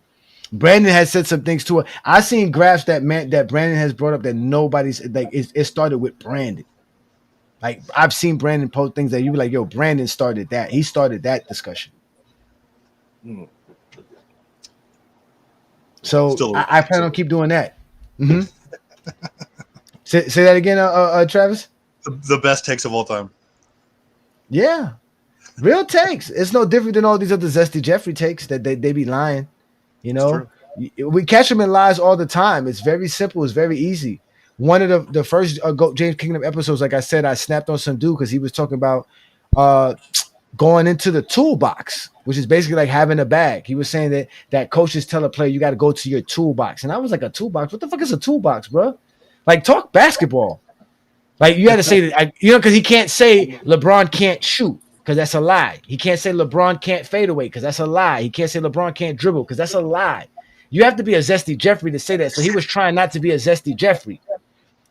Brandon has said some things to it. I seen graphs that Brandon has brought up that nobody's like. It started with Brandon. Like I've seen Brandon post things that you be like, Brandon started that. He started that discussion. So I plan on keep doing that. Mm-hmm. say that again, Travis. The best takes of all time. Yeah. Real takes. It's no different than all these other Zesty Jeffrey takes that they be lying. We catch them in lies all the time. It's very simple. It's very easy. One of the first GOAT James Kingdom episodes, like I said, I snapped on some dude because he was talking about going into the toolbox, which is basically like having a bag. He was saying that coaches tell a player you got to go to your toolbox, and I was like, a toolbox? What the fuck is a toolbox, bro? Like talk basketball. Like you had to say that, because he can't say LeBron can't shoot. Because that's a lie. He can't say LeBron can't fade away because that's a lie. He can't say LeBron can't dribble because that's a lie. You have to be a Zesty Jeffrey to say that. So he was trying not to be a Zesty Jeffrey.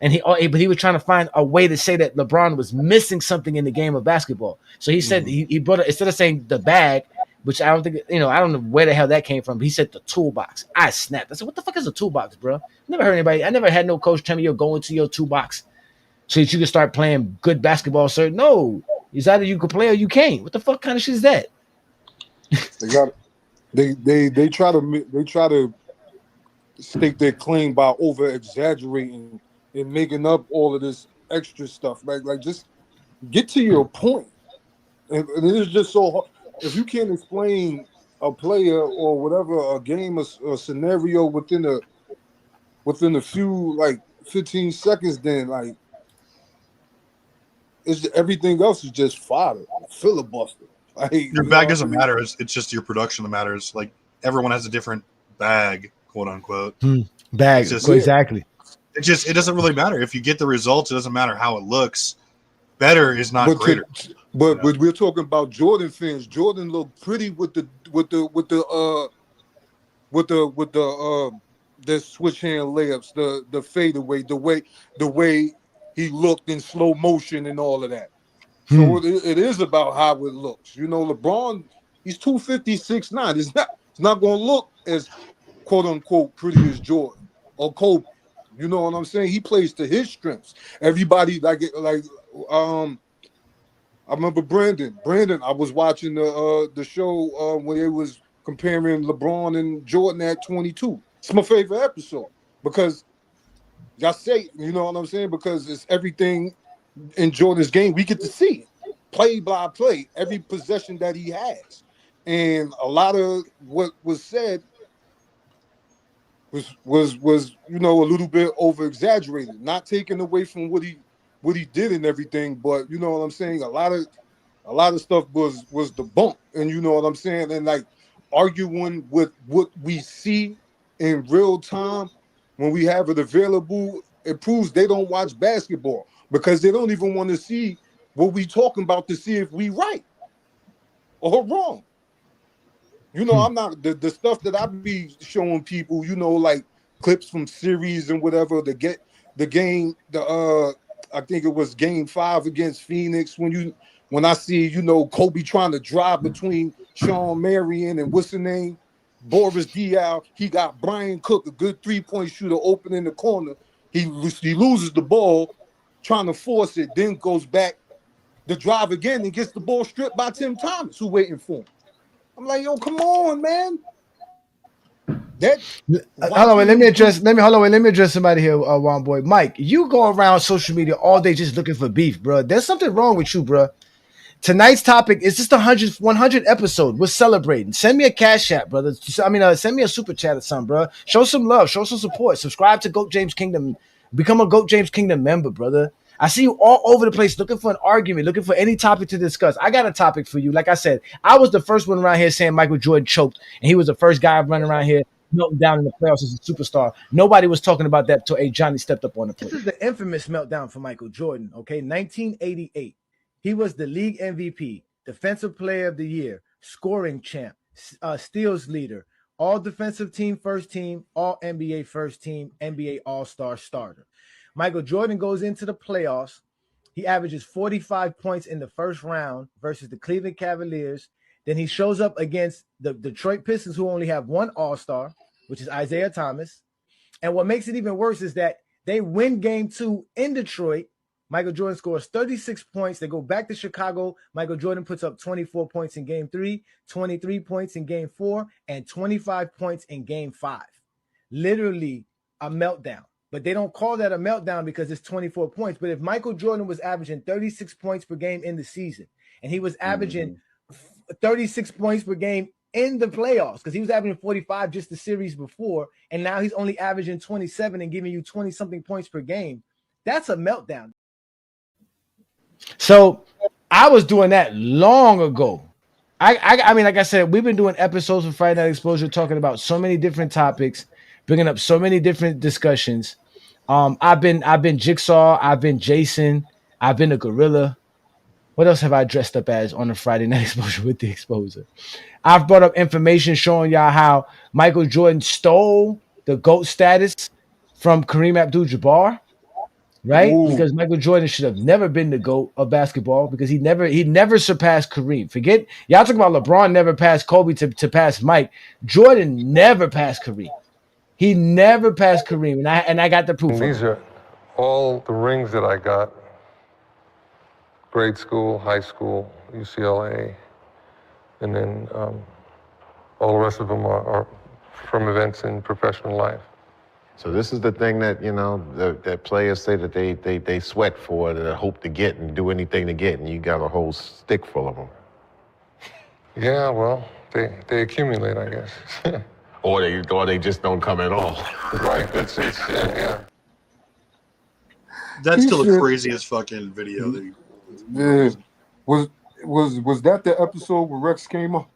But he was trying to find a way to say that LeBron was missing something in the game of basketball. So he said he brought it, instead of saying the bag, which I don't think, I don't know where the hell that came from. He said the toolbox. I snapped. I said, what the fuck is a toolbox, bro? I never had no coach tell me you're going to your toolbox so that you can start playing good basketball, sir. No, it's either you can play or you can't. What the fuck kind of shit is that? They try to stake their claim by over exaggerating and making up all of this extra stuff. Like just get to your point. And it is just so hard. If you can't explain a player or whatever, a game, a scenario within a few like 15 seconds, then like everything else is just fodder, filibuster. Like, your bag doesn't matter. It's just your production that matters. Like everyone has a different bag, quote unquote. Bag, exactly. It doesn't really matter if you get the results. It doesn't matter how it looks. Better is not greater. But we're talking about Jordan fans. Jordan looked pretty with the switch hand layups, the fadeaway, the way he looked in slow motion and all of that. So it is about how it looks. LeBron, he's 256'9". It's not going to look as quote unquote pretty as Jordan or Kobe. You know what I'm saying? He plays to his strengths. Everybody I remember Brandon. I was watching the show when they was comparing LeBron and Jordan at 22. It's my favorite episode because y'all say, you know what I'm saying? Because it's everything in Jordan's game. We get to see it, play by play, every possession that he has. And a lot of what was said was a little bit over exaggerated, not taken away from what he did and everything, but you know what I'm saying, a lot of stuff was debunked, and you know what I'm saying, and like arguing with what we see in real time when we have it available, it proves they don't watch basketball because they don't even want to see what we talking about to see if we right or wrong. I'm not the stuff that I be showing people, like clips from series and whatever, to get the game, I think it was game 5 against Phoenix when I see, Kobe trying to drive between Sean Marion and what's the name? Boris Diaw. He got Brian Cook, a good 3-point shooter, open in the corner. He loses the ball, trying to force it, then goes back to drive again and gets the ball stripped by Tim Thomas, who waiting for him. I'm like, yo, come on, man. Let me address somebody here, one boy. Mike, you go around social media all day just looking for beef, bro. There's something wrong with you, bro. Tonight's topic is just 100 episode. We're celebrating. Send me a cash app, brother. Send me a super chat or something, bro. Show some love. Show some support. Subscribe to GOAT James Kingdom. Become a GOAT James Kingdom member, brother. I see you all over the place looking for an argument, looking for any topic to discuss. I got a topic for you. Like I said, I was the first one around here saying Michael Jordan choked, and he was the first guy running around here melting down in the playoffs as a superstar. Nobody was talking about that until Ajani stepped up on the plate. This is the infamous meltdown for Michael Jordan, okay? 1988. He was the league MVP, defensive player of the year, scoring champ, steals leader, all defensive team first team, all NBA first team, NBA all-star starter. Michael Jordan goes into the playoffs. He averages 45 points in the first round versus the Cleveland Cavaliers. Then he shows up against the Detroit Pistons, who only have one all-star, which is Isaiah Thomas. And what makes it even worse is that they win game 2 in Detroit. Michael Jordan scores 36 points. They go back to Chicago. Michael Jordan puts up 24 points in game 3, 23 points in game 4, and 25 points in game 5. Literally a meltdown. But they don't call that a meltdown because it's 24 points. But if Michael Jordan was averaging 36 points per game in the season, and he was averaging 36 points per game in the playoffs, because he was averaging 45 just the series before, and now he's only averaging 27 and giving you 20-something points per game, that's a meltdown. So I was doing that long ago. I mean, like I said, we've been doing episodes of Friday Night Exposure talking about so many different topics, bringing up so many different discussions. I've been Jigsaw, I've been Jason, I've been a Gorilla. What else have I dressed up as on the Friday Night Exposure with the Exposer? I've brought up information showing y'all how Michael Jordan stole the GOAT status from Kareem Abdul-Jabbar, right? Ooh. Because Michael Jordan should have never been the GOAT of basketball because he never surpassed Kareem. Forget, y'all talking about LeBron never passed Kobe to pass Mike. Jordan never passed Kareem. He never passed Kareem, and I got the proof. These are all the rings that I got. Grade school, high school, UCLA, and then all the rest of them are from events in professional life. So this is the thing that, you know, that players say that they sweat for, that they hope to get and do anything to get, and you got a whole stick full of them. Yeah, well, they accumulate, I guess. or they just don't come at all. Right, that's it, yeah. That's still the craziest fucking video. Yeah. Was that the episode where Rex came on?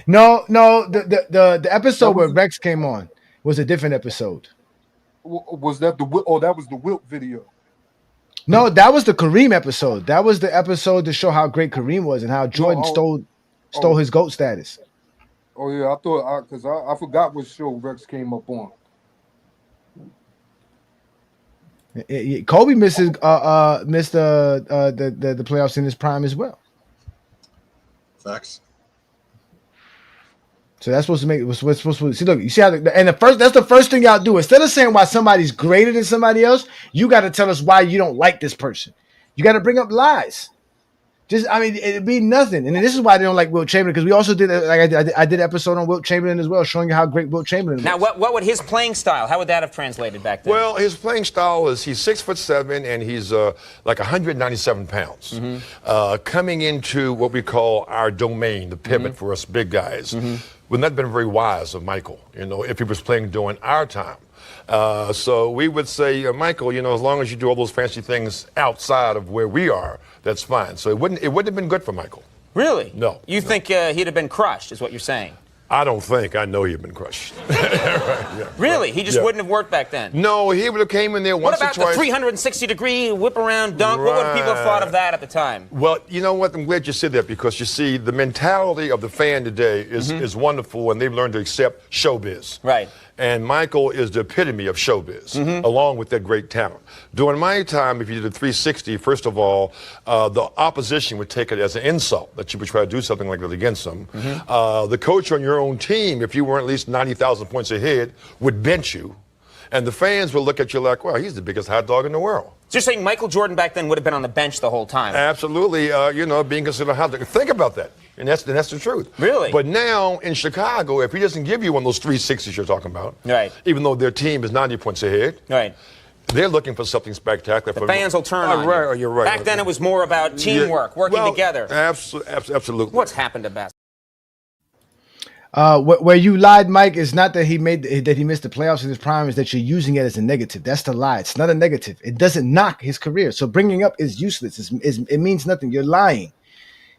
No, the episode where Rex came on was a different episode. Was that that was the Wilt video? No, that was the Kareem episode. That was the episode to show how great Kareem was and how Jordan stole his GOAT status. Oh yeah, I thought because I forgot what show Rex came up on. Kobe missed the playoffs in his prime as well. Facts. So that's supposed to make what's supposed to see. Look, you see how that's the first thing y'all do. Instead of saying why somebody's greater than somebody else, you got to tell us why you don't like this person. You got to bring up lies. It'd be nothing. And this is why they don't like Wilt Chamberlain, because we also did I did an episode on Wilt Chamberlain as well, showing you how great Wilt Chamberlain was. Now, what would his playing style? How would that have translated back then? Well, his playing style is he's 6'7" and he's like 197 pounds, coming into what we call our domain, the pivot for us big guys. Would not have been very wise of Michael, you know, if he was playing during our time. So we would say, Michael, you know, as long as you do all those fancy things outside of where we are, that's fine. So it wouldn't have been good for Michael. Really? No. You think he'd have been crushed, is what you're saying? I don't think. I know he'd have been crushed. Really? He just wouldn't have worked back then? No, he would have came in there once or twice. What about the 360-degree whip-around dunk? What would people have thought of that at the time? Well, you know what? I'm glad you said that, because, you see, the mentality of the fan today is wonderful, and they've learned to accept showbiz. Right. And Michael is the epitome of showbiz, along with that great talent. During my time, if you did a 360, first of all, the opposition would take it as an insult that you would try to do something like that against them. The coach on your own team, if you weren't at least 90,000 points ahead, would bench you. And the fans would look at you like, well, he's the biggest hot dog in the world. So you're saying Michael Jordan back then would have been on the bench the whole time? Absolutely, you know, being considered a hot dog. Think about that. And that's the truth. Really? But now in Chicago, if he doesn't give you one of those 360s you're talking about, right, even though their team is 90 points ahead, right, they're looking for something spectacular. The fans will turn on right, you. You're right. Back then it was more about teamwork, working together. Absolutely. What's happened to basketball? Where you lied, Mike, is not that he missed the playoffs in his prime, is that you're using it as a negative. That's the lie. It's not a negative. It doesn't knock his career. So bringing up is useless. It means nothing. You're lying.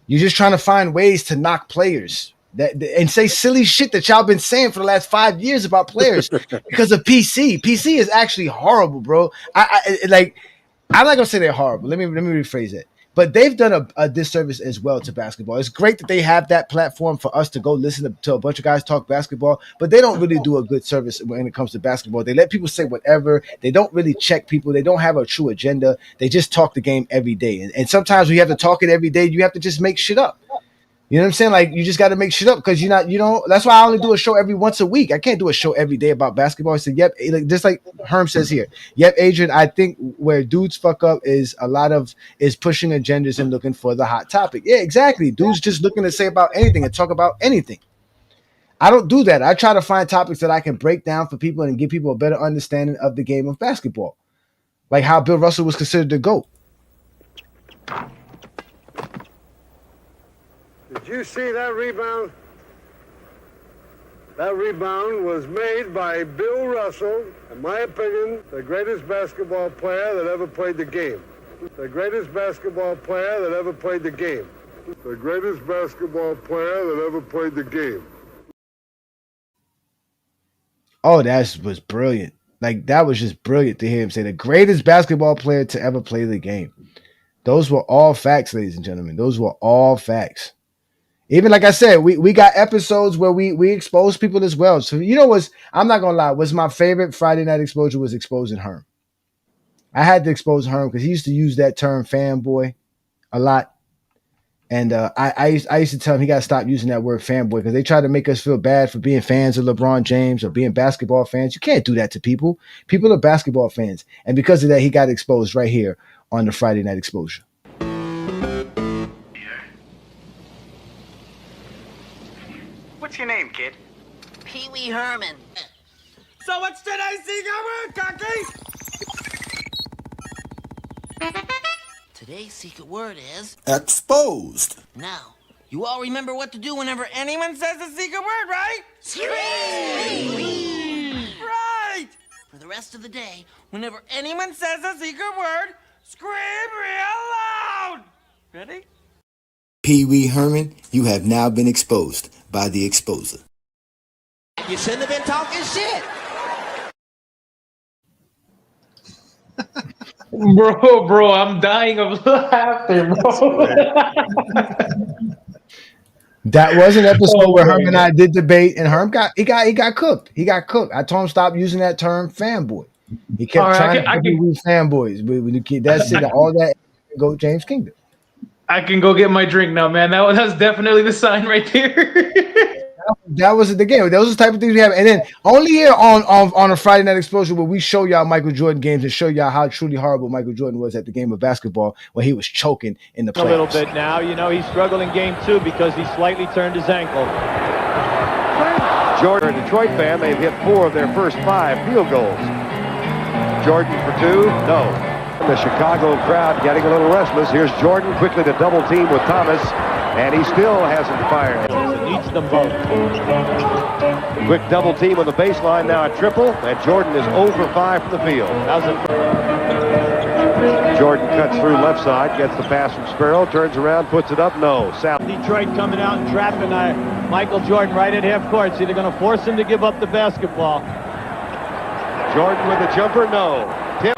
You're just trying to find ways to knock players and say silly shit that y'all been saying for the last 5 years about players because of PC. PC is actually horrible, bro. I'm not gonna say they're horrible. Let me rephrase it. But they've done a disservice as well to basketball. It's great that they have that platform for us to go listen to a bunch of guys talk basketball, but they don't really do a good service when it comes to basketball. They let people say whatever. They don't really check people. They don't have a true agenda. They just talk the game every day. And sometimes when you have to talk it every day, you have to just make shit up. You know what I'm saying? Like, you just got to make shit up because that's why I only do a show every once a week. I can't do a show every day about basketball. I said, yep, just like Herm says here. Yep, Adrian, I think where dudes fuck up is pushing agendas and looking for the hot topic. Yeah, exactly. Dudes just looking to say about anything and talk about anything. I don't do that. I try to find topics that I can break down for people and give people a better understanding of the game of basketball. Like how Bill Russell was considered the GOAT. Did you see that rebound? That rebound was made by Bill Russell, in my opinion, the greatest basketball player that ever played the game. The greatest basketball player that ever played the game. The greatest basketball player that ever played the game. Oh, that was brilliant. Like, that was just brilliant to hear him say the greatest basketball player to ever play the game. Those were all facts, ladies and gentlemen. Those were all facts. Even like I said, we got episodes where we expose people as well. So you know what's, I'm not gonna lie, was my favorite Friday night exposure was exposing Herm. I had to expose Herm because he used to use that term fanboy a lot. And I used to tell him he got to stop using that word fanboy because they try to make us feel bad for being fans of LeBron James or being basketball fans. You can't do that to people. People are basketball fans. And because of that, he got exposed right here on the Friday night exposure. What's your name, kid? Pee-wee Herman. So what's today's secret word, Cocky? Today's secret word is... exposed. Now, you all remember what to do whenever Anyone says the secret word, right? Scream! Right! For the rest of the day, Whenever anyone says the secret word, scream real loud! Ready? Pee Wee Herman, you have now been exposed by the exposer. you shouldn't have been talking shit. Bro, I'm dying of laughter, bro. That was an episode where Herm and I did debate, and Herm got cooked. He got cooked. I told him stop using that term fanboy. He kept trying to be fanboys. That's it. All that go James Kingdom. I can go get my drink now, man. That's definitely the sign right there. That was the game. Those are the type of things we have. And then only here on a Friday night exposure where we show y'all Michael Jordan games and show y'all how truly horrible Michael Jordan was at the game of basketball when he was choking in the playoffs. A little bit now. You know, he's struggling game 2 because he slightly turned his ankle. Jordan, a Detroit fan, they've hit 4 of their first 5 field goals. Jordan for 2, no. The Chicago crowd getting a little restless. Here's Jordan quickly to double team with Thomas, and he still hasn't fired. Needs them both. Quick double team on the baseline, now a triple, and Jordan is 0 for 5 from the field. Jordan cuts through left side, gets the pass from Sparrow, turns around, puts it up, no. Detroit coming out and trapping Michael Jordan right at half court. So they're going to force him to give up the basketball. Jordan with a jumper, no. Tip.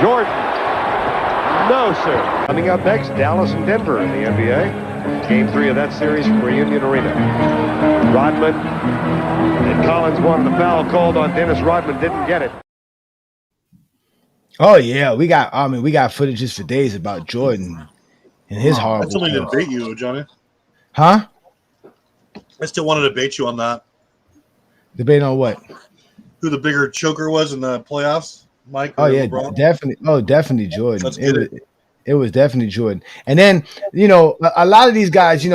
Jordan. No, sir. Coming up next, Dallas and Denver in the NBA. Game 3 of that series from Reunion Arena. Rodman and Collins wanted a foul called on Dennis Rodman, didn't get it. Oh yeah, we got footages for days about Jordan and his horrible. I still need to debate you, Johnny. Huh? I still want to debate you on that. Debate on what? Who the bigger choker was in the playoffs? Mike? Oh yeah, LeBron? definitely. Oh, definitely Jordan. Let's get it. It was definitely Jordan. And then, a lot of these guys, they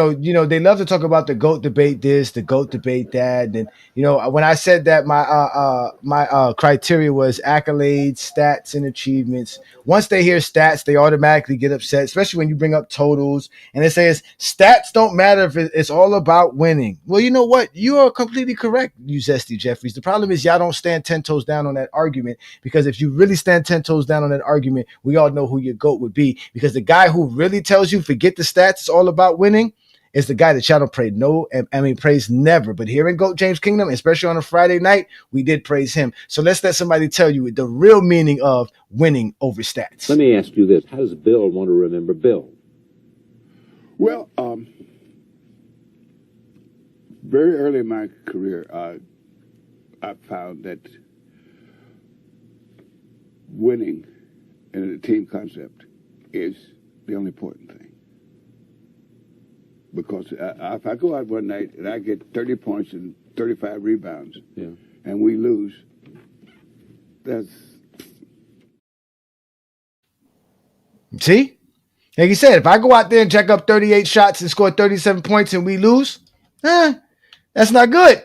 love to talk about the GOAT debate this, the GOAT debate that. And, when I said that my criteria was accolades, stats, and achievements. Once they hear stats, they automatically get upset, especially when you bring up totals. And it says stats don't matter if it's all about winning. Well, you know what? You are completely correct, you Zesty Jeffries. The problem is y'all don't stand 10 toes down on that argument, because if you really stand 10 toes down on that argument, we all know who your GOAT would be. Because the guy who really tells you forget the stats, it's all about winning, is the guy that y'all don't praise never. But here in GOAT James Kingdom, especially on a Friday night, we did praise him. So let's let somebody tell you the real meaning of winning over stats. Let me ask you this. How does Bill want to remember Bill? Well, very early in my career, I found that winning in a team concept is the only important thing. Because if I go out one night and I get 30 points and 35 rebounds, and we lose, that's... See? Like you said, if I go out there and jack up 38 shots and score 37 points and we lose, that's not good.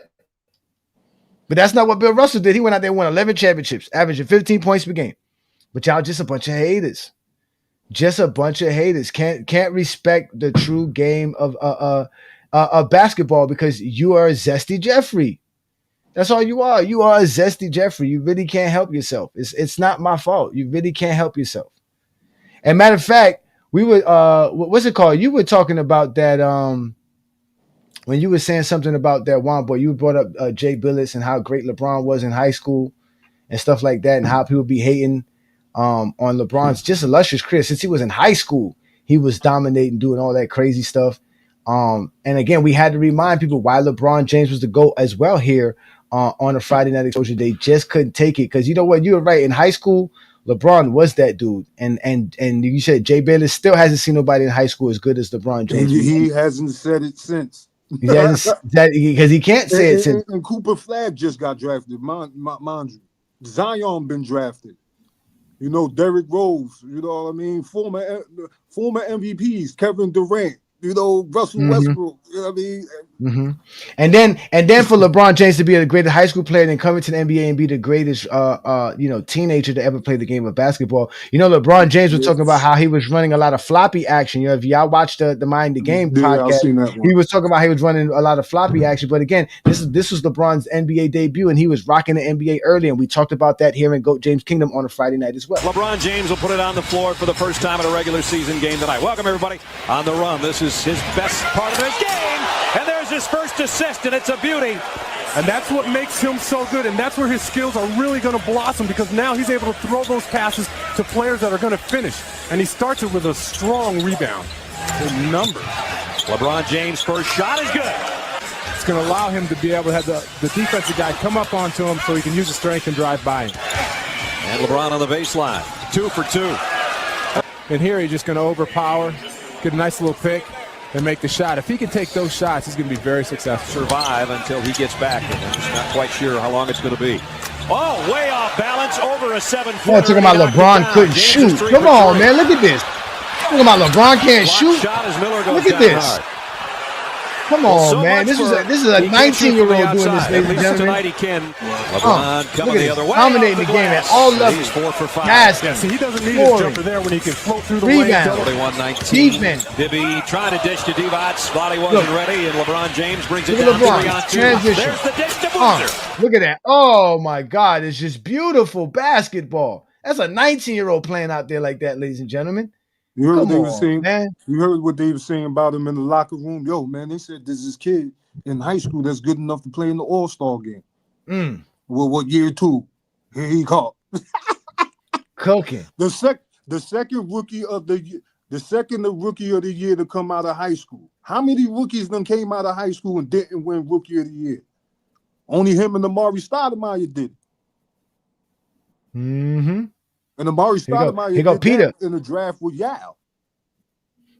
But that's not what Bill Russell did. He went out there and won 11 championships, averaging 15 points per game. But y'all just a bunch of haters. Just a bunch of haters. Can't respect the true game of basketball because you are a Zesty Jeffrey. That's all you are. You are a Zesty Jeffrey. You really can't help yourself. It's not my fault. You really can't help yourself. And matter of fact, we were what's it called? You were talking about that when you were saying something about that one boy. You brought up Jay Billis and how great LeBron was in high school and stuff like that, and how people be hating on LeBron's just illustrious career. Since he was in high school, he was dominating, doing all that crazy stuff. And again, we had to remind people why LeBron James was the GOAT as well here on a Friday Night Exposure. They just couldn't take it because you know what? You were right. In high school, LeBron was that dude. And you said Jay Bayless still hasn't seen nobody in high school as good as LeBron James. He hasn't said it since. Because he can't say it since. And Cooper Flag just got drafted. Mind you, Zion been drafted. You know, Derrick Rose. You know what I mean? Former MVPs, Kevin Durant. You know, Russell Westbrook. You know what I mean? Mm-hmm. And then for LeBron James to be the greatest high school player, then coming to the NBA and be the greatest teenager to ever play the game of basketball. You know, LeBron James was talking about how he was running a lot of floppy action. You know, if y'all watched the Mind the Game podcast, he was talking about how he was running a lot of floppy action. But again, this was LeBron's NBA debut, and he was rocking the NBA early, and we talked about that here in GOAT James Kingdom on a Friday night as well. LeBron James will put it on the floor for the first time in a regular season game tonight. Welcome everybody on the run. This is his best part of his game, and there's his first assist, and it's a beauty. And that's what makes him so good, and that's where his skills are really going to blossom, because now he's able to throw those passes to players that are going to finish. And he starts it with a strong rebound. Good numbers. LeBron James' first shot is good. It's going to allow him to be able to have the defensive guy come up onto him so he can use his strength and drive by him. And LeBron on the baseline, 2 for 2. And here he's just going to overpower, get a nice little pick, and make the shot. If he can take those shots, he's going to be very successful. Survive until he gets back, and I'm just not quite sure how long it's going to be. Oh, way off balance, over a 7-footer. Yeah, talking about LeBron couldn't shoot. Come on, man, look at this. Talking about LeBron can't shoot. Look at this. Come on, man. This is a 19-year-old doing this, ladies and gentlemen. Tonight he can. LeBron coming the other way. Dominating the game at all levels. He's 4 for 5. Yeah, see, he doesn't need his jumper there when he can float through the lane. 41-19. Defense. Bibby trying to dish to Divac. Body wasn't ready, and LeBron James brings it down. LeBron. Transition. There's the dish to Boozer. Look at that. Oh, my God. It's just beautiful basketball. That's a 19-year-old playing out there like that, ladies and gentlemen. You heard what they were saying, man. You heard what they were saying about him in the locker room. Yo, man, they said there's this kid in high school that's good enough to play in the All-Star game. Well, what year 2? Here he caught. Cooking. The second rookie of the year to come out of high school. How many rookies then came out of high school and didn't win rookie of the year? Only him and Amari Stoudemire did. Mm-hmm. And Amari Stoudemire did Peter in the draft with Yao.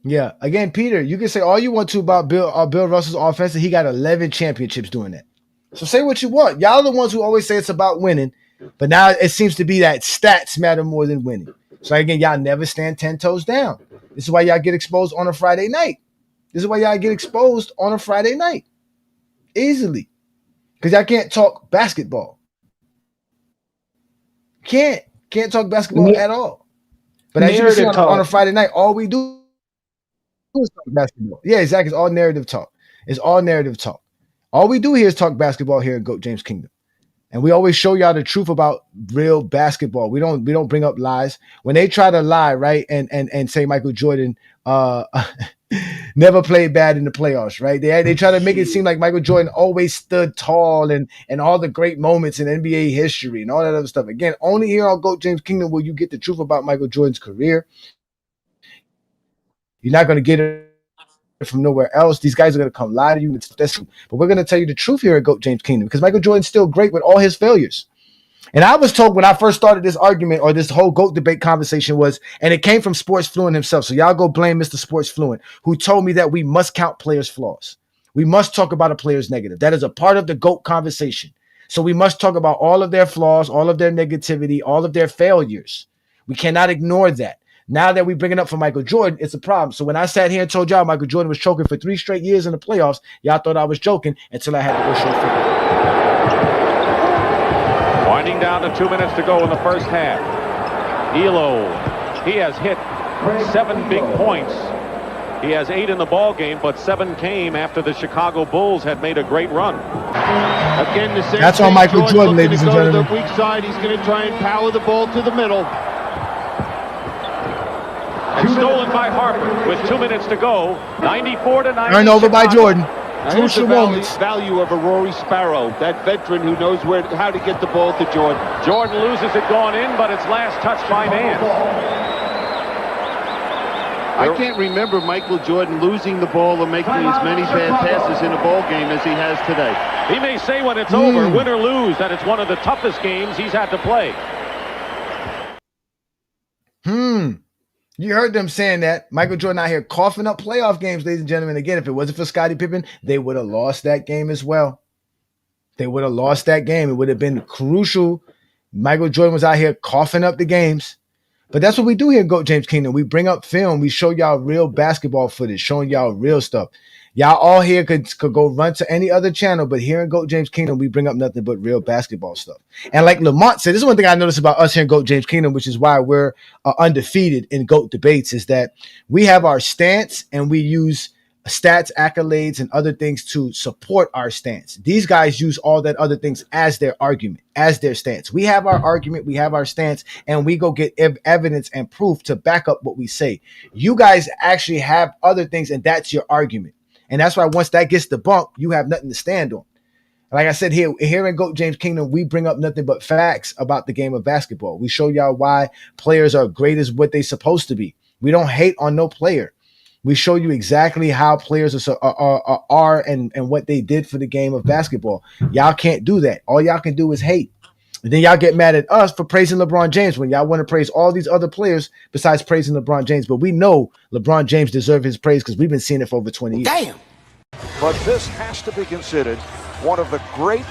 Yeah, again, Peter, you can say all you want to about Bill Russell's offense, and he got 11 championships doing that. So say what you want. Y'all are the ones who always say it's about winning, but now it seems to be that stats matter more than winning. So again, y'all never stand 10 toes down. This is why y'all get exposed on a Friday night. Easily. Because y'all can't talk basketball. Can't talk basketball at all. But as you see on a Friday night, all we do is talk basketball. Yeah, exactly. It's all narrative talk. All we do here is talk basketball here at GOAT James Kingdom. And we always show y'all the truth about real basketball. We don't bring up lies. When they try to lie, right, and say Michael Jordan never played bad in the playoffs, right? They try to make it seem like Michael Jordan always stood tall and all the great moments in NBA history and all that other stuff. Again, only here on GOAT James Kingdom will you get the truth about Michael Jordan's career. You're not going to get it from nowhere else. These guys are going to come lie to you. That's true. But we're going to tell you the truth here at GOAT James Kingdom because Michael Jordan's still great with all his failures. And I was told when I first started this argument or this whole GOAT debate conversation was, and it came from Sports Fluent himself. So y'all go blame Mr. Sports Fluent, who told me that we must count players' flaws. We must talk about a player's negative. That is a part of the GOAT conversation. So we must talk about all of their flaws, all of their negativity, all of their failures. We cannot ignore that. Now that we bring it up for Michael Jordan, it's a problem. So when I sat here and told y'all Michael Jordan was choking for 3 straight years in the playoffs, y'all thought I was joking until I had to go show figure. Winding down to 2 minutes to go in the first half. Elo, he has hit 7 big points. He has 8 in the ball game, but 7 came after the Chicago Bulls had made a great run. Again, the same That's on Michael Jordan, ladies and gentlemen. The weak side, he's going to try and power the ball to the middle. And stolen by Harper with 2 minutes to go. 94-90. Turned over by Jordan. Here's the Crucial moments. value of a Rory Sparrow, that veteran who knows how to get the ball to Jordan. Jordan loses it going in, but it's last touched by man. I can't remember Michael Jordan losing the ball or making as many bad passes in a ball game as he has today. He may say when it's over, win or lose, that it's one of the toughest games he's had to play. You heard them saying that. Michael Jordan out here coughing up playoff games, ladies and gentlemen. Again, if it wasn't for Scottie Pippen, they would have lost that game as well. They would have lost that game. It would have been crucial. Michael Jordan was out here coughing up the games. But that's what we do here in GOAT James Kingdom. We bring up film. We show y'all real basketball footage, showing y'all real stuff. Y'all all here could go run to any other channel, but here in GOAT James Kingdom, we bring up nothing but real basketball stuff. And like Lamont said, this is one thing I noticed about us here in GOAT James Kingdom, which is why we're undefeated in GOAT debates, is that we have our stance and we use stats, accolades, and other things to support our stance. These guys use all that other things as their argument, as their stance. We have our argument, we have our stance, and we go get evidence and proof to back up what we say. You guys actually have other things, and that's your argument. And that's why once that gets debunked, you have nothing to stand on. Like I said, here in GOAT James Kingdom, we bring up nothing but facts about the game of basketball. We show y'all why players are great as what they're supposed to be. We don't hate on no player. We show you exactly how players are and what they did for the game of basketball. Y'all can't do that. All y'all can do is hate. And then y'all get mad at us for praising LeBron James when y'all want to praise all these other players besides praising LeBron James. But we know LeBron James deserves his praise because we've been seeing it for over 20 years. Damn. But this has to be considered one of the great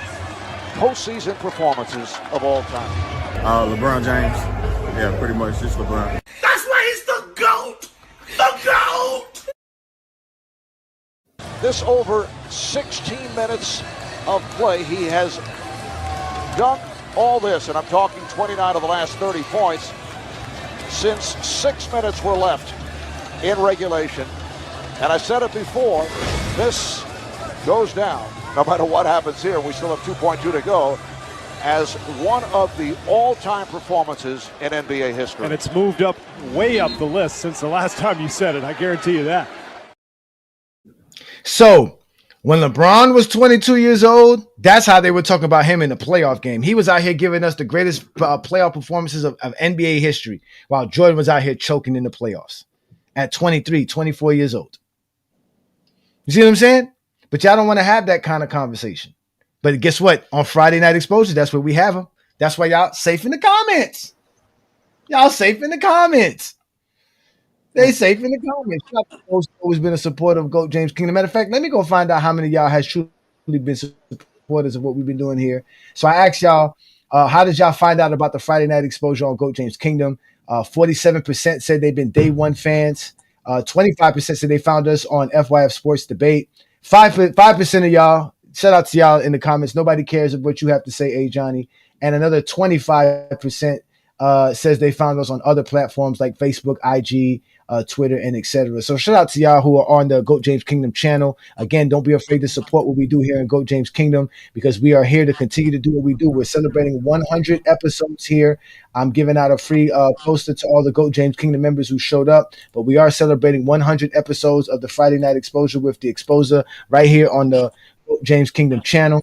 postseason performances of all time. LeBron James. Yeah, pretty much just LeBron. That's why he's the GOAT! The GOAT! This over 16 minutes of play, he has done all this, and I'm talking 29 of the last 30 points, since 6 minutes were left in regulation. And I said it before, this goes down, no matter what happens here, we still have 2.2 to go, as one of the all-time performances in NBA history. And it's moved up, way up the list since the last time you said it, I guarantee you that. So, when LeBron was 22 years old, that's how they were talking about him in the playoff game. He was out here giving us the greatest playoff performances of NBA history, while Jordan was out here choking in the playoffs at 23, 24 years old. You see what I'm saying? But y'all don't want to have that kind of conversation. But guess what? On Friday Night Exposure, that's where we have them. That's why y'all safe in the comments. Y'all safe in the comments. They safe in the comments. Y'all always been a supporter of GOAT James Kingdom. Matter of fact, let me go find out how many of y'all has truly been supporters of what we've been doing here. So I asked y'all, how did y'all find out about the Friday Night Exposure on GOAT James Kingdom? 47% said they've been day one fans. 25% said they found us on FYF Sports Debate. 5% of y'all, shout out to y'all in the comments. Nobody cares of what you have to say, Ajani. And another 25% says they found us on other platforms like Facebook, IG, Twitter, and etc. So shout out to y'all who are on the GOAT James Kingdom channel. Again, don't be afraid to support what we do here in GOAT James Kingdom, because we are here to continue to do what we do. We're celebrating 100 episodes here. I'm giving out a free poster to all the GOAT James Kingdom members who showed up, but we are celebrating 100 episodes of the Friday Night Exposure with the Exposer right here on the GOAT James Kingdom channel.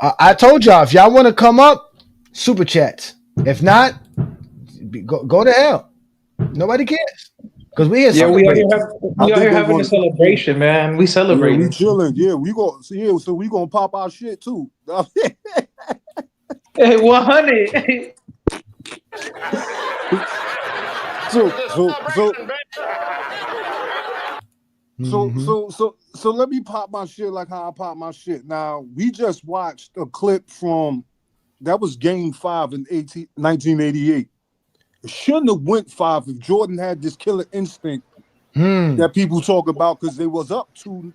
I told y'all, if y'all want to come up, super chats. If not, go to hell. Nobody cares because we here. Yeah, we are here having a celebration, man. We celebrate. Yeah, we chilling. Yeah, we go. So we gonna pop our shit too. Hey, 100. So let me pop my shit like how I pop my shit. Now, we just watched a clip from, that was Game 5 in 1988. It shouldn't have went 5 if Jordan had this killer instinct that people talk about, because they was up 2-0.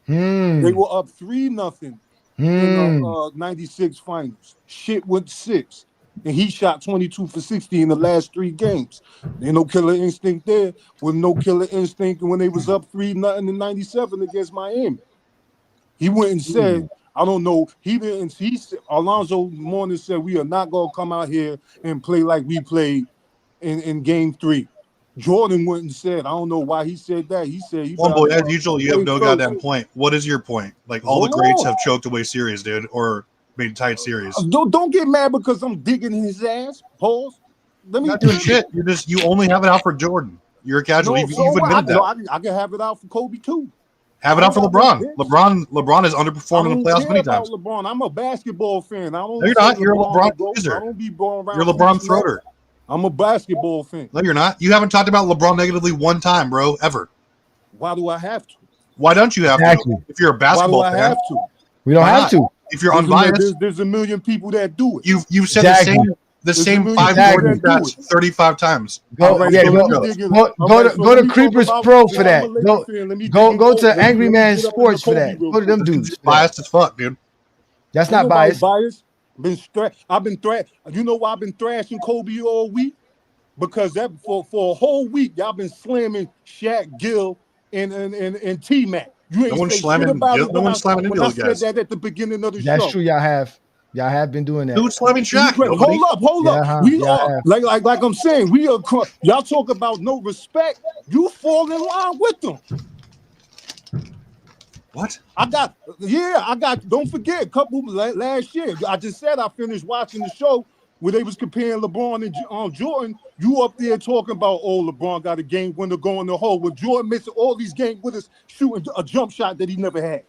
They were up 3-0 in the 96 finals. Shit went 6. And he shot 22 for 60 in the last 3 games. Ain't no killer instinct there. With no killer instinct when they was up 3-0 in 97 against Miami. He went and said, I don't know. He said, Alonzo Mourning said, we are not gonna come out here and play like we played in game 3. Jordan went and said, I don't know why he said that. He said, "Well, boy, as usual, you have no goddamn point. What is your point? Like all the greats have choked away series, dude, or made tight series. Don't get mad because I'm digging his ass. Pause. Let me not doing shit. You only have it out for Jordan. You're a casual. You've admitted that. I can have it out for Kobe too. Have it out for LeBron. LeBron has underperformed in the playoffs many times. LeBron, I'm a basketball fan. No, you're not. You're a LeBron user. I don't be going around. You're a LeBron thrower. I'm a basketball fan. No, you're not. You haven't talked about LeBron negatively one time, bro, ever. Why do I have to? Why don't you have to? If you're a basketball fan, why do I have to? We don't have to. If you're unbiased, there's a million people that do it. You've said the same 5 Jordan stats 35 times. Go to Creepers Pro for that. Go to Angry Man Sports for that. Go to them dudes. Biased as fuck, dude. That's not biased. I've been You know why I've been thrashing Kobe all week? Because that for a whole week y'all been slamming Shaq, Gill, and T-Mac. You ain't no one's slamming Gill. No one's slamming any of those guys. I said that at the beginning of the show. That's true. Y'all have been doing that. Who's slamming Shaq? Hold up. We are like I'm saying. We are. Y'all talk about no respect. You fall in line with them. What? I got. Don't forget, a couple last year. I just said I finished watching the show where they was comparing LeBron and Jordan. You up there talking about, LeBron got a game winner going the hole. With Jordan missing all these game winners, shooting a jump shot that he never had.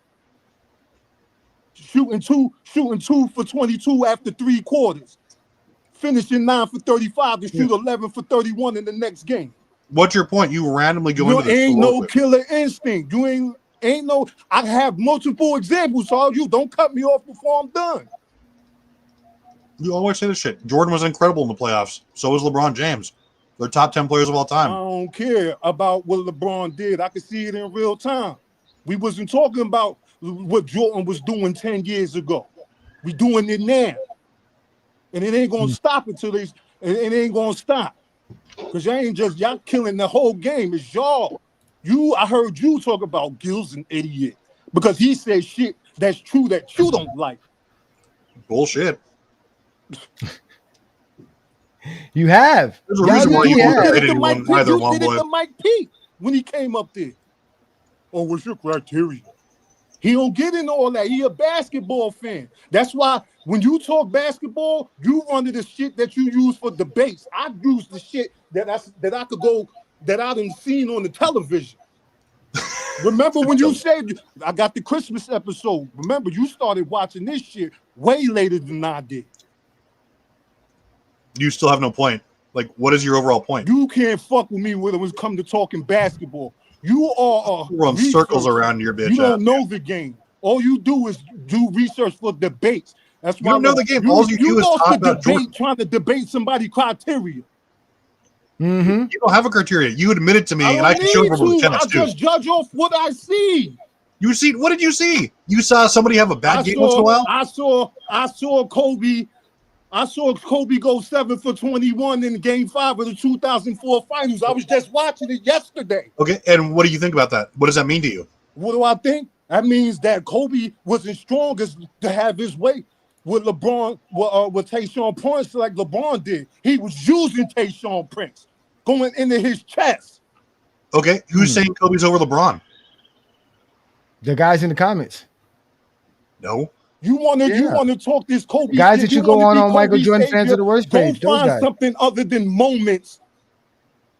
Shooting two for 22 after 3 quarters. Finishing 9 for 35 to shoot 11 for 31 in the next game. What's your point? You randomly go into this. Ain't no killer instinct. You ain't no. I have multiple examples. So you don't cut me off before I'm done. You always say this shit. Jordan was incredible in the playoffs. So was LeBron James. They're top 10 players of all time. I don't care about what LeBron did. I could see it in real time. We wasn't talking about what Jordan was doing 10 years ago. We doing it now. And it ain't going to stop until it ain't going to stop. Because y'all killing the whole game. It's y'all. I heard you talk about Gill's an idiot. Because he said shit that's true that you don't like. Bullshit. You have. There's a reason why you wouldn't have anyone either one. You did it to Mike P when he came up there. Oh, what's your criteria? He don't get into all that. He a basketball fan. That's why when you talk basketball, you run to the shit that you use for debates. I use the shit that I done seen on the television. Remember when you said I got the Christmas episode? Remember, you started watching this shit way later than I did. You still have no point. Like, what is your overall point? You can't fuck with me when it comes to talking basketball. You are run circles around your bitch. You don't know the game. All you do is do research for debates. That's why you don't know the game. All you do is talk about Jordan. Trying to debate somebody's criteria. Mm-hmm. You don't have a criteria. You admit it to me, and I can show you the chance too. I just judge off what I see. You see? What did you see? You saw somebody have a bad game once in a while. I saw Kobe. I saw Kobe go 7 for 21 in Game 5 of the 2004 Finals. I was just watching it yesterday. Okay, and what do you think about that? What does that mean to you? What do I think? That means that Kobe wasn't strong as to have his way with LeBron, with Tayshaun Prince like LeBron did. He was using Tayshaun Prince, going into his chest. Okay, who's saying Kobe's over LeBron? The guys in the comments. No. You want to talk this Kobe? Guys that you go on Michael Jordan fans of the worst page. Go find something other than moments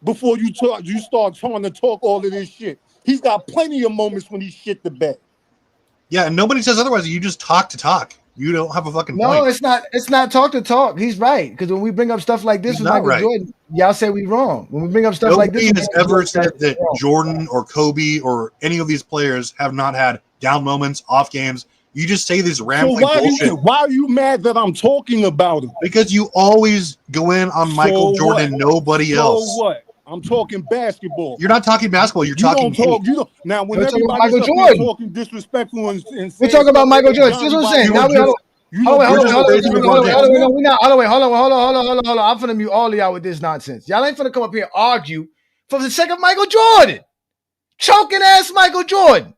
before you start trying to talk all of this shit. He's got plenty of moments when he shit the bed. Yeah, and nobody says otherwise. You just talk to talk. You don't have a fucking point. No, it's not talk to talk. He's right. Because when we bring up stuff like this with Michael Jordan, y'all say we wrong. When we bring up stuff like this, nobody has ever said that Jordan or Kobe or any of these players have not had down moments, off games. You just say this rambling bullshit. Why are you mad that I'm talking about him? Because you always go in on Michael Jordan, nobody else. So what? I'm talking basketball. You're not talking basketball. You're talking. Now, when everybody's talking disrespectful and we're talking about Michael Jordan. This is what I'm saying. Now hold on. I'm finna mute all of y'all with this nonsense. Y'all ain't finna come up here and argue for the sake of Michael Jordan. Choking ass Michael Jordan.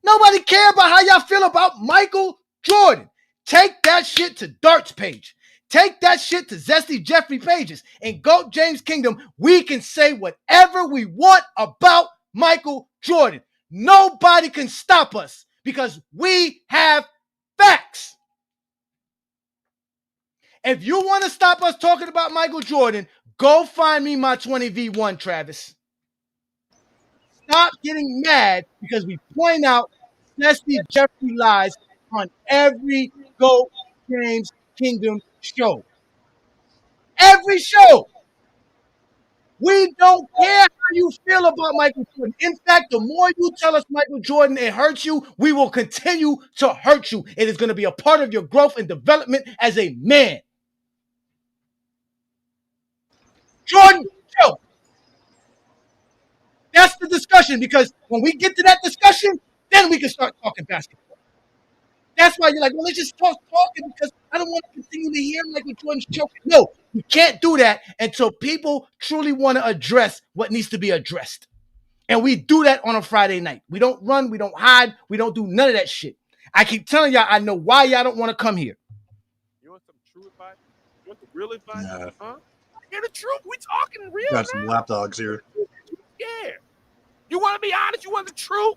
Nobody care about how y'all feel about Michael Jordan. Take that shit to Dart's page. Take that shit to Zesty Jeffrey Pages. In GOAT James Kingdom, we can say whatever we want about Michael Jordan. Nobody can stop us because we have facts. If you want to stop us talking about Michael Jordan, go find me my 20v1, Travis. Stop getting mad because we point out Zesty Jeffrey lies on every GOAT James Kingdom show. Every show. We don't care how you feel about Michael Jordan. In fact, the more you tell us Michael Jordan, it hurts you, we will continue to hurt you. It is going to be a part of your growth and development as a man. Jordan, show. That's the discussion, because when we get to that discussion, then we can start talking basketball. That's why you're like, well, let's just start talking because I don't want to continue to hear Michael Jordan choking. No, you can't do that until people truly want to address what needs to be addressed. And we do that on a Friday night. We don't run, we don't hide, we don't do none of that shit. I keep telling y'all, I know why y'all don't want to come here. You want some true advice? You want the real advice? Yeah. Huh? Hear the truth. We talking real Got now. some lapdogs here. Yeah. You want to be honest? You want the truth?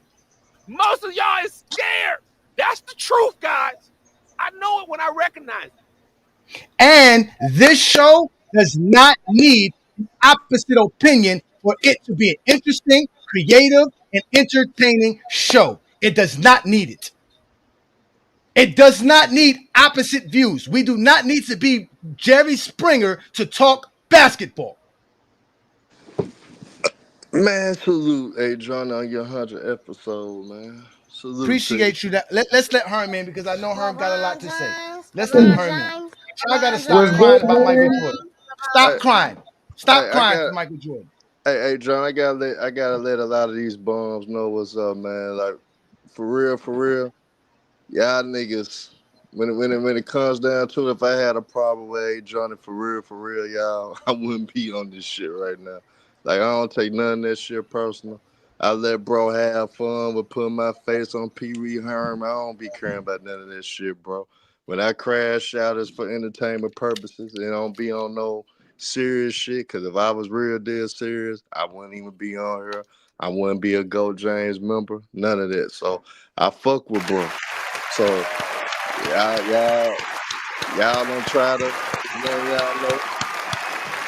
Most of y'all is scared. That's the truth, guys. I know it when I recognize it. And this show does not need opposite opinion for it to be an interesting, creative, and entertaining show. It does not need it. It does not need opposite views. We do not need to be Jerry Springer to talk basketball. Man, salute, Ajani, on your 100th episode, man. Salute. Appreciate you. Let's let Herm in because I know Herm got a lot to say. Let's let Herm in. Y'all gotta stop crying about Michael Jordan. Stop crying. Stop crying for Michael Jordan. Hey, John, I gotta let a lot of these bums know what's up, man. Like, for real, y'all niggas. When it comes down to it, if I had a problem with Johnny, for real, y'all, I wouldn't be on this shit right now. Like, I don't take none of that shit personal. I let bro have fun with putting my face on Pee Wee Herm. I don't be caring about none of that shit, bro. When I crash out, it's for entertainment purposes. It don't be on no serious shit. Because if I was real dead serious, I wouldn't even be on here. I wouldn't be a GOAT James member. None of that. So I fuck with bro. So y'all don't try to,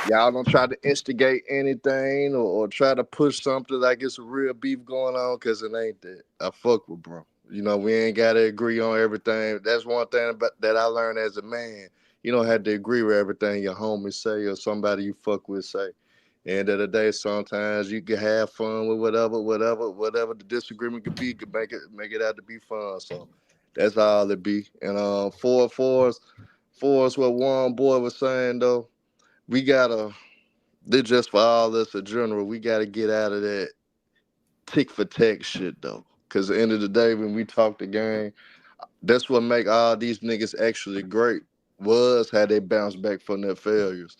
y'all don't try to instigate anything or try to push something like it's a real beef going on, because it ain't that. I fuck with bro. You know, we ain't got to agree on everything. That's one thing that I learned as a man. You don't have to agree with everything your homies say or somebody you fuck with say. End of the day, sometimes you can have fun with whatever the disagreement could be, could make it out to be fun. So that's all it be. And for us, what one boy was saying though, we gotta, this just for all this in general, we gotta get out of that tick for tack shit though. Cause at the end of the day, when we talk the game, that's what make all these niggas actually great, was how they bounce back from their failures.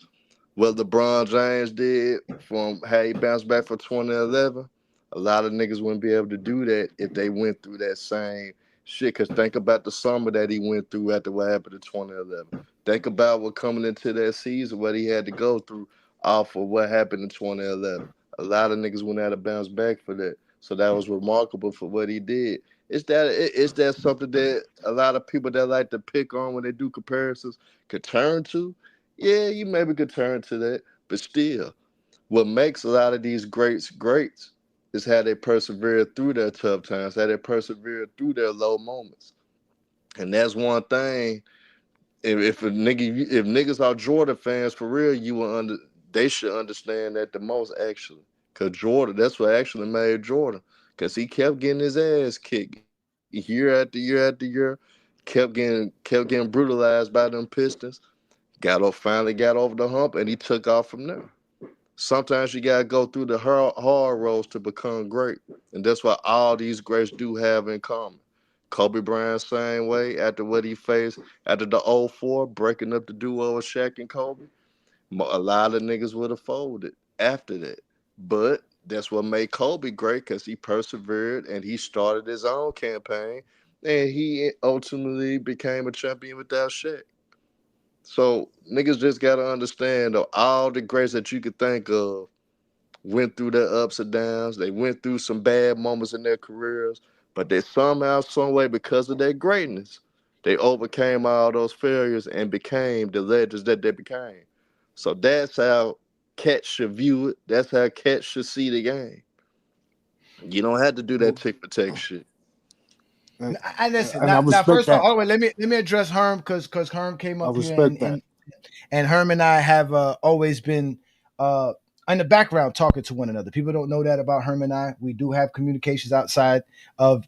What LeBron James did from how he bounced back from 2011, a lot of niggas wouldn't be able to do that if they went through that same shit. Cause think about the summer that he went through after what happened in 2011. Think about what coming into that season, what he had to go through off of what happened in 2011. A lot of niggas wouldn't have to bounce back for that. So that was remarkable for what he did. Is that something that a lot of people that like to pick on when they do comparisons could turn to? Yeah, you maybe could turn to that, but still, what makes a lot of these greats is how they persevere through their tough times, how they persevere through their low moments. And that's one thing. If niggas are Jordan fans for real, they should understand that the most actually. Cause Jordan, that's what actually made Jordan. Cause he kept getting his ass kicked year after year, kept getting brutalized by them Pistons. Finally got over the hump, and he took off from there. Sometimes you gotta go through the hard roads to become great, and that's what all these greats do have in common. Kobe Bryant, same way, after what he faced after the 04, breaking up the duo of Shaq and Kobe. A lot of niggas would have folded after that. But that's what made Kobe great, because he persevered and he started his own campaign, and he ultimately became a champion without Shaq. So niggas just gotta understand though, all the greats that you could think of went through their ups and downs. They went through some bad moments in their careers, but they somehow, some way, because of their greatness, they overcame all those failures and became the legends that they became. So that's how cats should view it. That's how cats should see the game. You don't have to do that tick for tack shit. I listen. And I Now, respect first that. off, wait, let me address Herm because Herm came I up here respect that. and Herm and I have always been in the background talking to one another. People don't know that about Herm and I. We do have communications outside of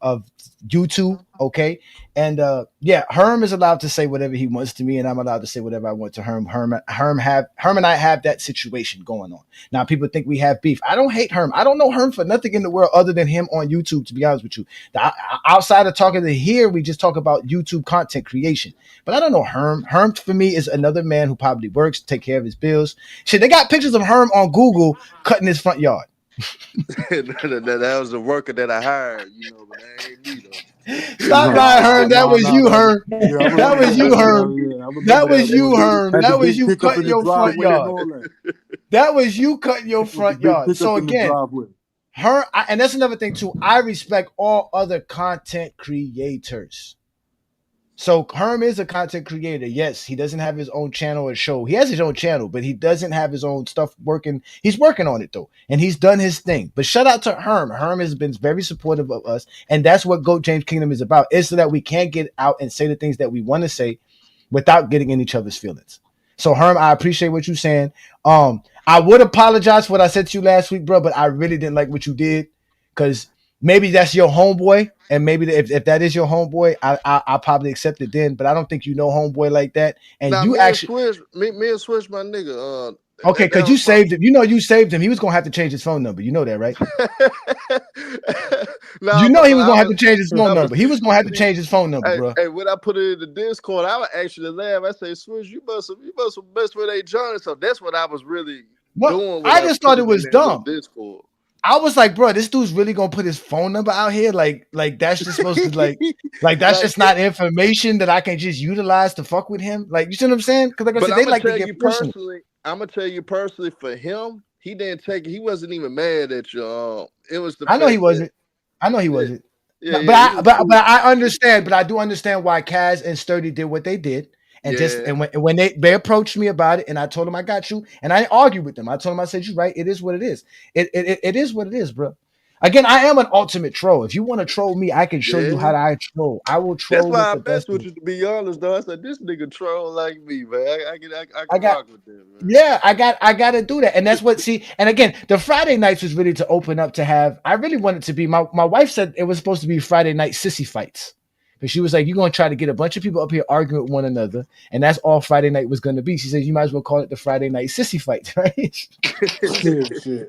YouTube, okay? And yeah, Herm is allowed to say whatever he wants to me, and I'm allowed to say whatever I want to Herm. Herm and I have that situation going on. Now, people think we have beef. I don't hate Herm. I don't know Herm for nothing in the world other than him on YouTube, to be honest with you. Outside of talking to here, we just talk about YouTube content creation. But I don't know Herm. Herm, for me, is another man who probably works, take care of his bills. Shit, they got pictures of Herm on Google cutting his front yard. that was the worker that I hired, but that ain't me though. Stop lying, Herm. That was you, Herm. That was you, Herm. That was you, Herm. That was you cutting your front yard. That was you cutting your front yard. So again, Herm, and that's another thing too. I respect all other content creators. So Herm is a content creator. Yes, he doesn't have his own channel or show. He has his own channel, but he doesn't have his own stuff working. He's working on it though, and he's done his thing. But shout out to Herm. Herm has been very supportive of us, and that's what GOAT James Kingdom is about. Is so that we can get out and say the things that we want to say without getting in each other's feelings. So Herm, I appreciate what you're saying. I would apologize for what I said to you last week, bro, but I really didn't like what you did because maybe that's your homeboy, and maybe if that is your homeboy, I'll probably accept it then. But I don't think you know homeboy like that. And now, you actually, me and Switch, my nigga. Okay, because you saved him. You know you saved him. He was gonna have to change his phone number. You know that, right? No, you know he was gonna have to change his phone number. He was gonna have to change his phone number, bro. Hey, when I put it in the Discord, I would actually laugh. I say, Switch, you must have messed with Ajani. So that's what I was really doing. I just thought it was dumb. Discord. I was like, bro, this dude's really gonna put his phone number out here, like that's just supposed to like that's just not information that I can just utilize to fuck with him. Like, you see what I'm saying? Because like I said, they like to get personal. I'm gonna tell you personally, for him, he didn't take it. He wasn't even mad at you. It was the. I know he wasn't. I know he wasn't. Yeah, but I understand. But I do understand why Kaz and Sturdy did what they did. And when they approached me about it, and I told them I got you, and I argued with them. I told them, I said, you're right. It is what it is. It is what it is, bro. Again, I am an ultimate troll. If you want to troll me, I can show you how I troll. I will troll. That's why I messed with you, to be honest, though. I said, this nigga troll like me, man. I can rock with them, man. Yeah, I got to do that. And that's what, and again, the Friday nights was really to open up to have, I really wanted to be, my wife said it was supposed to be Friday night sissy fights. But she was like, you're going to try to get a bunch of people up here arguing with one another. And that's all Friday night was going to be. She said, you might as well call it the Friday night sissy fight, right? Shit.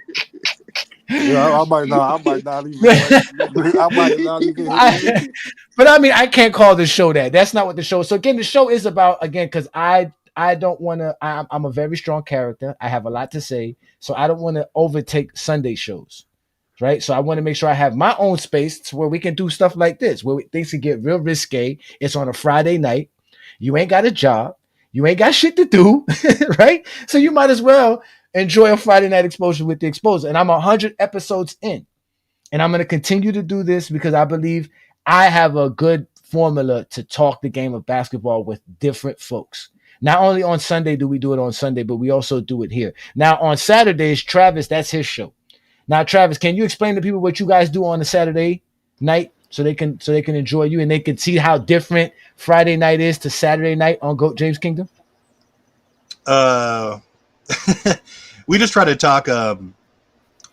Yeah, I might not even. But I mean, I can't call the show that. That's not what the show is. So again, the show is about, again, because I don't want to, I'm a very strong character. I have a lot to say. So I don't want to overtake Sunday shows. Right. So I want to make sure I have my own space where we can do stuff like this, where things can get real risque. It's on a Friday night. You ain't got a job. You ain't got shit to do. Right. So you might as well enjoy a Friday night exposure with the Exposer. And I'm 100 episodes in. And I'm going to continue to do this because I believe I have a good formula to talk the game of basketball with different folks. Not only on Sunday do we do it on Sunday, but we also do it here. Now on Saturdays, Travis, that's his show. Now, Travis, can you explain to people what you guys do on a Saturday night so they can enjoy you and they can see how different Friday night is to Saturday night on GOAT James Kingdom? We just try to talk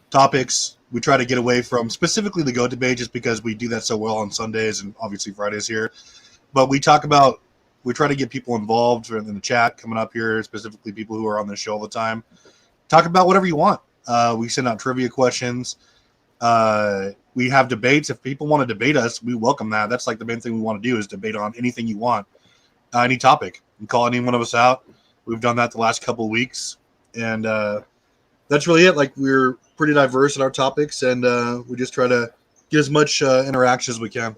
topics. We try to get away from specifically the GOAT debate just because we do that so well on Sundays and obviously Fridays here. But we try to get people involved in the chat coming up here, specifically people who are on the show all the time. Talk about whatever you want. We send out trivia questions. We have debates. If people want to debate us, we welcome that. That's like the main thing we want to do is debate on anything you want, any topic. You can call any one of us out. We've done that the last couple of weeks. And that's really it. Like, we're pretty diverse in our topics, and we just try to get as much interaction as we can.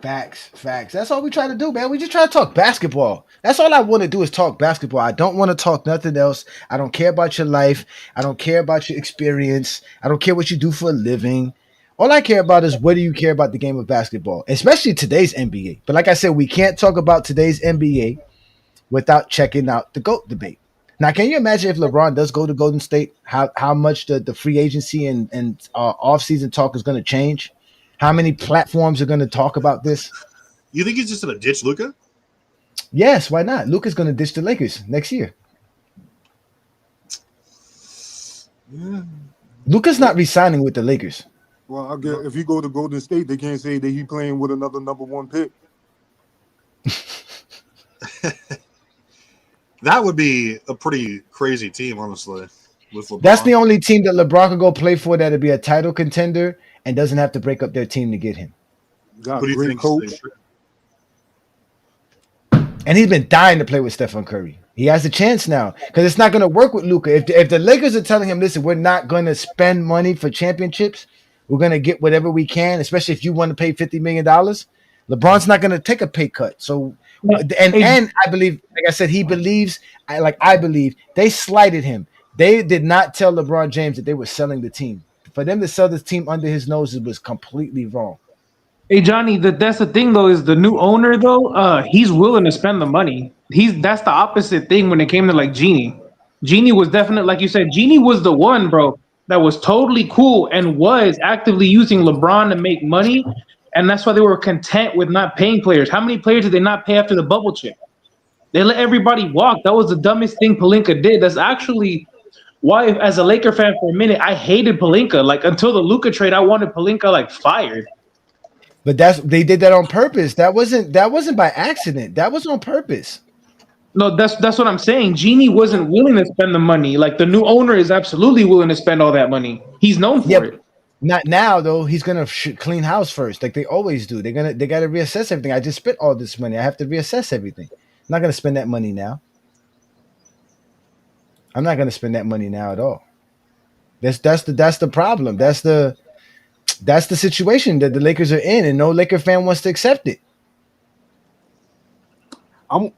Facts. That's all we try to do, man. We just try to talk basketball. That's all I want to do is talk basketball. I don't want to talk nothing else. I don't care about your life. I don't care about your experience. I don't care what you do for a living. All I care about is what do you care about the game of basketball, especially today's NBA. But like I said, we can't talk about today's NBA without checking out the GOAT debate. Now, can you imagine if LeBron does go to Golden State, how much the free agency and offseason talk is going to change? How many platforms are going to talk about this? You think he's just going to ditch Luka? Yes, why not? Luka's going to ditch the Lakers next year. Yeah. Luka's not re-signing with the Lakers. Well, I guess if he go to Golden State, they can't say that he playing with another number one pick. That would be a pretty crazy team, honestly. With LeBron. That's the only team that LeBron could go play for that'd be a title contender and doesn't have to break up their team to get him. Got a great coach. And he's been dying to play with Stephen Curry. He has a chance now because it's not going to work with Luka. If the Lakers are telling him, listen, we're not going to spend money for championships, we're going to get whatever we can, especially if you want to pay $50 million, LeBron's not going to take a pay cut. So, and I believe, like I said, I believe they slighted him. They did not tell LeBron James that they were selling the team. For them to sell the team under his nose was completely wrong. Hey Johnny, that's the thing though, is the new owner though, he's willing to spend the money. That's the opposite thing when it came to like Genie. Genie was definitely, like you said, Genie was the one, bro, that was totally cool and was actively using LeBron to make money, and that's why they were content with not paying players. How many players did they not pay after the bubble chip? They let everybody walk. That was the dumbest thing Pelinka did. That's actually why, as a Laker fan for a minute, I hated Pelinka. Like until the Luka trade, I wanted Pelinka like fired. But they did that on purpose. That wasn't by accident. That was on purpose. No, that's what I'm saying. Genie wasn't willing to spend the money. Like the new owner is absolutely willing to spend all that money. He's known for it. Not now though. He's gonna clean house first, like they always do. They got to reassess everything. I just spent all this money. I have to reassess everything. I'm not gonna spend that money now. I'm not gonna spend that money now at all. That's the problem. That's the situation that the Lakers are in, and no Laker fan wants to accept it. I'm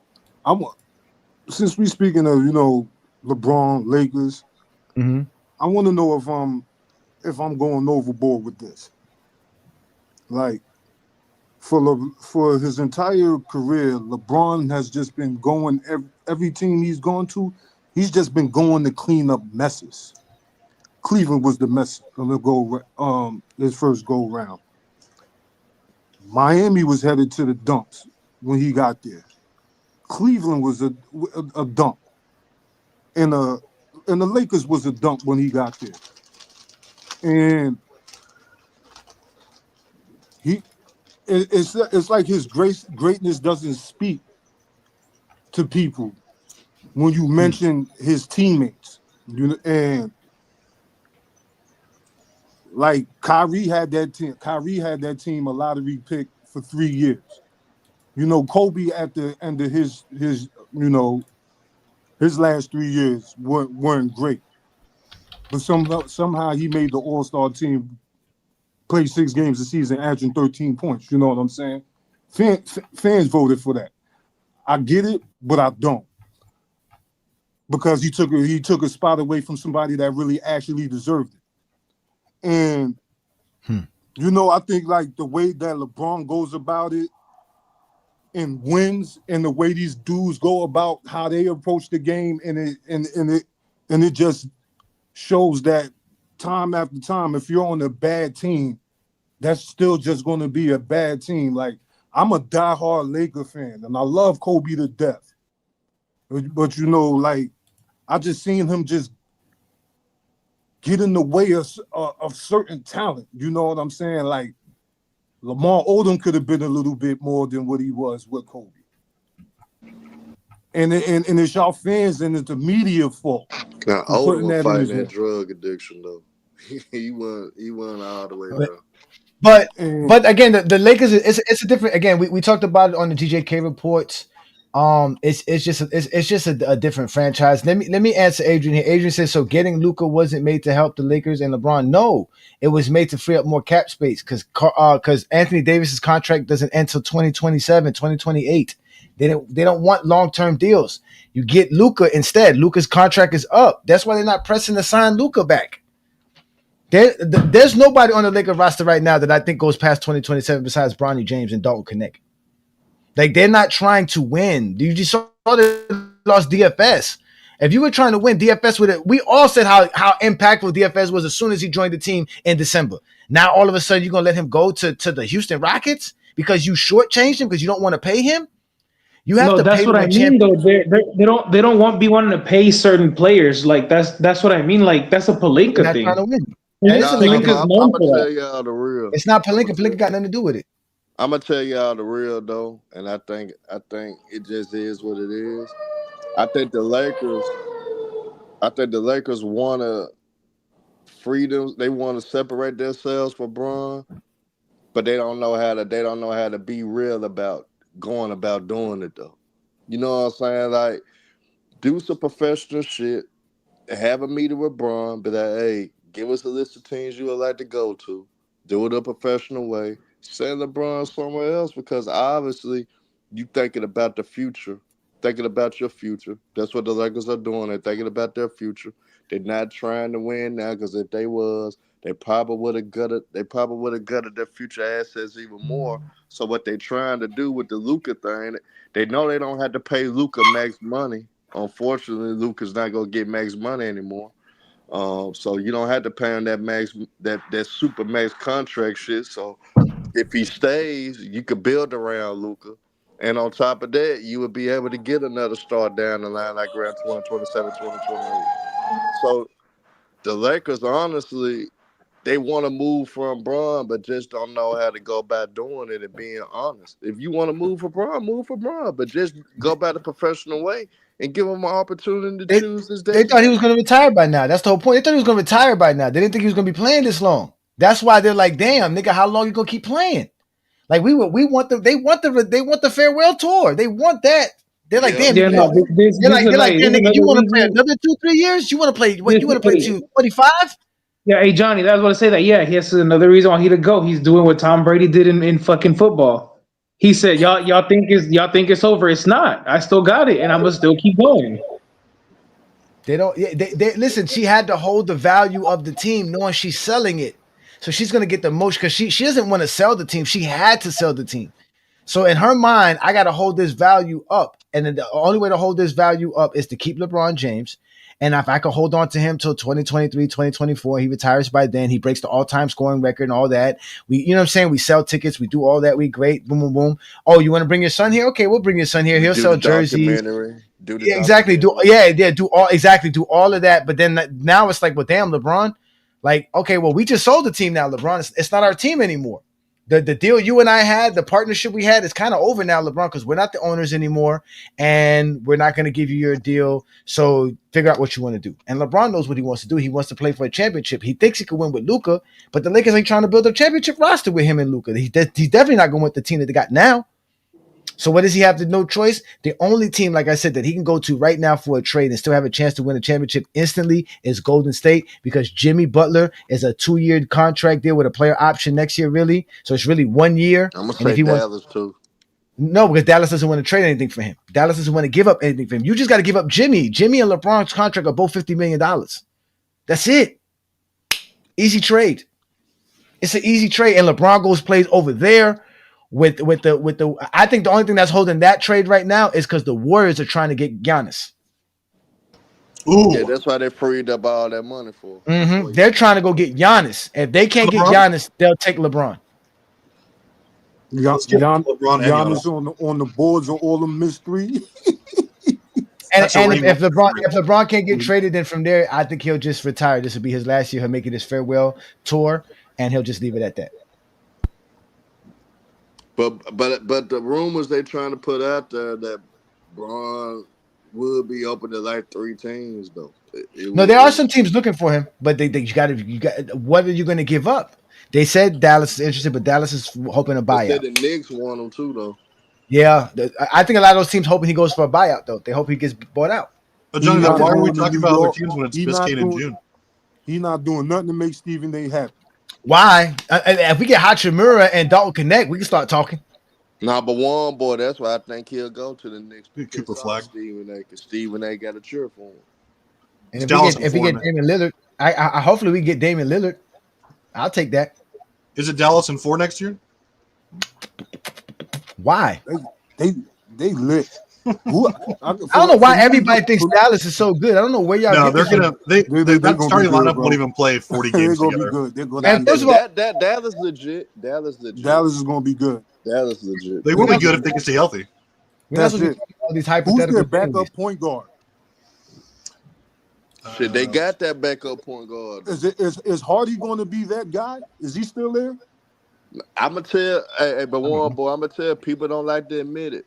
since we speaking of LeBron, Lakers, I want to know if I'm going overboard with this. Like for his entire career, LeBron has just been going every team he's gone to. He's just been going to clean up messes. Cleveland was the mess on his first go round. Miami was headed to the dumps when he got there. Cleveland was a dump, and the Lakers was a dump when he got there. And it's like his greatness doesn't speak to people when you mention his teammates, and like Kyrie had that team. Kyrie had that team a lottery pick for 3 years. Kobe at the end of his last 3 years weren't great, but somehow he made the All-Star team, play 6 games a season, averaging 13 points. You know what I'm saying? Fans voted for that. I get it, but I don't, because he took a spot away from somebody that really actually deserved it. And I think like the way that LeBron goes about it and wins, and the way these dudes go about how they approach the game, and it just shows that time after time, if you're on a bad team, that's still just going to be a bad team. Like, I'm a diehard Laker fan, and I love Kobe to death. But like, I just seen him just get in the way of certain talent. You know what I'm saying? Like, Lamar Odom could have been a little bit more than what he was with Kobe. And it's y'all fans and it's the media fault. Now, Odom fighting that drug addiction though. he went all the way down. But again, the Lakers, it's a different. Again, we talked about it on the GJK reports. It's just a different franchise. Let me answer Adrian here. Adrian says, so getting Luka wasn't made to help the Lakers and LeBron. No, it was made to free up more cap space because Anthony Davis's contract doesn't end until 2027, 2028. They don't want long-term deals. You get Luka instead. Luka's contract is up. That's why they're not pressing to sign Luka back. There's nobody on the Lakers roster right now that I think goes past 2027 besides Bronny James and Dalton Connect. Like, they're not trying to win. You just saw they lost DFS. If you were trying to win, DFS would have. We all said how impactful DFS was as soon as he joined the team in December. Now all of a sudden you're gonna let him go to the Houston Rockets because you shortchanged him because you don't want to pay him. You have to. That's pay what I mean. Though they don't be wanting to pay certain players. Like that's what I mean. Like that's a Pelinka thing. Trying to win. I'm gonna tell y'all the real. It's not Pelinka. Pelinka got nothing to do with it. I'm gonna tell y'all the real though, and I think it just is what it is. I think the Lakers want to freedom. They want to separate themselves from Bron, but they don't know how to be real about going about doing it though. You know what I'm saying? Like, do some professional shit, have a meeting with Bron, be like, hey, give us a list of teams you would like to go to. Do it a professional way. Send LeBron somewhere else because obviously you thinking about the future, thinking about your future. That's what the Lakers are doing. They're thinking about their future. They're not trying to win now because if they was, they probably would have gutted their future assets even more. So what they're trying to do with the Luka thing, they know they don't have to pay Luka max money. Unfortunately, Luka's not gonna get max money anymore. So you don't have to pay him that super max contract shit. So if he stays, you could build around Luka. And on top of that, you would be able to get another star down the line like around 2027, 2028. So the Lakers, honestly, they want to move from Bron, but just don't know how to go about doing it and being honest. If you want to move for Bron, but just go about the professional way and give him an opportunity to choose his day. They thought he was going to retire by now. That's the whole point. They thought he was going to retire by now. They didn't think he was going to be playing this long. That's why they're like, damn, nigga, how long you going to keep playing? Like they want the farewell tour. They want that. They're like, damn, they're like, nigga, you want to play another 2-3 years? You want to play what? You want to play to 45? Yeah, hey Johnny, that's what I say that. Yeah, here's another reason why he to go. He's doing what Tom Brady did in fucking football. He said, y'all think it's over. It's not. I still got it, and I'm gonna still keep going. They don't. They listen. She had to hold the value of the team, knowing she's selling it. So she's gonna get the most because she doesn't want to sell the team. She had to sell the team. So in her mind, I got to hold this value up, and then the only way to hold this value up is to keep LeBron James. And if I could hold on to him till 2023, 2024, he retires by then. He breaks the all-time scoring record and all that. You know what I'm saying? We sell tickets. We do all that. We great. Boom, boom, boom. Oh, you want to bring your son here? Okay, we'll bring your son here. He'll sell jerseys. Exactly. Do all of that. But then now it's like, well, damn, LeBron. Like, okay, well, we just sold the team now, LeBron. It's not our team anymore. The deal you and I had, the partnership we had is kind of over now, LeBron, because we're not the owners anymore, and we're not going to give you your deal. So figure out what you want to do. And LeBron knows what he wants to do. He wants to play for a championship. He thinks he could win with Luka, but the Lakers ain't trying to build a championship roster with him and Luka. He's definitely not going with the team that they got now. So what does he have? No choice. The only team, like I said, that he can go to right now for a trade and still have a chance to win a championship instantly is Golden State, because Jimmy Butler is a 2-year contract deal with a player option next year, really. So it's really 1 year. I'm going to say Dallas too. No, because Dallas doesn't want to trade anything for him. Dallas doesn't want to give up anything for him. You just got to give up Jimmy. Jimmy and LeBron's contract are both $50 million. That's it. Easy trade. It's an easy trade. And LeBron plays over there. With the I think the only thing that's holding that trade right now is because the Warriors are trying to get Giannis. Ooh. Yeah, that's why they freed up all that money for. Mm-hmm. They're trying to go get Giannis. If they can't get Giannis, they'll take LeBron. Giannis on the boards on all the mystery. and if LeBron can't get traded, then from there, I think he'll just retire. This will be his last year. He'll make it his farewell tour, and he'll just leave it at that. But the rumors they trying to put out there that Bron would be open to like 3 teams though. No, there are some teams looking for him, but you got what are you going to give up? They said Dallas is interested, but Dallas is hoping to buy it. They said the Knicks want him too though. Yeah, I think a lot of those teams hoping he goes for a buyout, though. They hope he gets bought out. But Johnny, why are we talking about other teams when it's Biscayne in June? He's not doing nothing to make Stephen A. happy. Why? If we get Hachimura and Dalton Connect, we can start talking. Nah, but one boy, that's why I think he'll go to the next Cooper Flag. Stephen A. Because Stephen A. got a cheer for him. And if we get Damian Lillard, I hopefully we get Damian Lillard. I'll take that. Is it Dallas in 4 next year? Why? They lit. I don't know why everybody thinks Dallas is so good. I don't know where y'all. No, they're gonna. That starting lineup won't even play 40 games together. They're gonna be good. First of all, Dallas legit. Dallas is gonna be good. Dallas legit. They will be good if they can stay healthy. That's it. These Who's their backup point guard? Shit, they got that backup point guard. Is Hardy going to be that guy? Is he still there? I'm gonna tell, but one boy, I'm gonna tell people don't like to admit it.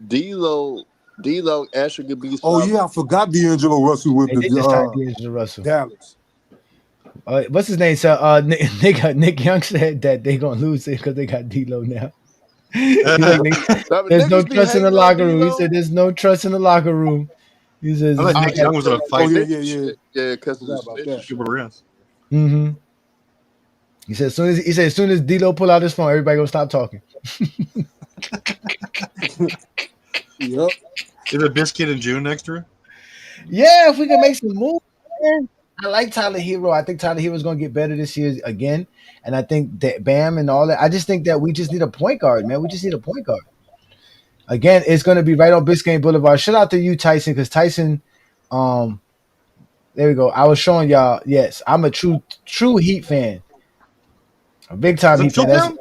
D'Lo actually could be. Oh yeah, I forgot D'Angelo Russell with D'Angelo Russell. Dallas. What's his name? So Nick Young said that they gonna lose it because they got D'Lo now. There's no trust in the locker room. He said there's no trust in the locker room. He says I thought Nick Young was gonna fight. Yeah, because of that. Mm-hmm. He said as soon as D'Lo pull out his phone, everybody gonna stop talking. Yep. Is it Biscuit in June next year? Yeah, if we can make some moves. Man. I like Tyler Hero. I think Tyler Hero's gonna get better this year again. And I think that Bam and all that. I just think that we just need a point guard, man. We just need a point guard. Again, it's gonna be right on Biscayne Boulevard. Shout out to you, Tyson, because Tyson, there we go. I was showing y'all. Yes, I'm a true Heat fan. A big time Heat fan.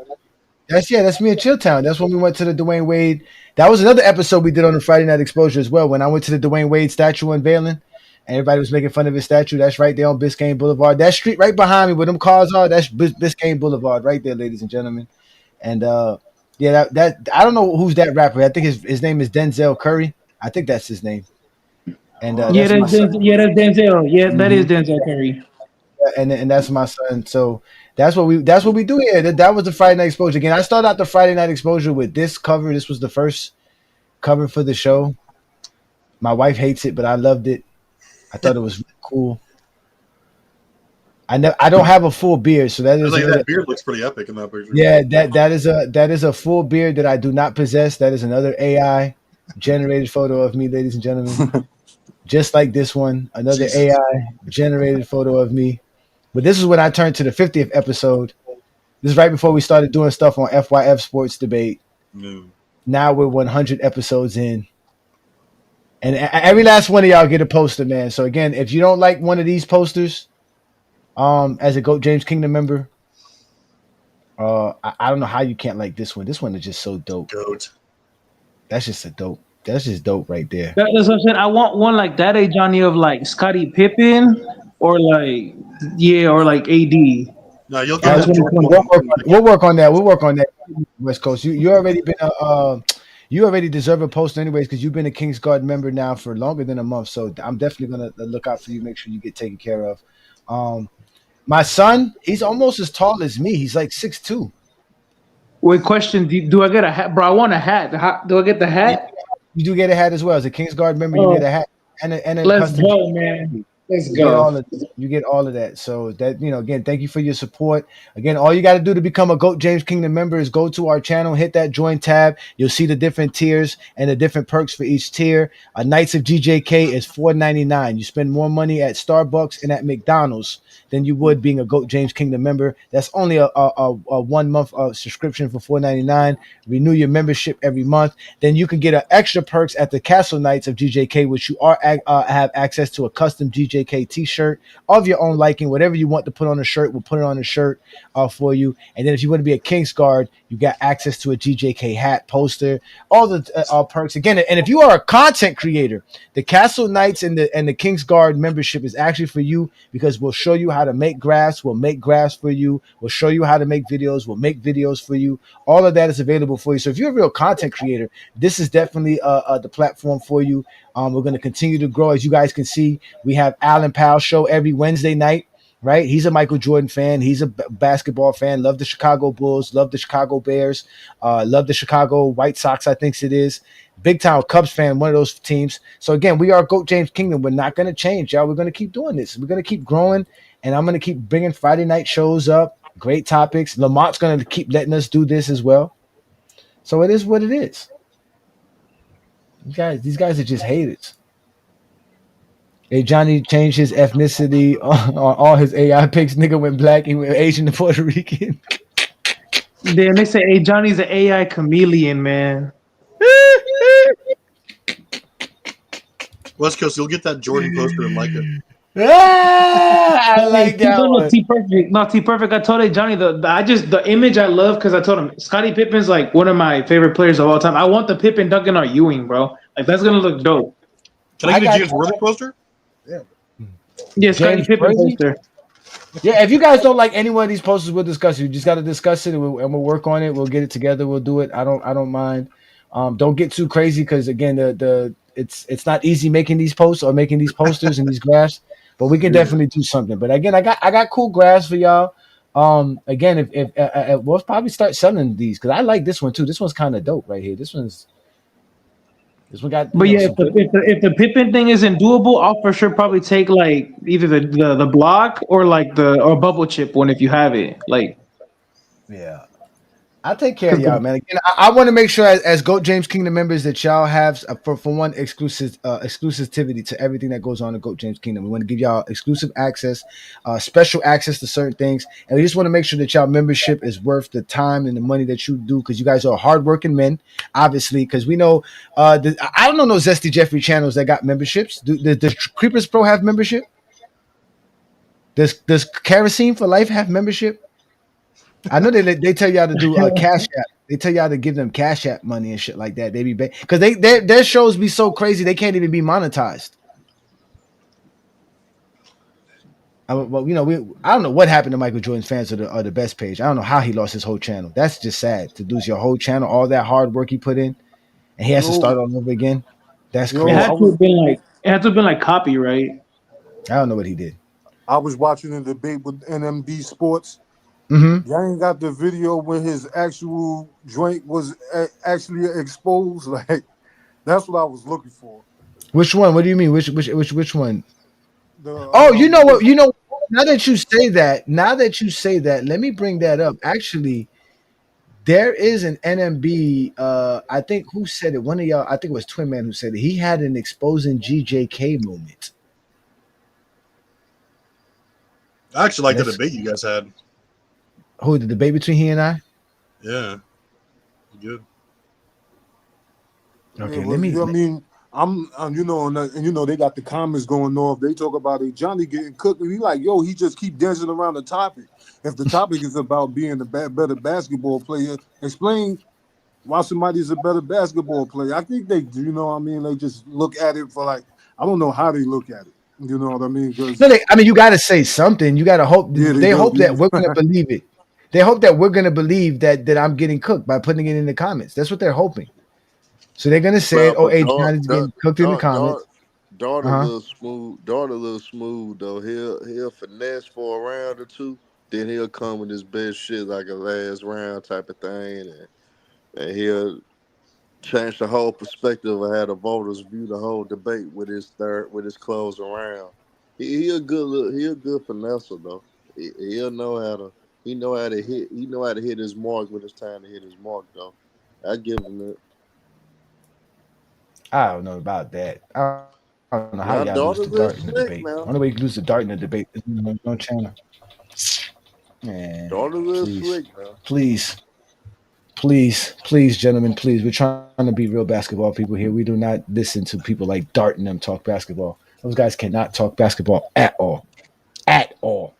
That's me at Chilltown. That's when we went to the Dwayne Wade. That was another episode we did on the Friday Night Exposure as well. When I went to the Dwayne Wade statue unveiling, and everybody was making fun of his statue. That's right there on Biscayne Boulevard. That street right behind me where them cars are, that's Biscayne Boulevard right there, ladies and gentlemen. And yeah, that I don't know who's that rapper. I think his name is Denzel Curry. I think that's his name. And that's Denzel. Yeah, that is Denzel Curry. And that's my son. So that's what we do here. That was the Friday Night Exposure. Again, I started out the Friday Night Exposure with this cover. This was the first cover for the show. My wife hates it, but I loved it. I thought it was really cool. I don't have a full beard, so that is that beard looks pretty epic in that picture. Yeah, that is a full beard that I do not possess. That is another AI generated photo of me, ladies and gentlemen. Just like this one, another AI generated photo of me. But this is when I turned to the 50th episode. This is right before we started doing stuff on FYF Sports Debate. No. Now we're 100 episodes in. And every last one of y'all get a poster, man. So again, if you don't like one of these posters, as a GOAT James Kingdom member, I don't know how you can't like this one. This one is just so dope. GOAT. That's just dope right there. That's what I'm saying. I want one like that, Johnny, of like Scottie Pippen or like AD. No, you'll get we'll work on that. We'll work on that. West Coast. You already been you already deserve a poster anyways because you've been a Kings Guard member now for longer than a month. So I'm definitely gonna look out for you. Make sure you get taken care of. My son, he's almost as tall as me. He's like 6'2". Wait, question: do I get a hat, bro? I want a hat. Do I get the hat? You do get a hat as well. As a Kings Guard member, you get a hat and a let's custom go, man. Let's go. You get all of that. So that, again, thank you for your support. Again, all you got to do to become a GOAT James Kingdom member is go to our channel, hit that join tab. You'll see the different tiers and the different perks for each tier. A Knights of GJK is $4.99. You spend more money at Starbucks and at McDonald's than you would being a GOAT James Kingdom member. That's only a 1 month subscription for $4.99. Renew your membership every month. Then you can get extra perks at the Castle Knights of GJK, which you have access to a custom GJK t-shirt of your own liking. Whatever you want to put on a shirt, we'll put it on a shirt for you. And then if you want to be a Kings Guard, you got access to a GJK hat, poster, all the perks. Again, and if you are a content creator, the Castle Knights and the Kings Guard membership is actually for you because we'll show you how to make graphs. We'll make graphs for you. We'll show you how to make videos. We'll make videos for you. All of that is available for you. So if you're a real content creator, this is definitely the platform for you. We're going to continue to grow. As you guys can see, we have Alan Powell show every Wednesday night. right? He's a Michael Jordan fan. He's a basketball fan. Love the Chicago Bulls. Love the Chicago Bears. Love the Chicago White Sox, I think it is. Big time Cubs fan, one of those teams. So again, we are GOAT James Kingdom. We're not going to change, y'all. We're going to keep doing this. We're going to keep growing, and I'm going to keep bringing Friday night shows up. Great topics. Lamont's going to keep letting us do this as well. So it is what it is. These guys are just haters. Ajani changed his ethnicity on all his AI picks. Nigga went black. He went Asian to Puerto Rican. Then they say, "Hey, Johnny's an AI chameleon, man." West Coast, you'll get that Jordan poster and like it. I like that one. T-Perfect. I told Johnny the image I love because I told him Scottie Pippen's like one of my favorite players of all time. I want the Pippen, Duncan, or Ewing, bro. Like that's gonna look dope. Can I get a James Worthy poster? Yeah, Scottie Pippen poster. Yeah, if you guys don't like any one of these posters, we'll discuss it. You just got to discuss it, and we'll work on it. We'll get it together. We'll do it. I don't mind. Don't get too crazy because again, it's not easy making these posts or making these posters and these graphs, but we can definitely do something. But again, I got cool graphs for y'all. Again, if we'll probably start selling these because I like this one too. This one's kind of dope right here. This one got. But yeah, if the Pippen thing isn't doable, I'll for sure probably take like either the block or like or bubble chip one if you have it. Like, yeah, I'll take care of y'all, man. Again, I want to make sure as GOAT James Kingdom members that y'all have for one exclusivity to everything that goes on in GOAT James Kingdom. We want to give y'all exclusive access, special access to certain things, and we just want to make sure that y'all membership is worth the time and the money that you do because you guys are hardworking men, obviously. Because we know, I don't know no Zesty Jeffrey channels that got memberships. Does Creepers Pro have membership? Does Kerosene for Life have membership? I know they tell y'all to do Cash App. They tell y'all to give them Cash App money and shit like that. They be because their shows be so crazy they can't even be monetized. Well, you know, I don't know what happened to Michael Jordan's fans or the best page. I don't know how he lost his whole channel. That's just sad to lose your whole channel, all that hard work he put in, and he has to start all over again. That's crazy. It had to have been like copyright. I don't know what he did. I was watching a debate with NMD Sports. Mm-hmm. Y'all ain't got the video when his actual joint was actually exposed. Like that's what I was looking for. Which one? What do you mean? Which one? You know what? You know. Now that you say that, let me bring that up. Actually, there is an NMB. I think who said it? One of y'all. I think it was Twin Man who said it. He had an exposing GJK moment. I actually like the debate you guys had. Who, the debate between he and I? Yeah. Good. Okay, I mean, I'm you know, and you know they got the comments going off. They talk about Johnny getting cooked, and he like, yo, he just keep dancing around the topic. If the topic is about being a better basketball player, explain why somebody's a better basketball player. I think they, you know what I mean, they just look at it for like, I don't know how they look at it. You know what I mean? You got to say something. You got to hope. Yeah, they hope that we're going to believe it. They hope that we're going to believe that I'm getting cooked by putting it in the comments. That's what they're hoping. So they're going to say, Johnny's getting cooked in the comments. Daughter a little smooth though. He'll finesse for a round or two. Then he'll come with his best shit like a last round type of thing, and he'll change the whole perspective of how the voters view the whole debate with his closing round. He a good finesser though. He know how to hit his mark when it's time to hit his mark though. I give him that. I don't know about that. I don't know how y'all lose the dart in the debate. The only way you lose the dart in the debate is no channel. Man, please, gentlemen, please. We're trying to be real basketball people here. We do not listen to people like Dart and them talk basketball. Those guys cannot talk basketball at all. At all.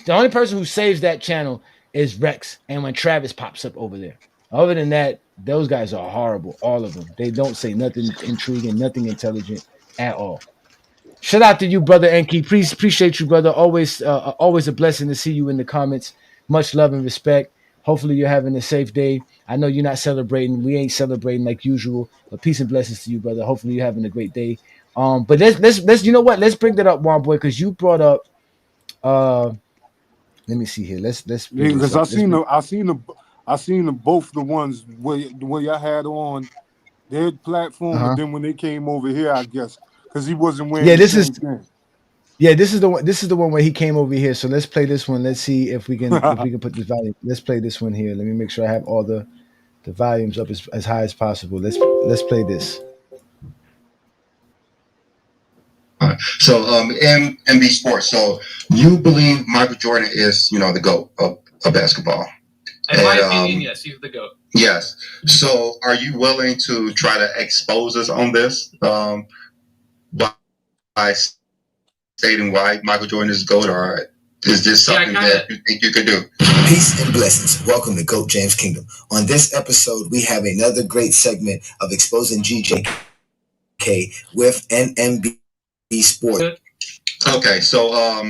The only person who saves that channel is Rex, and when Travis pops up over there. Other than that, those guys are horrible, all of them. They don't say nothing intriguing, nothing intelligent at all. Shout out to you, brother Enki. Please appreciate you, brother. Always a blessing to see you in the comments. Much love and respect. Hopefully you're having a safe day. I know you're not celebrating. We ain't celebrating like usual, but peace and blessings to you, brother. Hopefully you're having a great day. But let's you know what? Let's bring that up, one boy, because you brought up Let me see here. Let's Yeah, because I seen the both the ones where y'all had on their platform, but then when they came over here, I guess because he wasn't wearing the same thing. Yeah, this is the one. This is the one where he came over here. So let's play this one. Let's see if we can put this volume. Let's play this one here. Let me make sure I have all the volumes up as high as possible. Let's play this. So in NB Sports, so you believe Michael Jordan is, the GOAT of basketball? In my opinion, yes, he's the GOAT. Yes. So are you willing to try to expose us on this by stating why Michael Jordan is GOAT, or is this something that you think you could do? Peace and blessings. Welcome to GOAT James Kingdom. On this episode, we have another great segment of exposing GJK with NMB Sports. Okay, so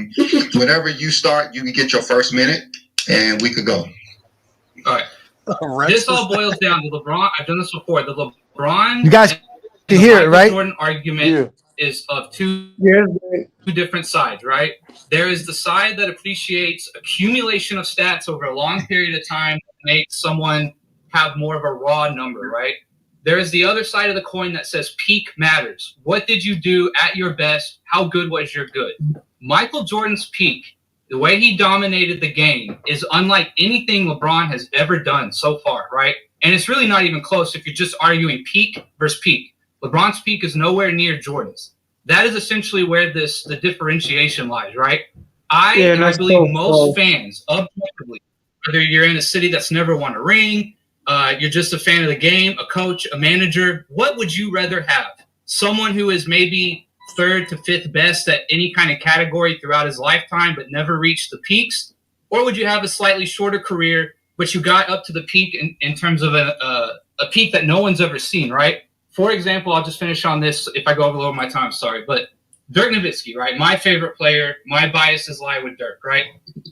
whenever you start, you can get your first minute, and we could go. All right. This all boils down to LeBron. I've done this before. The LeBron. You guys can hear it, right? Jordan argument is of two different sides, right? There is the side that appreciates accumulation of stats over a long period of time that makes someone have more of a raw number, right? There is the other side of the coin that says peak matters. What did you do at your best? How good was your good? Michael Jordan's peak, the way he dominated the game, is unlike anything LeBron has ever done so far, right? And it's really not even close if you're just arguing peak versus peak. LeBron's peak is nowhere near Jordan's. That is essentially where the differentiation lies, right? I believe most fans, objectively, whether you're in a city that's never won a ring, you're just a fan of the game, a coach, a manager, what would you rather have? Someone who is maybe third to fifth best at any kind of category throughout his lifetime but never reached the peaks? Or would you have a slightly shorter career, but you got up to the peak in terms of a peak that no one's ever seen, right? For example, I'll just finish on this if I go over my time, sorry. But Dirk Nowitzki, right? My favorite player. My biases lie with Dirk, right?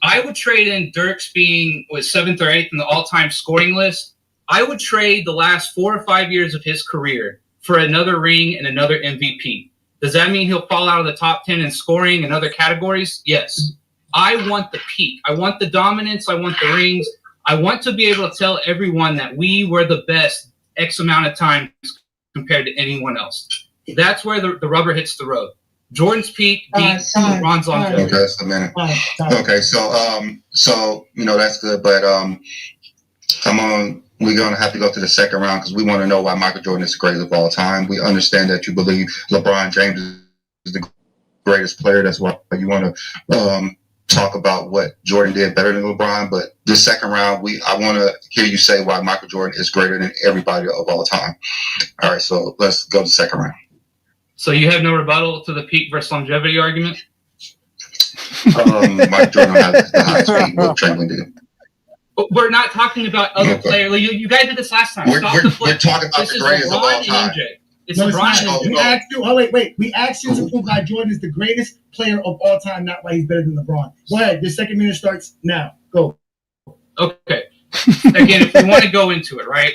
I would trade in Dirk's being 7th or 8th in the all-time scoring list. I would trade the last 4 or 5 years of his career for another ring and another MVP. Does that mean he'll fall out of the top 10 in scoring and other categories? Yes. I want the peak. I want the dominance. I want the rings. I want to be able to tell everyone that we were the best X amount of times compared to anyone else. That's where the rubber hits the road. Jordan's peak beats LeBron's longevity. Okay, that's a minute. Okay, so that's good, but we're gonna have to go to the second round because we want to know why Michael Jordan is the greatest of all time. We understand that you believe LeBron James is the greatest player. That's why you want to talk about what Jordan did better than LeBron. But this second round, I want to hear you say why Michael Jordan is greater than everybody of all time. All right, so let's go to the second round. So you have no rebuttal to the peak versus longevity argument? Michael Jordan has the highest peak. Will Chamberlain did. But we're not talking about other players. Like you guys did this last time. We're talking about the greatest of all time. It's LeBron. We asked you. Oh wait. We asked you to prove why Jordan is the greatest player of all time, not why he's better than LeBron. Go ahead. Your second minute starts now. Go. Okay. Again, if we want to go into it, right?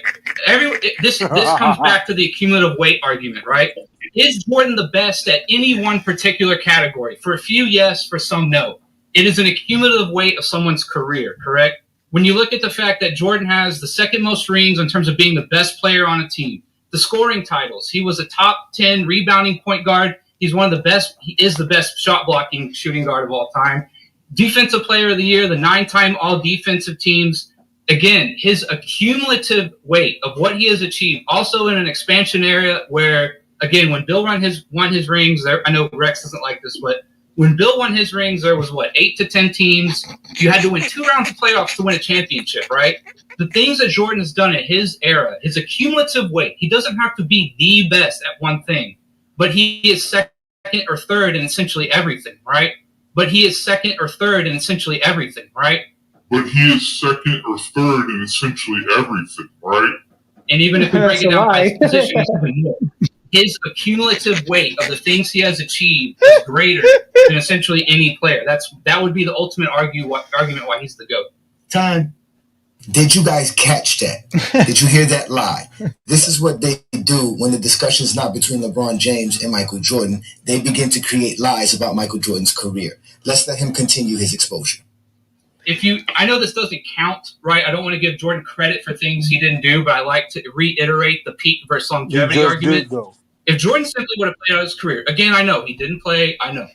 This comes back to the cumulative weight argument, right? Is Jordan the best at any one particular category? For a few, yes. For some, no. It is an accumulative weight of someone's career, correct? When you look at the fact that Jordan has the second most rings in terms of being the best player on a team, the scoring titles, he was a top 10 rebounding point guard. He's one of the best. He is the best shot blocking shooting guard of all time. Defensive player of the year, the 9-time all defensive teams. Again, his accumulative weight of what he has achieved, also in an expansion area where, again, when Bill won his rings, I know Rex doesn't like this, but when Bill won his rings, there was 8 to 10 teams. You had to win 2 rounds of playoffs to win a championship, right? The things that Jordan has done at his era, his accumulative weight, he doesn't have to be the best at one thing, but he is second or third in essentially everything, right? But he is second or third in essentially everything, right? But he is second or third in essentially everything, right? And even if we break it down by his position, it's even more. His accumulative weight of the things he has achieved is greater than essentially any player. That would be the ultimate argument why he's the GOAT. Time. Did you guys catch that? Did you hear that lie? This is what they do when the discussion is not between LeBron James and Michael Jordan. They begin to create lies about Michael Jordan's career. Let's let him continue his exposure. I know this doesn't count, right? I don't want to give Jordan credit for things he didn't do, but I like to reiterate the peak versus longevity argument. If Jordan simply would have played out his career, again, I know he didn't play, I know.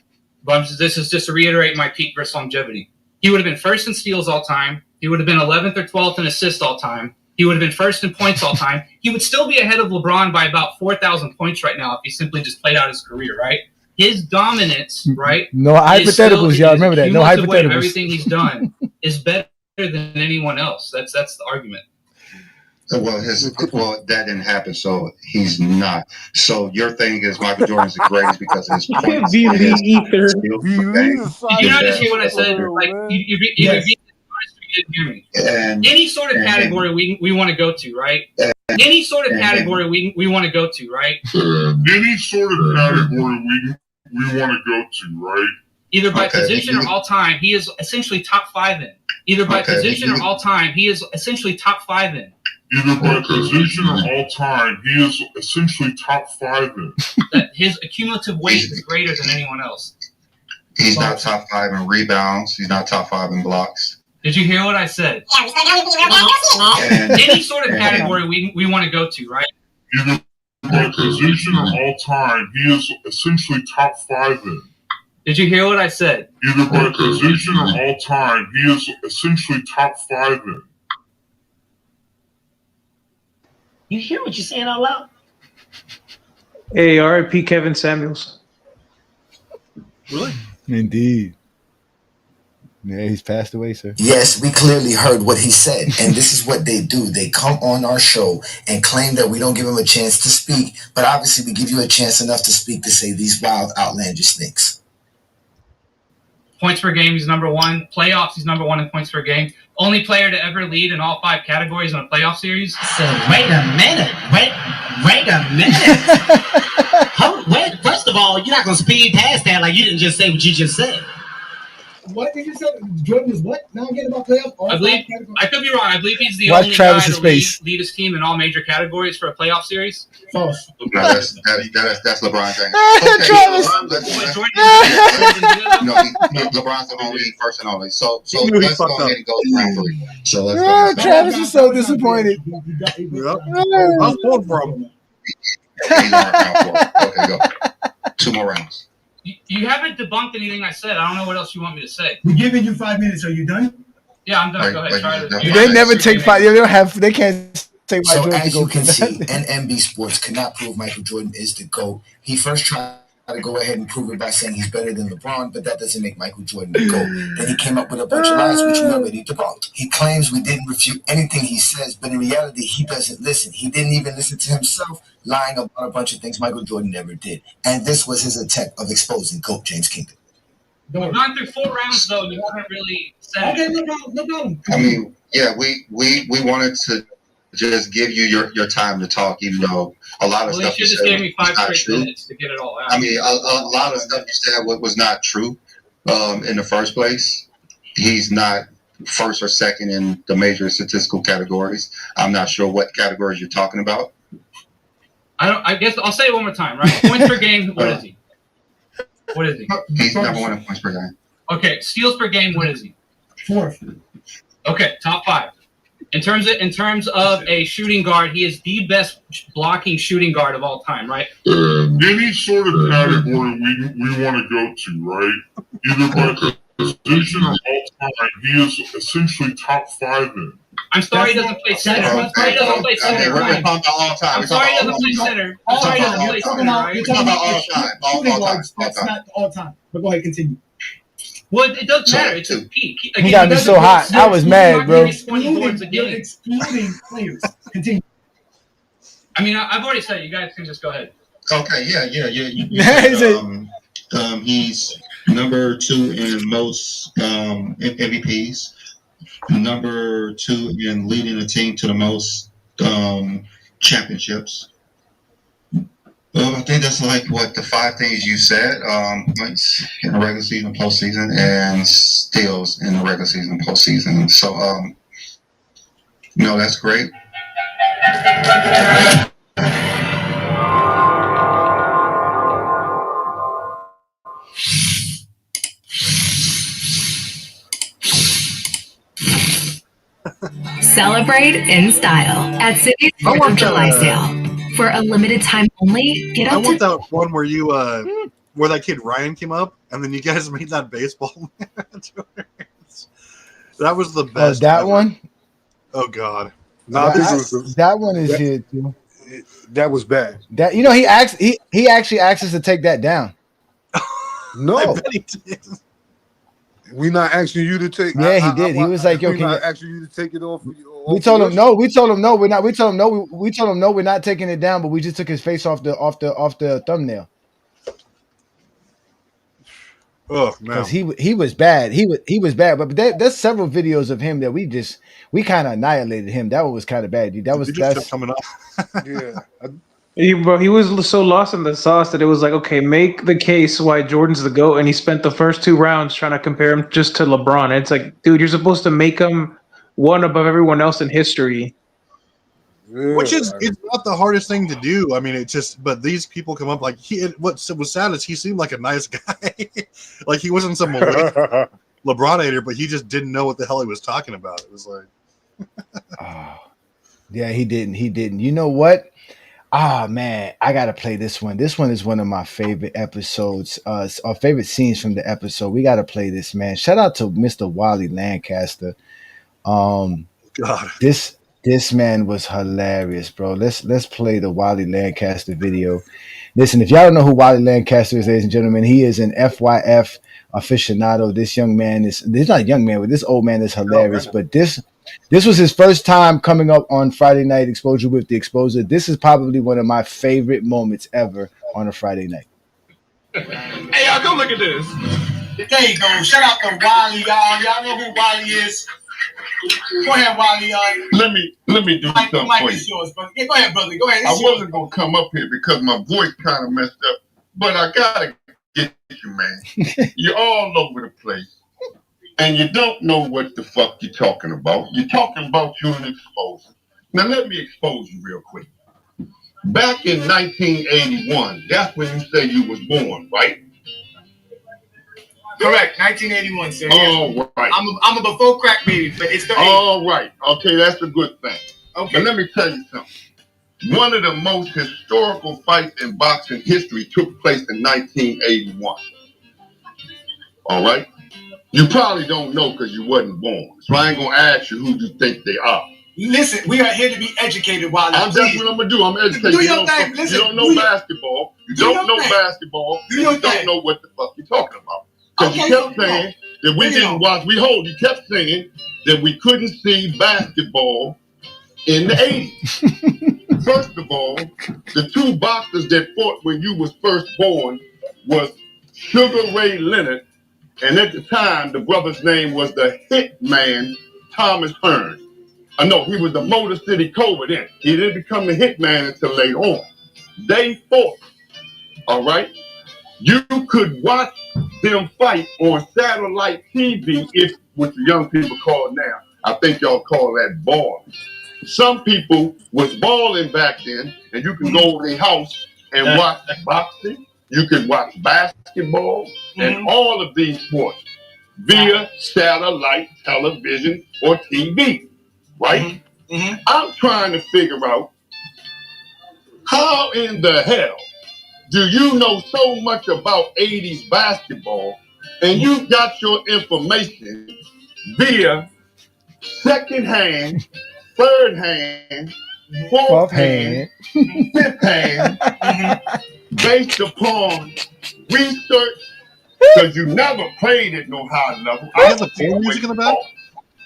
But this is just to reiterate my peak versus longevity. He would have been first in steals all time. He would have been 11th or 12th in assists all time. He would have been first in points all time. He would still be ahead of LeBron by about 4,000 points right now if he simply just played out his career, right? His dominance, right? No hypotheticals, y'all. Remember that. No hypotheticals. Everything he's done is better than anyone else. That's the argument. Well, that didn't happen, so he's not. So your thing is Michael Jordan's the greatest because of his points. Did you not just hear what I said? Like you didn't hear me. Any sort of category we want to go to, right? Any sort of category we want to go to, right? Any sort of category we want to go to, right? Either by position or all time, he is essentially top 5 in. Either by position or all time, he is essentially top 5 in. Either by position or all time, he is essentially top 5 in. That his accumulative weight is greater than anyone else. He's not top 5 in rebounds. He's not top 5 in blocks. Did you hear what I said? Any sort of category we want to go to, right? Either by position or all time, he is essentially top 5 in. Did you hear what I said? Either by position or all time, he is essentially top 5 in. You hear what you're saying out loud? Hey, R.I.P. Kevin Samuels. Really? Indeed. Yeah, he's passed away, sir. Yes, we clearly heard what he said, and this is what they do. They come on our show and claim that we don't give him a chance to speak, but obviously we give you a chance enough to speak to say these wild, outlandish things. Points per game, he's number 1. Playoffs, he's number 1 in points per game. Only player to ever lead in all 5 categories in a playoff series. So wait a minute. Wait a minute. Wait, first of all, you're not going to speed past that like you didn't just say what you just said. What did you say? Jordan is what? Now again about playoffs? I could be wrong. I believe he's the Watch only Travis's guy to face. lead his team in all major categories for a playoff series. False. No, that's LeBron James. Travis. LeBron's the only first and only. So let's go ahead and go to round 3. So let's go. Travis is so disappointed. I was pulling for him. He's on round 4. Okay, go. 2 more rounds. You haven't debunked anything I said. I don't know what else you want me to say. We're giving you 5 minutes. Are you done? Yeah, I'm done. Go ahead. Try to. They never take 5. They don't have. They can't take 5. So as you can see, NMB Sports cannot prove Michael Jordan is the GOAT. He first tried to go ahead and prove it by saying he's better than LeBron, but that doesn't make Michael Jordan the GOAT. Then he came up with a bunch of lies, which we already debunked. He claims we didn't refute anything he says, but in reality, he doesn't listen. He didn't even listen to himself, lying about a bunch of things Michael Jordan never did. And this was his attempt of exposing GOAT James Kingdom. We've gone through 4 rounds, though, and you haven't really said Okay, no problem. I mean, yeah, we wanted to just give you your time to talk, even though a lot of stuff you you just said gave me 5 was not straight true. minutes to get it all out. I mean, a lot of stuff you said was not true in the first place. He's not first or second in the major statistical categories. I'm not sure what categories you're talking about. I guess I'll say it one more time, right? Points per game, what is he? What is he? He's number 1 in points per game. Okay, steals per game, what is he? 4th. Okay, top 5. In terms of a shooting guard, he is the best blocking shooting guard of all time, right? Any sort of category we want to go to, right? Either by position or all time, he is essentially top 5 in. I'm sorry he doesn't play center. I'm sorry he doesn't play center. I'm sorry he doesn't play center. I'm sorry he doesn't play center, right? You're talking about shooting guards. That's not all time. But go ahead, continue. Well, it doesn't matter. It's a peak. He got me so hot. I was mad, bro. You're excluding players. Continue. I mean, I've already said it. You guys can just go ahead. Okay, yeah. He's number 2 in most MVPs. Number 2 in leading the team to the most championships. I think that's like the 5 things you said. Points in the regular season, postseason, and steals in the regular season, postseason. So, that's great. Celebrate in style at City's 4th of July sale. For a limited time only, get I up want to that one where you where that kid Ryan came up and then you guys made that baseball match. That was the best. That ever. one? Oh God. No, I think it was that one is here too. That was bad. That he actually asked us to take that down. No, I bet he did. We not asking you to take. Yeah, he did. He was like, "Yo, we can not you?" asking you to take it off. We told him no. We told him no. We're not. We told him no. We told him no. We're not taking it down. But we just took his face off the thumbnail. Oh man, because he was bad. He was bad. But there's several videos of him that we kind of annihilated him. That one was kind of bad, dude. That's coming up. Yeah. He was so lost in the sauce that it was like, okay, make the case why Jordan's the GOAT, and he spent the first 2 rounds trying to compare him just to LeBron. And it's like, dude, you're supposed to make him one above everyone else in history. Yeah. Which is it's not the hardest thing to do. I mean, it's just, but these people come up like what was sad is he seemed like a nice guy. Like he wasn't some LeBron hater, but he just didn't know what the hell he was talking about. It was like, yeah, he didn't. You know what? Ah, man, I gotta play this one. This one is one of my favorite episodes, our favorite scenes from the episode. We gotta play this, man. Shout out to Mr. Wally Lancaster. God, this man was hilarious, bro. Let's play the Wally Lancaster video. Listen, if y'all don't know who Wally Lancaster is, ladies and gentlemen, he is an FYF aficionado. This young man he's not a young man, but this old man is hilarious. But this was his first time coming up on Friday Night Exposure with the Exposer. This is probably one of my favorite moments ever on a Friday night. Hey, y'all, go look at this. There you go. Shout out to Wally, y'all. Y'all know who Wally is. Go ahead, Wally. Let me do something for you. Yours, brother. Yeah, go ahead, brother. Go ahead. I wasn't gonna come up here because my voice kind of messed up, but I gotta get you, man. You're all over the place, and you don't know what the fuck you're talking about. You're talking about you and exposure. Now let me expose you real quick. Back in 1981, that's when you say you was born, right? Correct, 1981, sir. All right. I'm a before crack baby, but it's the all right. Okay, that's a good thing. Okay. But let me tell you something. One of the most historical fights in boxing history took place in 1981. All right? You probably don't know because you wasn't born. So I ain't gonna ask you who you think they are. Listen, we are here to be educated, Wally. That's what I'm gonna do. I'm educated. Do your thing. Listen, you don't know basketball. You don't know basketball. You don't know what the fuck you're talking about. Because you kept saying that we didn't watch. You kept saying that we couldn't see basketball in the 80s. First of all, the 2 boxers that fought when you was first born was Sugar Ray Leonard, and at the time, the brother's name was the Hitman Thomas Herm. No, he was the Motor City Cobra then. He didn't become the Hitman until later on. They fought, all right? You could watch them fight on satellite TV, if what the young people call now. I think y'all call that balling. Some people was balling back then, and you can go to their house and watch boxing. You can watch basketball and all of these sports via satellite television or TV, right? I'm trying to figure out how in the hell do you know so much about 80s basketball and you got your information via second hand, third hand, fourth hand, fifth hand, based upon research, because you never played at no high level. I have the theme music in the back.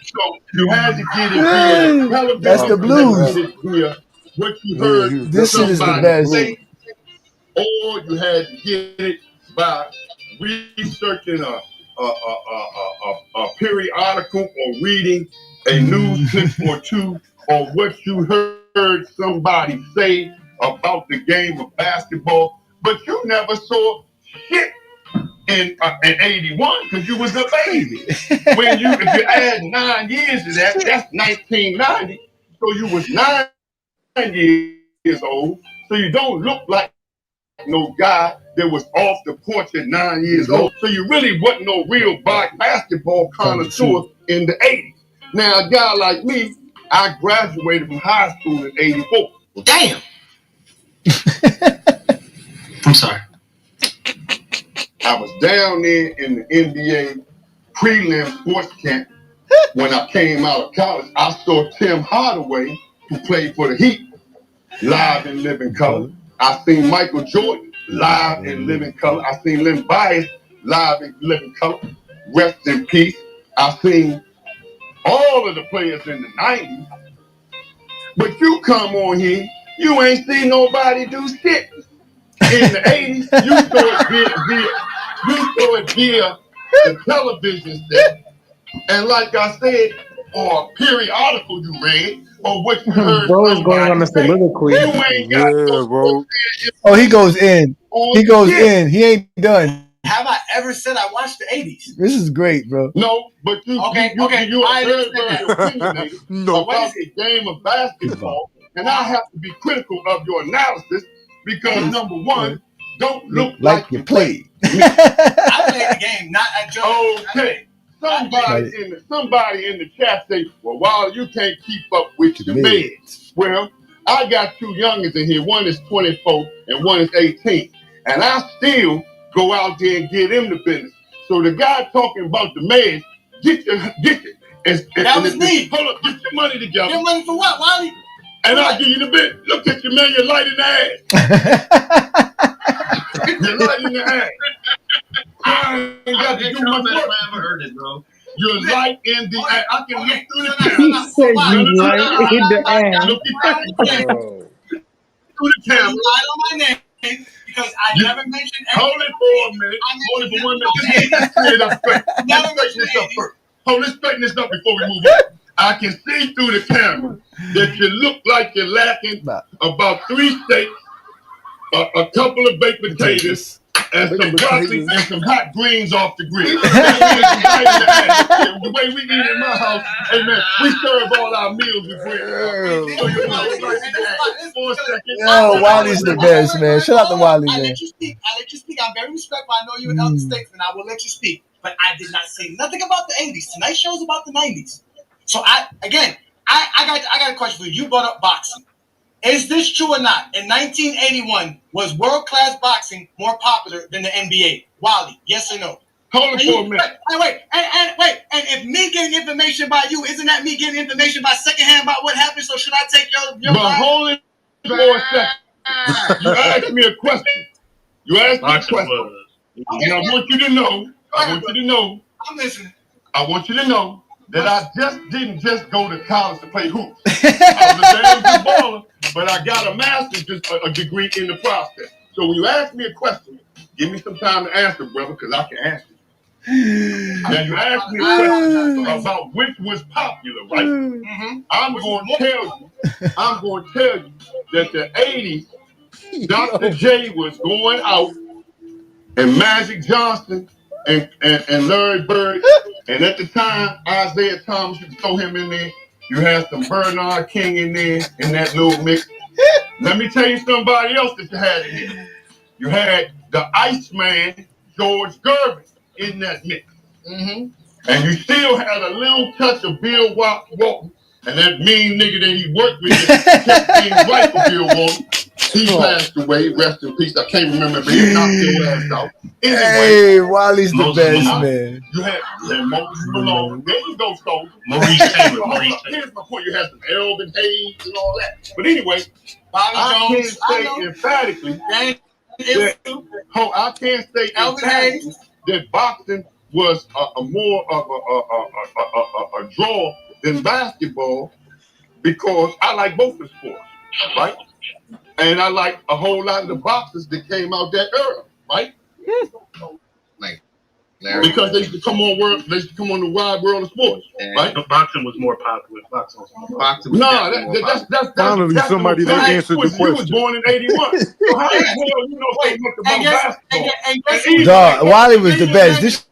So you had to get it via That's the blues. Via what you heard. This shit is the best. Say, or you had to get it by researching a periodical or reading a news clip or two, or what you heard somebody say about the game of basketball, but you never saw shit in 81 because you was a baby. If you add 9 years to that, that's 1990. So you was 9 years old. So you don't look like no guy that was off the porch at 9 years old. So you really wasn't no real basketball connoisseur in the 80s. Now a guy like me, I graduated from high school in 84. Damn. I'm sorry. I was down there in the NBA prelim sports camp when I came out of college. I saw Tim Hardaway, who played for the Heat, live in living color. I seen Michael Jordan live in living color. I seen Len Bias live in living color. Rest in peace. I seen all of the players in the 90s. But you come on here, you ain't seen nobody do shit. In the 80s, you saw it via the television set. And like I said, or a periodical you read, or what you heard Bro is going on a say, soliloquy. you ain't got no bro. Oh, he goes in. He goes in. He ain't done. Have I ever said I watched the 80s? This is great, bro. No, but you are very opinionated about the game of basketball, and I have to be critical of your analysis because number one, don't look like you played. I played the game, not at Joe. Okay. Somebody in the chat say, well, Wally, you can't keep up with the meds. Well, I got two youngins in here. One is 24 and one is 18. And I still go out there and get them the business. So the guy talking about the meds, get it. That was me. Hold up, get your money together. Your money for what, Wally? And I'll give you the bit. Look at you, man, you're light in the ass. You're light in the ass. I ain't got to do much work. I haven't heard it, bro. You're light in the ass. I can look through the camera. He said you light in the ass. Look through the camera. Lied on my name because I never mentioned anything. Hold it for a minute. Hold it for 1 minute. Let's clear it up straight. Let's straighten this up first. Let's straighten this up before we move on. I can see through the camera that you look like you're lacking about 3 steaks, a couple of baked potatoes, and some broccoli and some hot greens off the grill. The way we eat in my house, hey man, we serve all our meals with bread. Yo, Wally's the best, man. Shout out to Wally, man. I let you speak. I'm very respectful. I know you're an elder statesman. I will let you speak. But I did not say nothing about the 80s. Tonight's show is about the 90s. So I got a question for you. You brought up boxing. Is this true or not? In 1981, was world-class boxing more popular than the NBA? Wally, yes or no? Hold it for a minute. Wait. And if me getting information about you, isn't that me getting information by secondhand about what happened? So should I take your But hold it for a second. You asked me a question. And I want you to know. I'm listening. I want you to know that I didn't just go to college to play hoops. I was a damn good baller, but I got a master's degree in the process. So when you ask me a question, give me some time to answer, brother, because I can answer you. Now you asked me a question about which was popular, right? Mm-hmm. I'm going to tell you that the 80s, Dr. J was going out and Magic Johnson and Larry Bird, and at the time, Isaiah Thomas, you could throw him in there. You had some Bernard King in there in that little mix. Let me tell you somebody else that you had in here. You had the Iceman, George Gervin, in that mix. Mm-hmm. And you still had a little touch of Bill Walton, and that mean nigga that he worked with kept being right for Bill Walton. He passed away, rest in peace. I can't remember, but he knocked your ass out. Anyway, hey, Wally's the best, man. You had Moses Malone. There you go, Soldier. Maurice Taylor. Here's my point. You had some Elvin Hayes and all that. But anyway, I can't say emphatically that boxing was a more of a draw than basketball because I like both the sports, right? And I like a whole lot of the boxers that came out that era, right? Like because they used to come on the wide world of sports, right? The boxing was more popular. Boxing that's finally somebody that answered the question. You was born in 81. So how the hell you know so much about basketball? Dog, Wally was the best. This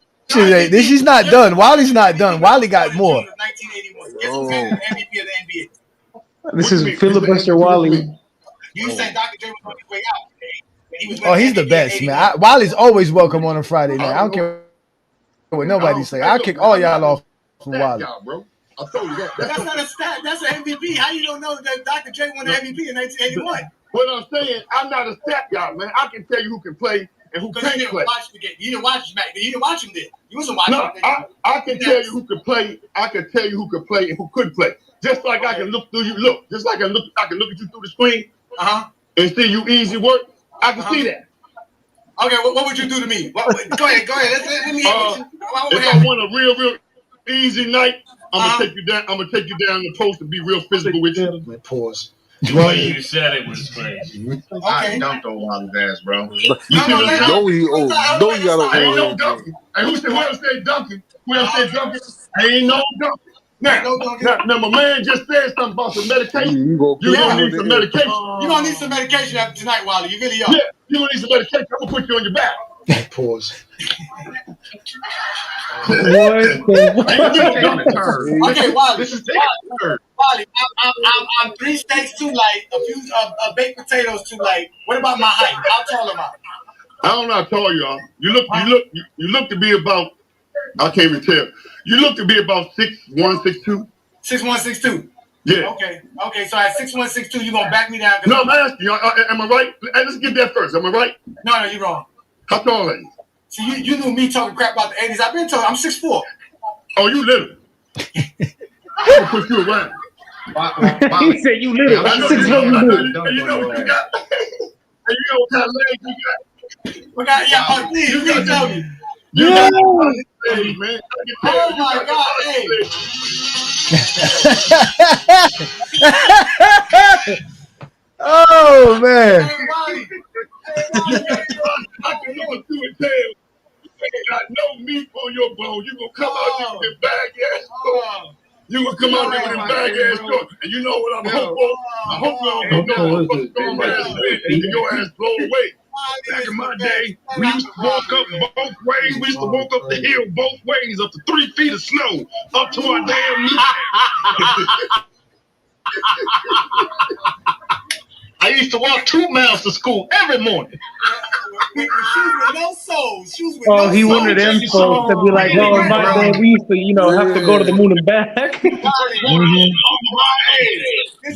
is not done. Wally's not done. Wally got more. 1981. This is filibuster Wally. You said Dr. J was on his way out. He's the best, man. Wally's always welcome on a Friday night. I don't care what nobody say. I'll kick all y'all off from Wally. I told you that. That's not a stat. That's an MVP. How you don't know that Dr. J won the MVP in 1981? What I'm saying, I'm not a stat guy, man. I can tell you who can play and who can't play. Watch the game. You didn't watch him. You didn't watch him then. You wasn't watching him. I can tell you who could play. I can tell you who could play and who couldn't play. Just like I can look through you. Look, just like I can look at you through the screen. And see you easy work. I can see that. Okay, what would you do to me? Go ahead. Let me hear what you. If I want a real easy night, I'm gonna take you down. I'm gonna take you down the post and be real physical with you. Pause. The way you said it was crazy. I dumped on Wally's ass, bro. No, he got Ain't no Duncan. And who else said Duncan? Who else said Duncan? Ain't no Duncan. Now, my man just said something about some medication. You're gonna need some medication. You're gonna need some medication after tonight, Wally. You really are. Yeah, you're gonna need some medication. I'm gonna put you on your back. Pause. Okay, Wally. This is Wally. I'm 3 steaks too light, a few baked potatoes too light. What about my height? How tall am I? I don't know how tall you are. You look to be about. I can't even tell. You look to be about 6'1", 6'2". 6'1", 6'2". Yeah. Okay. So at 6'1", 6'2", you gonna back me down? No, I'm asking you. Am I right? Hey, let's get that first. Am I right? No, you're wrong. How tall are you? See, you knew me talking crap about the 80s. I've been told I'm 6'4". Oh, you little. I'm gonna put you around. He said you little. I'm 6'4". You know what you got? And you know what kind of legs you got? Please, you can tell me. You got legs, man. Oh my God, hey. Oh man. I can look through and tell. You ain't got no meat on your bone. You gonna come out there with them bag ass shorts. You gonna come out there with them bag ass shorts. And you know what I'm hoping for? I hope you don't know what strong ass wind and your ass blow away. Back in my day, we used to walk up both ways. We used to walk up the hill both ways, up to 3 feet of snow, up to our damn knees. I used to walk 2 miles to school every morning. Shoes with no soles. Oh, he one of them folks that be like, oh, my man, we used to, have to go to the moon and back.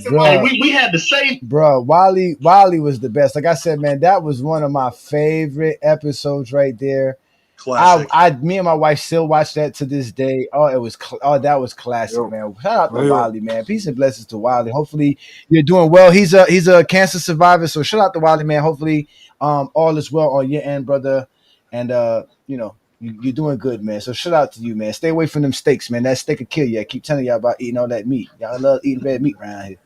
Bro, we had the same. Bro, Wally was the best. Like I said, man, that was one of my favorite episodes right there. Classic. Me and my wife still watch that to this day. Oh, that was classic, man. Shout out to Wally, man. Peace and blessings to Wally. Hopefully you're doing well. He's a cancer survivor, so shout out to Wally, man. Hopefully all is well on your end, brother. And you're doing good, man. So shout out to you, man. Stay away from them steaks, man. That steak will kill you. I keep telling y'all about eating all that meat. Y'all love eating red meat around here.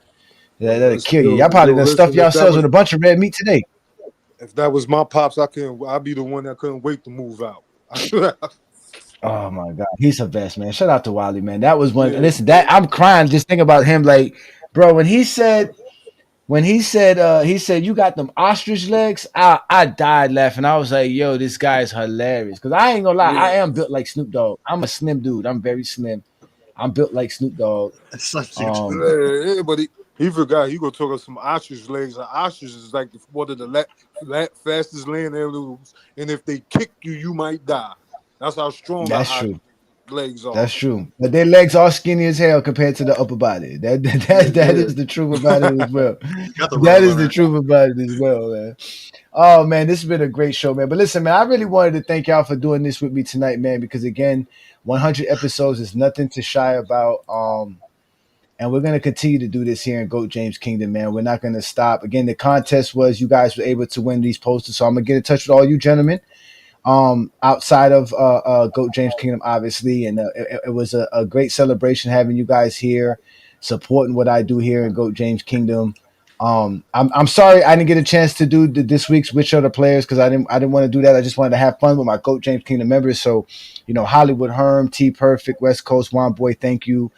Yeah, that'll kill you. Y'all probably done stuff yourselves with a bunch of red meat today. If that was my pops, I'd be the one that couldn't wait to move out. Oh my God, he's the best, man. Shout out to Wally, man. That was one. Listen, that I'm crying just thinking about him. Like, bro, when he said you got them ostrich legs, I died laughing. I was like, yo, this guy is hilarious. Because I ain't gonna lie, I am built like Snoop Dogg. I'm a slim dude. I'm very slim. I'm built like Snoop Dogg. But he forgot he gonna talk about some ostrich legs. An ostrich is like one of the fastest land animals, and if they kick you, you might die. That's how strong legs are. That's true. But their legs are skinny as hell compared to the upper body. That is the truth about it as well. That is the truth about it as well, man. Oh man, this has been a great show, man. But listen, man, I really wanted to thank y'all for doing this with me tonight, man, because again, 100 episodes is nothing to shy about. And we're going to continue to do this here in GOAT James Kingdom, man. We're not going to stop. Again, the contest was you guys were able to win these posters. So I'm going to get in touch with all you gentlemen outside of GOAT James Kingdom, obviously. And it was a great celebration having you guys here, supporting what I do here in GOAT James Kingdom. I'm sorry I didn't get a chance to do this week's Which Are the Players because I didn't want to do that. I just wanted to have fun with my GOAT James Kingdom members. So, Hollywood Herm, T Perfect, West Coast, One Boy, thank you.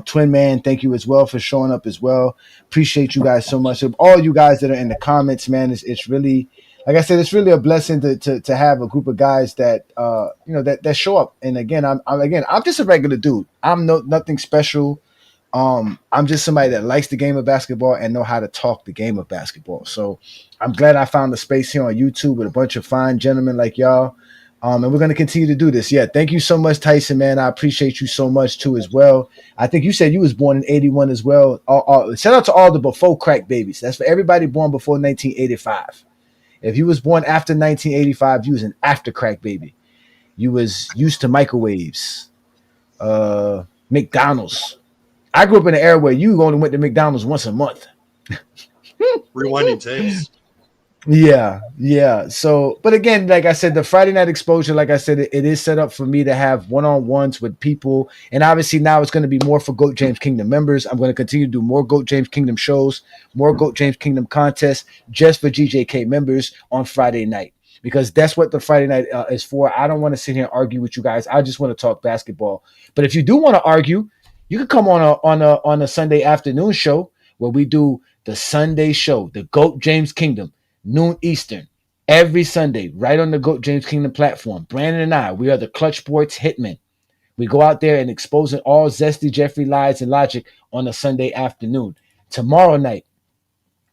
Twin Man, thank you as well for showing up as well. Appreciate you guys so much. All you guys that are in the comments, man, it's really, like I said, it's really a blessing to have a group of guys that that show up. And again, I'm just a regular dude. I'm nothing special. I'm just somebody that likes the game of basketball and know how to talk the game of basketball. So I'm glad I found a space here on YouTube with a bunch of fine gentlemen like y'all. And we're going to continue to do this. Yeah, thank you so much, Tyson, man. I appreciate you so much too as well. I think you said you was born in 81 as well. Shout out to all the before crack babies. That's for everybody born before 1985. If you was born after 1985, you was an after crack baby. You was used to microwaves, McDonald's. I grew up in an era where you only went to McDonald's once a month. Rewinding tapes. Yeah. So, but again, like I said, the Friday night exposure, like I said, it is set up for me to have one-on-ones with people. And obviously now it's going to be more for GOAT James Kingdom members. I'm going to continue to do more GOAT James Kingdom shows, more GOAT James Kingdom contests just for GJK members on Friday night, because that's what the Friday night is for. I don't want to sit here and argue with you guys. I just want to talk basketball. But if you do want to argue, you can come on a Sunday afternoon show where we do the Sunday show, the GOAT James Kingdom, noon Eastern, every Sunday, right on the GOAT James Kingdom platform. Brandon and I, we are the Clutch Sports Hitmen. We go out there and exposing all zesty Jeffrey lies and logic on a Sunday afternoon. Tomorrow night,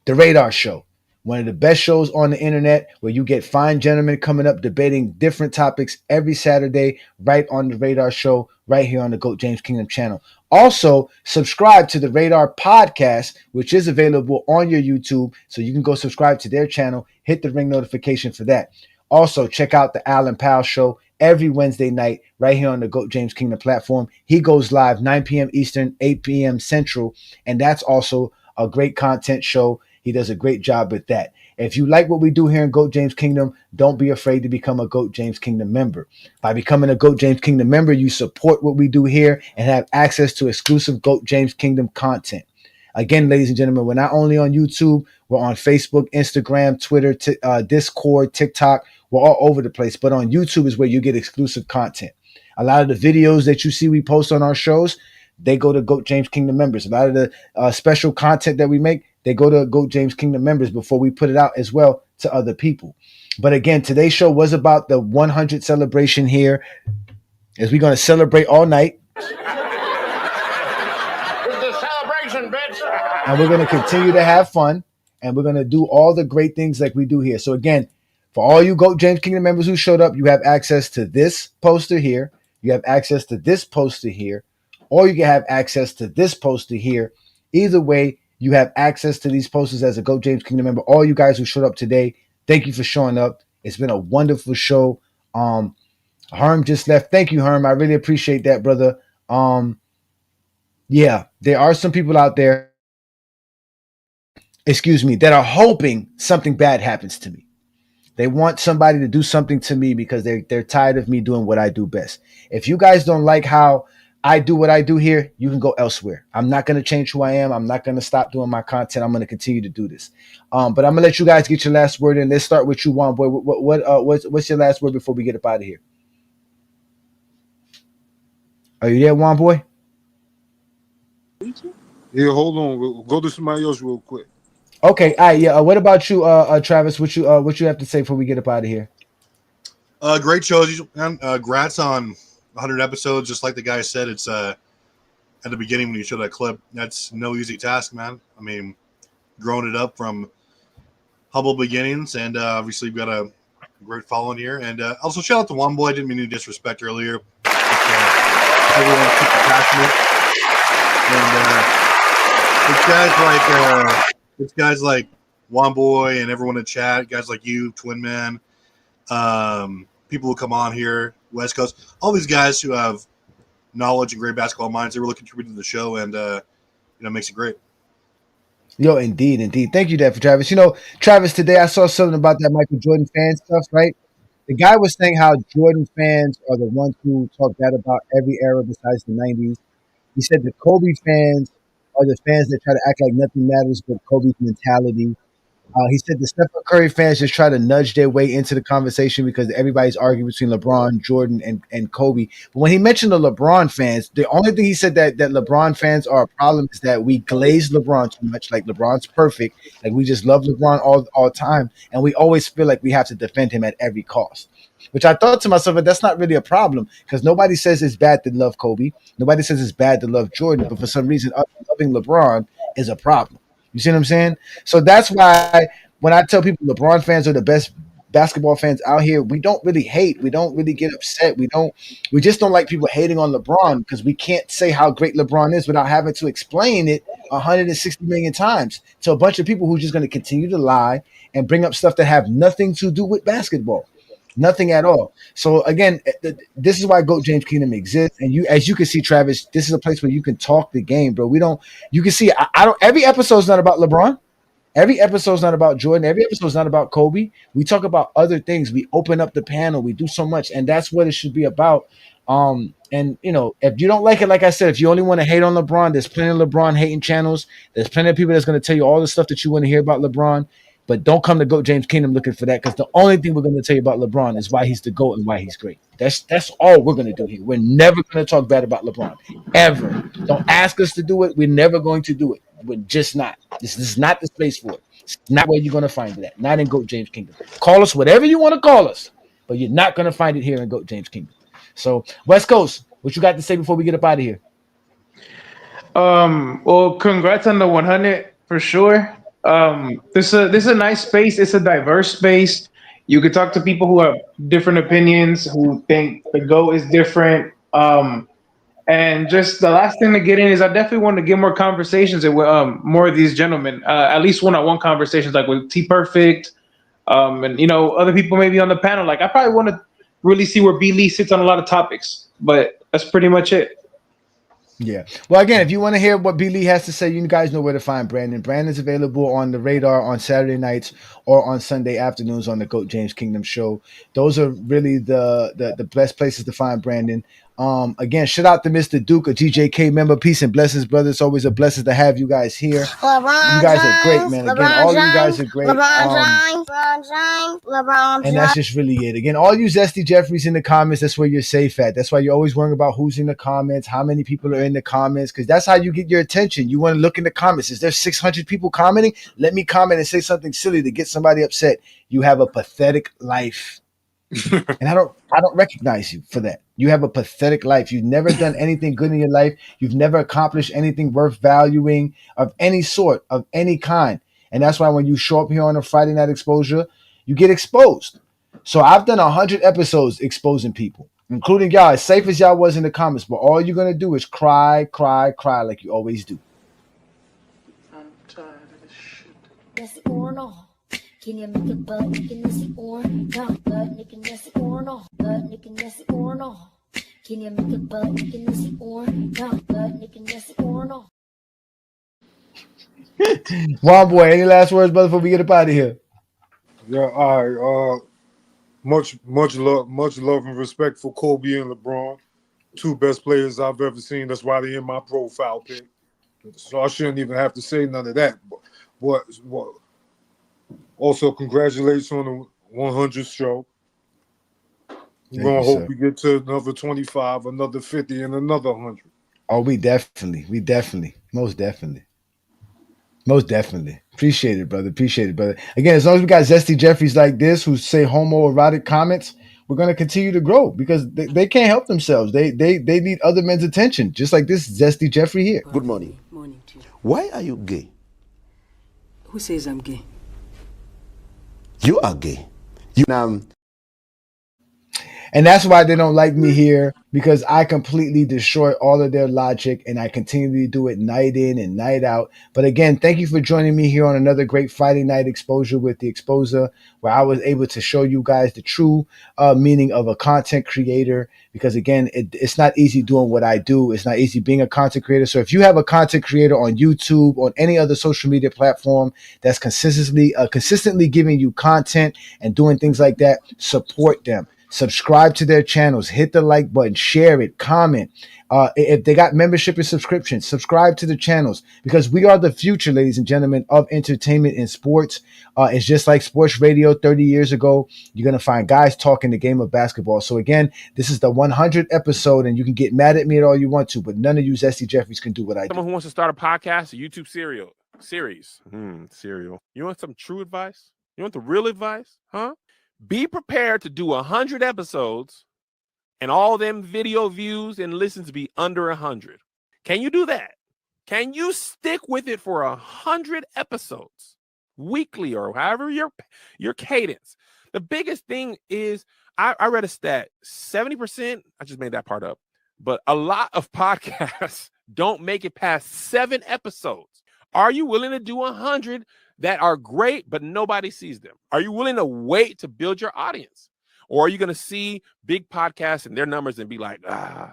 the Radar Show, one of the best shows on the internet, where you get fine gentlemen coming up debating different topics every Saturday, right on the Radar Show, right here on the GOAT James Kingdom channel. Also, subscribe to the Radar podcast, which is available on your YouTube, so you can go subscribe to their channel, hit the ring notification for that. Also, check out the Alan Powell Show every Wednesday night right here on the GOAT James Kingdom platform. He goes live 9 p.m. Eastern, 8 p.m. Central, and that's also a great content show. He does a great job with that. If you like what we do here in GOAT James Kingdom, don't be afraid to become a GOAT James Kingdom member. By becoming a GOAT James Kingdom member, you support what we do here and have access to exclusive GOAT James Kingdom content. Again, ladies and gentlemen, we're not only on YouTube, we're on Facebook, Instagram, Twitter, Discord, TikTok. We're all over the place. But on YouTube is where you get exclusive content. A lot of the videos that you see we post on our shows, they go to GOAT James Kingdom members. A lot of the special content that we make, they go to GOAT James Kingdom members before we put it out as well to other people. But again, today's show was about the 100 celebration here, as we're going to celebrate all night. It's a celebration, bitch. And we're going to continue to have fun. And we're going to do all the great things like we do here. So again, for all you GOAT James Kingdom members who showed up, you have access to this poster here. You have access to this poster here. Or you can have access to this poster here. Either way, you have access to these posters as a GOAT James Kingdom member. All you guys who showed up today, thank you for showing up. It's been a wonderful show. Herm just left. Thank you, Herm. I really appreciate that, brother. Yeah, there are some people out there, that are hoping something bad happens to me. They want somebody to do something to me because they're tired of me doing what I do best. If you guys don't like how I do what I do here, you can go elsewhere. I'm not going to change who I am. I'm not going to stop doing my content. I'm going to continue to do this. But I'm going to let you guys get your last word in. Let's start with you, Juan Boy. What's your last word before we get up out of here? Are you there, Juan Boy? Yeah, hold on. We'll go to somebody else real quick. Okay, all right, yeah. What about you, Travis? What you have to say before we get up out of here? Great shows, man. Congrats on 100 episodes. Just like the guy said, it's at the beginning when you showed that clip. That's no easy task, man. I mean, growing it up from humble beginnings, and obviously we've got a great following here. And also shout out to One Boy. I didn't mean to disrespect earlier. Everyone's super passionate, and it's guys like One Boy and everyone in chat, guys like you, Twin Man, people who come on here, West Coast, all these guys who have knowledge and great basketball minds. They really contribute to the show, and makes it great. Yo, indeed. Thank you, for Travis. Travis, today I saw something about that Michael Jordan fan stuff, right? The guy was saying how Jordan fans are the ones who talk bad about every era besides the 90s. He said the Kobe fans are the fans that try to act like nothing matters but Kobe's mentality. He said the Stephen Curry fans just try to nudge their way into the conversation because everybody's arguing between LeBron, Jordan, and Kobe. But when he mentioned the LeBron fans, the only thing he said that LeBron fans are a problem is that we glaze LeBron too much. Like LeBron's perfect. Like we just love LeBron all time. And we always feel like we have to defend him at every cost. Which I thought to myself, but that's not really a problem because nobody says it's bad to love Kobe. Nobody says it's bad to love Jordan. But for some reason, loving LeBron is a problem. You see what I'm saying? So that's why when I tell people LeBron fans are the best basketball fans out here, we don't really hate. We don't really get upset. We just don't like people hating on LeBron because we can't say how great LeBron is without having to explain it 160 million times to a bunch of people who are just going to continue to lie and bring up stuff that have nothing to do with basketball. Nothing at all. So again, this is why GOAT James Kingdom exists. And as you can see, Travis, this is a place where you can talk the game, bro. You can see, I don't, every episode's not about LeBron. Every episode's not about Jordan. Every episode's not about Kobe. We talk about other things. We open up the panel. We do so much. And that's what it should be about. And if you don't like it, like I said, if you only want to hate on LeBron, there's plenty of LeBron hating channels. There's plenty of people that's going to tell you all the stuff that you want to hear about LeBron. But don't come to GOAT James Kingdom looking for that, because the only thing we're going to tell you about LeBron is why he's the GOAT and why he's great. That's all we're going to do here. We're never going to talk bad about LeBron, ever. Don't ask us to do it. We're never going to do it. We're just not. This is not the space for it. It's not where you're going to find it at. Not in GOAT James Kingdom. Call us whatever you want to call us, but you're not going to find it here in GOAT James Kingdom. So, West Coast, what you got to say before we get up out of here? Well, congrats on the 100 for sure. This is a nice space. It's a diverse space. You could talk to people who have different opinions, who think the GOAT is different. And just the last thing to get in is I definitely want to get more conversations with more of these gentlemen, at least one-on-one conversations, like with T Perfect, and other people maybe on the panel. Like I probably want to really see where B Lee sits on a lot of topics, but that's pretty much it. Yeah. Well, again, if you want to hear what B Lee has to say, you guys know where to find Brandon. Brandon's available on the Radar on Saturday nights or on Sunday afternoons on the GOAT James Kingdom show. Those are really the best places to find Brandon. Again, shout out to Mr. Duke, a GJK member. Peace and blessings, brother. It's always a blessing to have you guys here. LeBron you guys James, are great, man. Again, LeBron all James, you guys are great. LeBron And that's just really it. Again, all you Zesty Jeffries in the comments, that's where you're safe at. That's why you're always worrying about who's in the comments, how many people are in the comments, because that's how you get your attention. You want to look in the comments. Is there 600 people commenting? Let me comment and say something silly to get somebody upset. You have a pathetic life. And I don't recognize you for that. You have a pathetic life. You've never done anything good in your life. You've never accomplished anything worth valuing of any sort, of any kind. And that's why when you show up here on a Friday Night Exposure, you get exposed. So I've done 100 episodes exposing people, including y'all, as safe as y'all was in the comments. But all you're going to do is cry like you always do. I'm tired of this shit. Yes or no? Can you make it butt nicking yes or no? Butt nicking yes or no? Butt nicking yes or no? Can you make it butt nicking yes or no? Butt nicking yes or no? Juan boy, any last words, brother, before we get up out of here? Yeah, all right. Much love and respect for Kobe and LeBron, two best players I've ever seen. That's why they're in my profile pic. So I shouldn't even have to say none of that. But also, congratulations on the 100th show. We're going to hope we get to another 25, another 50, and another 100. Oh, most definitely. Appreciate it, brother. Again, as long as we got Zesty Jeffries like this who say homoerotic comments, we're going to continue to grow because they can't help themselves. They need other men's attention, just like this Zesty Jeffrey here. Good morning. Morning to you. Why are you gay? Who says I'm gay? You are gay. And that's why they don't like me here, because I completely destroy all of their logic and I continue to do it night in and night out. But again, thank you for joining me here on another great Friday Night Exposure with the Exposer, where I was able to show you guys the true meaning of a content creator. Because again, it's not easy doing what I do. It's not easy being a content creator. So if you have a content creator on YouTube, on any other social media platform that's consistently giving you content and doing things like that, support them. Subscribe to their channels, hit the like button, share it, comment. If they got membership and subscription, subscribe to the channels, because we are the future, ladies and gentlemen, of entertainment and sports. It's just like sports radio 30 years ago. You're going to find guys talking the game of basketball. So again, this is the 100th episode, and you can get mad at me at all you want to, but none of you Zesty Jeffries can do what I do. Someone who wants to start a podcast, a YouTube series. Cereal. You want some true advice? You want the real advice? Huh? Be prepared to do 100 episodes and all them video views and listens be under 100. Can you do that? Can you stick with it for 100 episodes weekly or however your cadence? The biggest thing is I read a stat, 70%, I just made that part up, but a lot of podcasts don't make it past 7 episodes. Are you willing to do 100 that are great, but nobody sees them? Are you willing to wait to build your audience? Or are you going to see big podcasts and their numbers and be like, I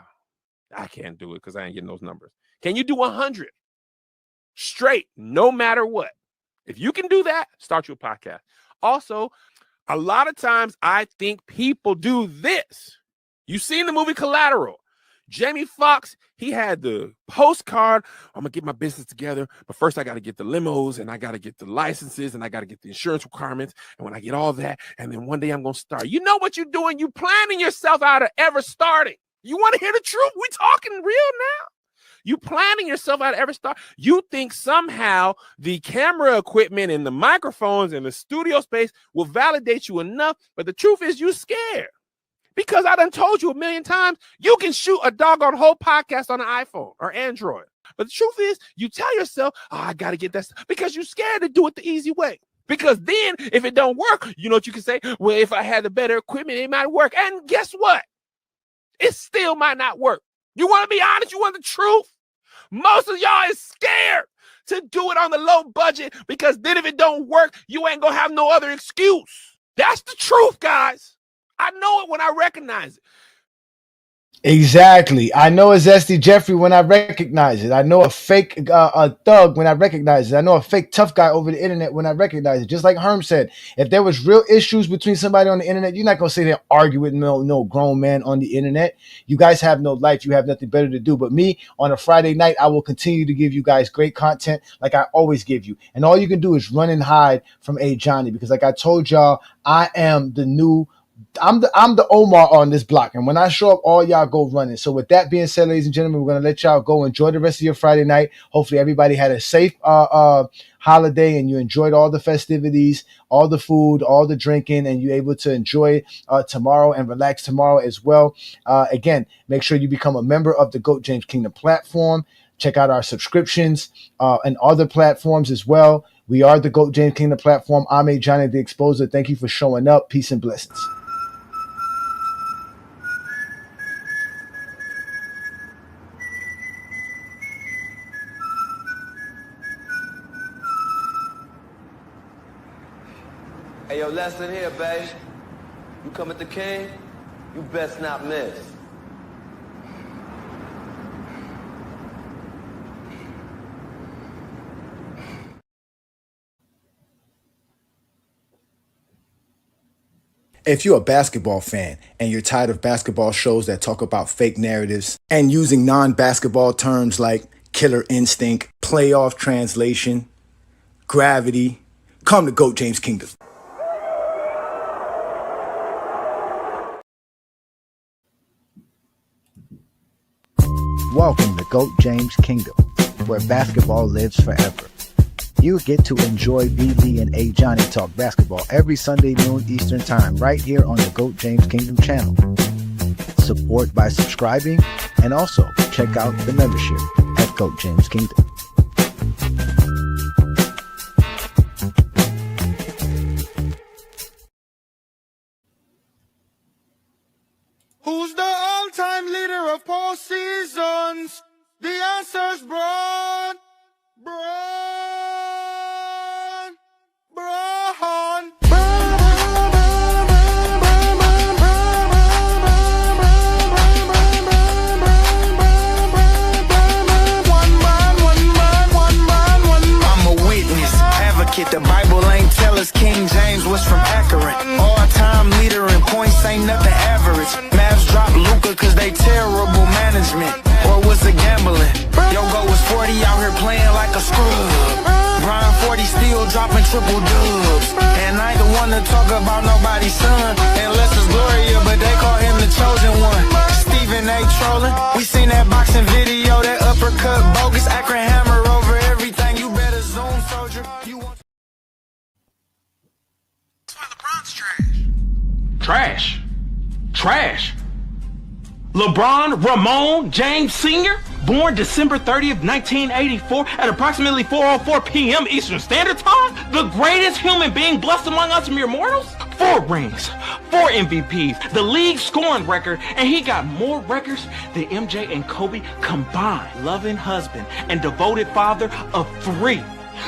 can't do it because I ain't getting those numbers? Can you do 100 straight, no matter what? If you can do that, start your podcast. Also, a lot of times I think people do this. You've seen the movie Collateral. Jamie Foxx, he had the postcard. I'm going to get my business together, but first I got to get the limos and I got to get the licenses and I got to get the insurance requirements. And when I get all that, and then one day I'm going to start. You know what you're doing? You planning yourself out of ever starting. You want to hear the truth? We talking real now. You planning yourself out of ever start. You think somehow the camera equipment and the microphones and the studio space will validate you enough, but the truth is you scared. Because I done told you a million times, you can shoot a doggone whole podcast on an iPhone or Android. But the truth is, you tell yourself, I got to get that stuff, because you're scared to do it the easy way. Because then if it don't work, you know what you can say? Well, if I had the better equipment, it might work. And guess what? It still might not work. You want to be honest? You want the truth? Most of y'all is scared to do it on the low budget, because then if it don't work, you ain't going to have no other excuse. That's the truth, guys. I know it when I recognize it. Exactly. I know a Zesty Jeffrey when I recognize it. I know a fake a thug when I recognize it. I know a fake tough guy over the internet when I recognize it. Just like Herm said, if there was real issues between somebody on the internet, you're not going to sit there and argue with no grown man on the internet. You guys have no life. You have nothing better to do. But me, on a Friday night, I will continue to give you guys great content like I always give you. And all you can do is run and hide from Ajani, because like I told y'all, I am the new I'm the Omar on this block, and when I show up, all y'all go running. So with that being said, ladies and gentlemen, we're gonna let y'all go enjoy the rest of your Friday night. Hopefully everybody had a safe holiday and you enjoyed all the festivities, all the food, all the drinking, and you're able to enjoy tomorrow and relax tomorrow as well. Again, make sure you become a member of the GOAT James Kingdom platform. Check out our subscriptions and other platforms as well. We are the GOAT James Kingdom platform. I'm Ajani the Exposer. Thank you for showing up. Peace and blessings. Hey, yo, Lesson here, babe. You come at the king, you best not miss. If you're a basketball fan and you're tired of basketball shows that talk about fake narratives and using non-basketball terms like killer instinct, playoff translation, gravity, come to GOAT James Kingdom. Welcome to GOAT James Kingdom, where basketball lives forever. You get to enjoy BB and Ajani talk basketball every Sunday noon Eastern Time right here on the GOAT James Kingdom channel. Support by subscribing, and also check out the membership at GOAT James Kingdom. Who's the all-time leader of postseasons? The answer's Bron. The Bible ain't tell us King James was from Akron. All-time leader in points ain't nothing average. Mavs dropped Luka cause they terrible management. Or was it gambling? Yogo was 40 out here playing like a scrub. Bron 40 still dropping triple dubs. And I ain't the one to talk about nobody's son, unless it's Gloria, but they call him the chosen one. Stephen A. trolling. We seen that boxing video, that uppercut bogus. Akron hammer over everything. You better zoom, soldier. You want Trash. LeBron Ramon James Sr., born December 30th, 1984 at approximately 4:04 p.m. Eastern Standard Time, the greatest human being blessed among us mere mortals? 4 rings, 4 MVPs, the league scoring record, and he got more records than MJ and Kobe combined. Loving husband and devoted father of 3.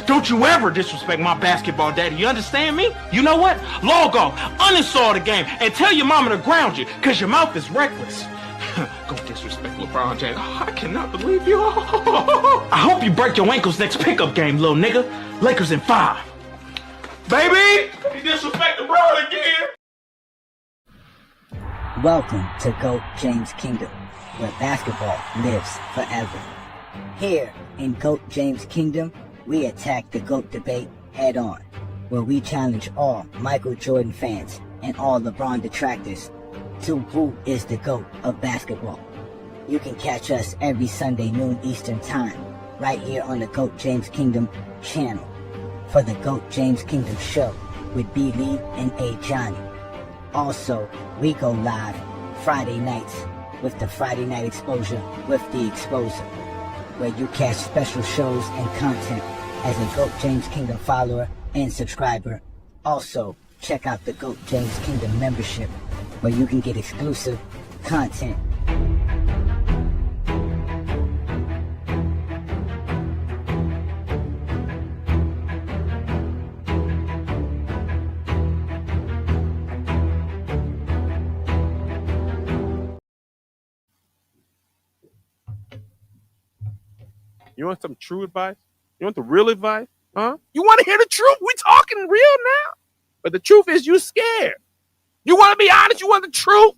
Don't you ever disrespect my basketball daddy, you understand me? You know what? Log off, uninstall the game, and tell your mama to ground you, because your mouth is reckless. Go disrespect LeBron James. Oh, I cannot believe you. I hope you break your ankles next pickup game, little nigga. Lakers in 5. Baby! He disrespected LeBron again. Welcome to GOAT James Kingdom, where basketball lives forever. Here in GOAT James Kingdom, we attack the GOAT debate head on, where we challenge all Michael Jordan fans and all LeBron detractors to who is the GOAT of basketball. You can catch us every Sunday noon Eastern Time, right here on the GOAT James Kingdom channel, for the GOAT James Kingdom show with B. Lee and Ajani. Also, we go live Friday nights with the Friday Night Exposure with the Exposer, where you catch special shows and content as a GOAT James Kingdom follower and subscriber. Also, check out the GOAT James Kingdom membership, where you can get exclusive content. You want some true advice? You want the real advice? Huh? You want to hear the truth? We talking real now. But the truth is you scared. You want to be honest? You want the truth?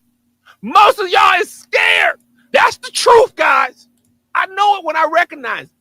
Most of y'all is scared. That's the truth, guys. I know it when I recognize it.